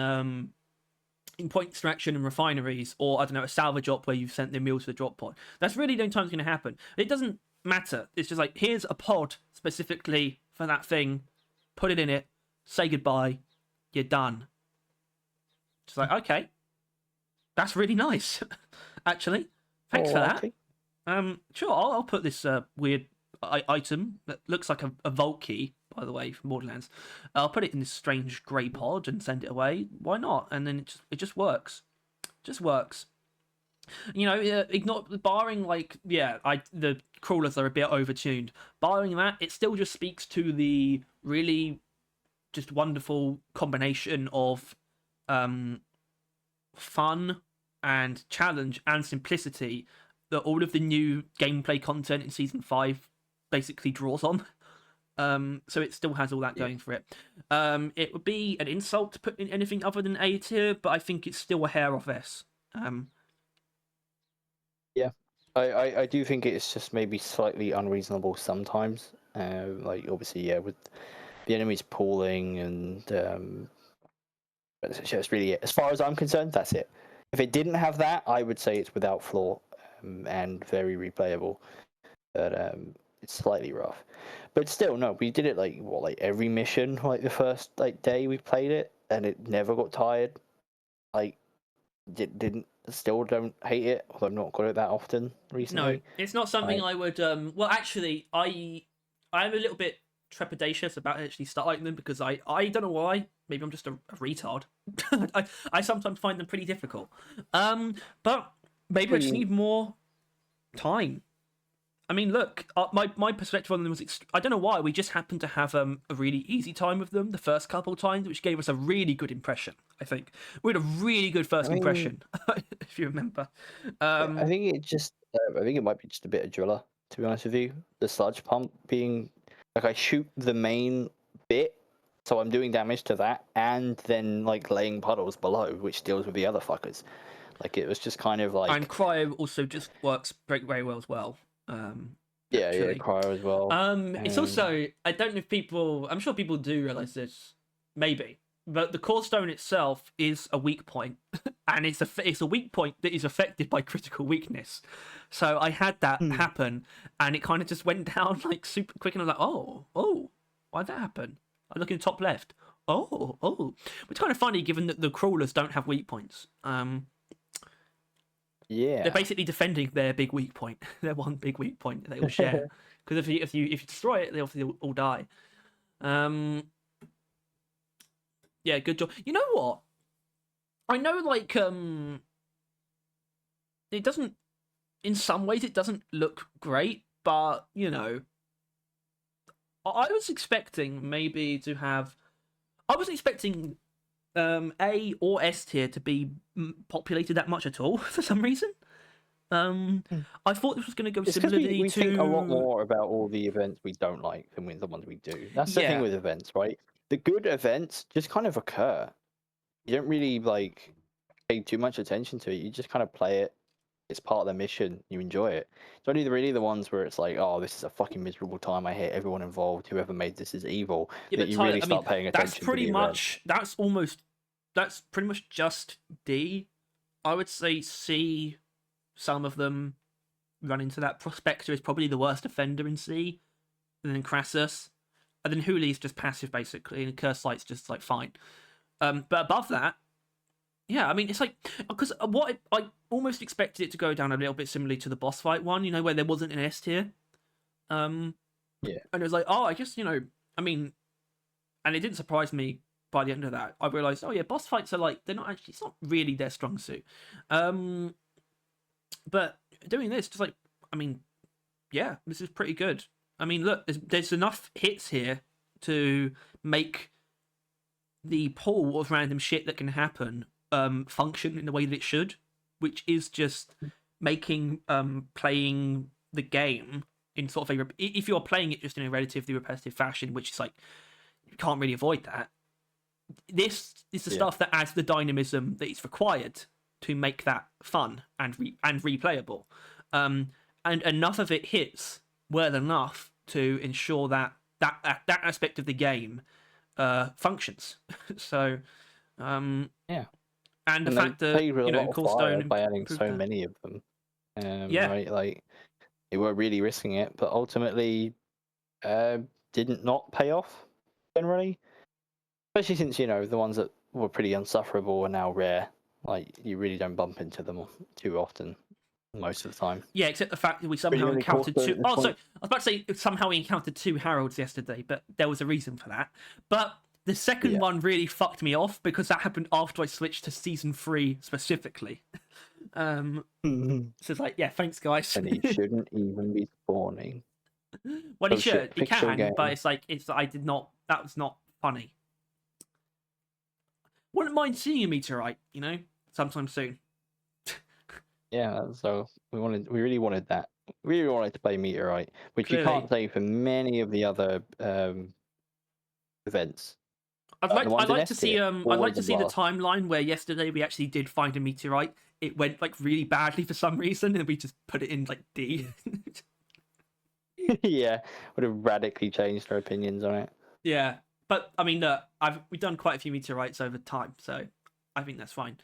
point extraction and refineries, or I don't know, a salvage op where you've sent the meal to the drop pod. That's really the only time it's going to happen. It doesn't matter. It's just like, here's a pod specifically for that thing. Put it in it. Say goodbye. You're done. It's like, okay, that's really nice. Actually, thanks for that. Sure, I'll put this weird item that looks like a vault key, by the way, from Borderlands. I'll put it in this strange grey pod and send it away. Why not? And then it just works. Just works. Barring the crawlers are a bit overtuned. Barring that, it still just speaks to the really just wonderful combination of fun and challenge and simplicity that all of the new gameplay content in Season 5 basically draws on. So it still has all that going for it. It would be an insult to put in anything other than A tier, but I think it's still a hair off S. Yeah, I do think it's just maybe slightly unreasonable sometimes. Like, obviously, with the enemies pooling and... that's really it. As far as I'm concerned, that's it. If it didn't have that, I would say it's without flaw. And very replayable, but it's slightly rough. But still, no, we did it like every mission, like the first day we played it, and it never got tired. Like, still don't hate it, although I've not got it that often recently. No, it's not something I would. Well, actually, I'm a little bit trepidatious about actually starting them, because I don't know why. Maybe I'm just a retard. I sometimes find them pretty difficult. But maybe I just need more time. I mean, look, my perspective on them was... I don't know why, we just happened to have a really easy time with them the first couple of times, which gave us a really good impression, I think. We had a really good first impression, if you remember. I think it might be just a bit of driller, to be honest with you. The sludge pump being... Like, I shoot the main bit, so I'm doing damage to that, and then, laying puddles below, which deals with the other fuckers. Like, it was just kind of like... And cryo also just works very well as well. Cryo as well. It's also... I don't know if people... I'm sure people do realise this. Maybe. but the core stone itself is a weak point, and it's a weak point that is affected by critical weakness. So I had that happen, and it kind of just went down like super quick, and I was like, oh, why'd that happen? I look in the top left. Oh, which is kind of funny given that the crawlers don't have weak points. Yeah. They're basically defending their big weak point. Their one big weak point that they all share. Because if you destroy it, they obviously all die. Yeah, good job. You know what? I know, like, it doesn't. In some ways, it doesn't look great, but you know, I was expecting maybe to have. I wasn't expecting A or S tier to be populated that much at all for some reason. I thought this was going to go It's because similarly we to. think a lot more about all the events we don't like than the ones we do. That's the thing with events, right? The good events just kind of occur. You don't really like pay too much attention to it. You just kind of play it. It's part of the mission. You enjoy it. It's only really the ones where it's like, oh, this is a fucking miserable time. I hate everyone involved. Whoever made this is evil. Yeah, that but you Tyler, really start paying attention. That's pretty to the much. That's pretty much just D. I would say C. Some of them run into that. Prospector is probably the worst offender in C, and then Crassus, and then Hulies just passive basically, and Kursite's just like fine. But above that, yeah, I mean it's like because I almost expected it to go down a little bit similarly to the boss fight one, you know, where there wasn't an S tier. Yeah. And it was like, oh, I guess, you know, I mean, and it didn't surprise me by the end of that. I realized, oh yeah, boss fights are like they're not actually. It's not really their strong suit. But doing this, just like, I mean, yeah, this is pretty good. I mean, look, there's enough hits here to make the pool of random shit that can happen function in the way that it should, which is just making playing the game in sort of if you're playing it just in a relatively repetitive fashion, which is like you can't really avoid that. This is the stuff that adds the dynamism that is required to make that fun and replayable, and enough of it hits well enough to ensure that aspect of the game functions. So, yeah, and the fact that you know Coolstone by adding so many of them, right? Like they were really risking it, but ultimately, didn't not pay off generally. Especially since, you know, the ones that were pretty unsufferable are now rare. Like, you really don't bump into them too often, most of the time. Yeah, except the fact that we somehow encountered two. Oh, sorry, I was about to say somehow we encountered two Harolds yesterday, but there was a reason for that. But the second one really fucked me off because that happened after I switched to Season 3 specifically. So it's like, yeah, thanks, guys. And he shouldn't even be spawning. Well, he should. He can, but it's like, I did not. That was not funny. Wouldn't mind seeing a Meteorite, you know, sometime soon. Yeah, so we really wanted that. We really wanted to play Meteorite, which Clearly. You can't say for many of the other events. I'd like to see the timeline where yesterday we actually did find a Meteorite. It went like really badly for some reason, and we just put it in like D. Yeah, would have radically changed our opinions on it. Yeah. But I mean, we've done quite a few Meteorites over time, so I think that's fine.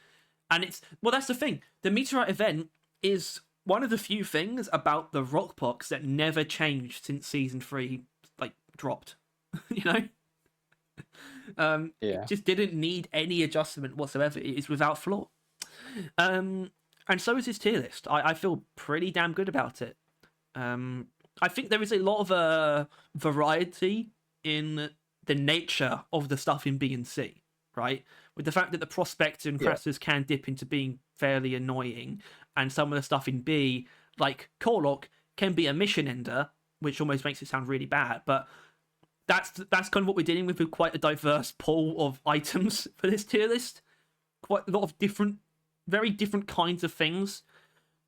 And that's the thing. The Meteorite event is one of the few things about the Rockpox that never changed since Season 3 like dropped. You know, it just didn't need any adjustment whatsoever. It is without flaw. And so is his tier list. I feel pretty damn good about it. I think there is a lot of variety in the nature of the stuff in B and C, right? With the fact that the Prospector and Crassus can dip into being fairly annoying, and some of the stuff in B, like Corlock, can be a mission ender, which almost makes it sound really bad, but that's kind of what we're dealing with quite a diverse pool of items for this tier list. Quite a lot of very different kinds of things.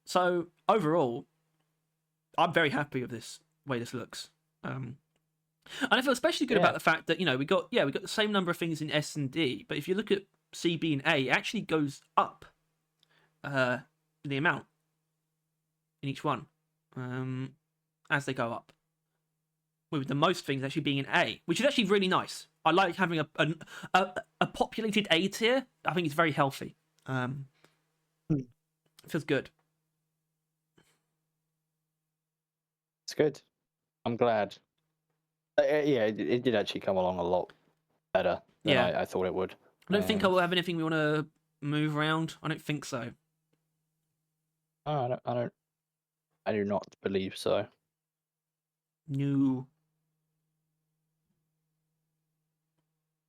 So overall, I'm very happy with this way this looks. And I feel especially good about the fact that, you know, we got the same number of things in S and D, but if you look at C, B, and A, it actually goes up the amount in each one as they go up. with the most things actually being an A, which is actually really nice. I like having a populated A tier. I think it's very healthy. It feels good. It's good. I'm glad. Yeah, it did actually come along a lot better than I thought it would. I don't think I will have anything we want to move around. I don't think so. I do not believe so. No.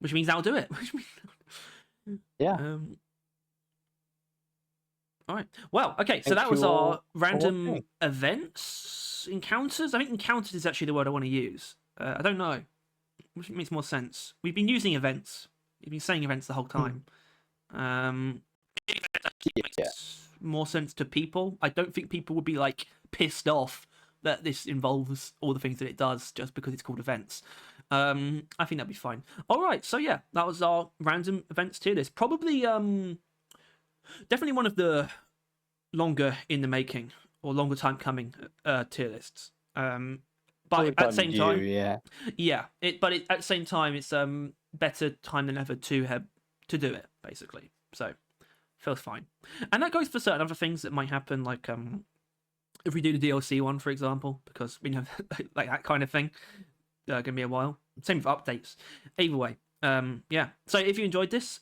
Which means I'll do it. Yeah. All right. Well, okay. So that was our random events, encounters. I think encounters is actually the word I want to use. I don't know. Which makes more sense. We've been using events. We've been saying events the whole time. Makes more sense to people. I don't think people would be like pissed off that this involves all the things that it does just because it's called events. I think that'd be fine. All right, so yeah, that was our random events tier list. Probably, definitely one of the longer in the making or longer time coming tier lists. But at the same time, at the same time, it's better time than ever to do it basically. So feels fine, and that goes for certain other things that might happen, like if we do the DLC one, for example, because we know like that kind of thing. Gonna be a while. Same with updates. Either way, yeah. So if you enjoyed this,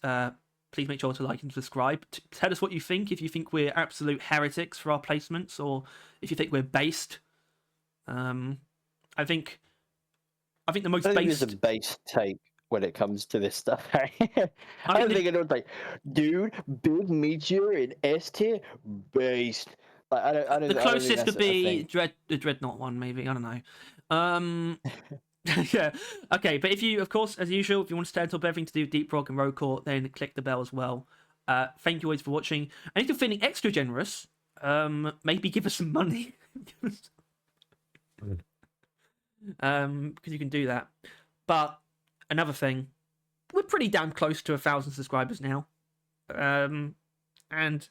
please make sure to like and subscribe. Tell us what you think. If you think we're absolute heretics for our placements, or if you think we're based. I think the most based. There's a base take when it comes to this stuff. I don't think it was like, dude, big meteor in S tier, based. Like, I don't. The closest could be the Dreadnought one, maybe. I don't know. Yeah. Okay, but if you, of course, as usual, if you want to stay until everything to do with Deep Rock and Road Court, then click the bell as well. Thank you always for watching. And if you're feeling extra generous, maybe give us some money. Because you can do that. But another thing, we're pretty damn close to 1,000 subscribers now. And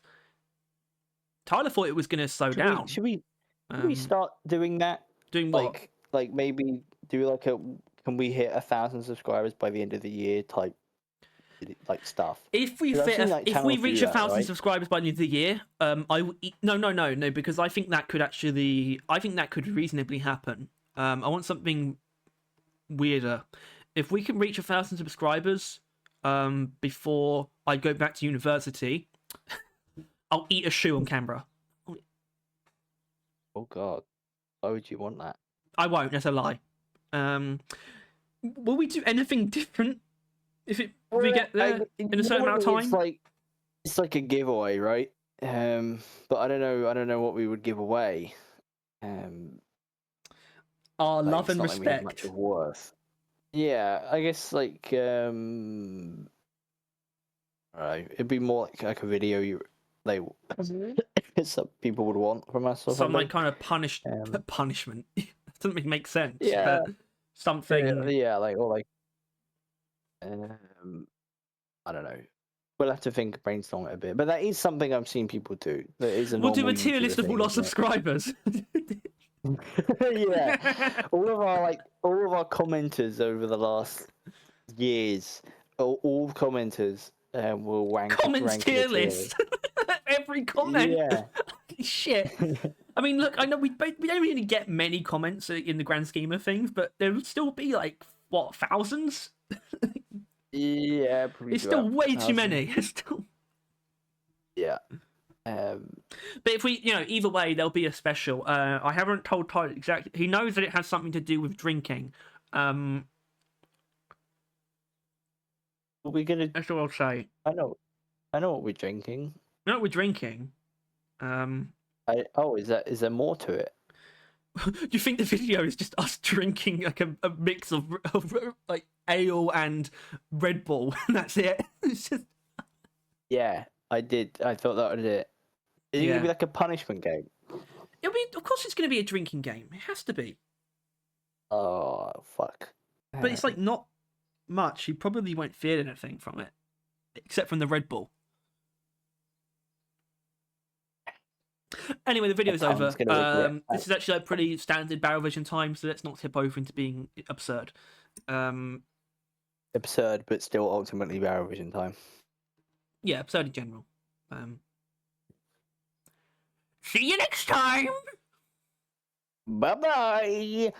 Tyler thought it was going to slow down. Should we start doing that? Doing what? Like maybe do like can we hit 1,000 subscribers by the end of the year type like stuff? If we reach 1,000 subscribers by the end of the year, no, because I think that could reasonably happen. I want something weirder. If we can reach 1,000 subscribers before I go back to university, I'll eat a shoe on camera. Oh God, why would you want that? I won't. That's a lie. Will we do anything different if we get there in a certain amount of time? It's like a giveaway, right? But I don't know what we would give away. Our love and respect. Much of worth. Yeah, I guess like alright, it'd be more like a video some people would want from us. Or some something. like kind of punishment. Doesn't make sense. Yeah. But something. Yeah, like or like I don't know. We'll have to brainstorm it a bit. But that is something I've seen people do. We'll do a tier list of all our subscribers. Yeah. all of our commenters over the last years, all commenters will rank tier list. Every comment. Yeah. Shit. I mean, look, I know we don't really get many comments in the grand scheme of things, but there would still be like what, thousands? Yeah, it's still way too many. It's still. Yeah. But if we, either way, there'll be a special. I haven't told Tyler exactly. He knows that it has something to do with drinking. What we gonna? That's what I'll say. I know what we're drinking. You know what we're drinking? Is there more to it? Do you think the video is just us drinking like a mix of like ale and Red Bull? And that's it. It's just... Yeah, I did. I thought that was it. Is it gonna be like a punishment game? It'll be. Of course, it's gonna be a drinking game. It has to be. Oh fuck! But it's like not much. You probably won't feel anything from it, except from the Red Bull. Anyway, the video's Tom's over. gonna regret that. This is actually like pretty standard barrel vision time, so let's not tip over into being absurd. Absurd, but still ultimately barrel vision time. Yeah, absurd in general. See you next time. Bye bye.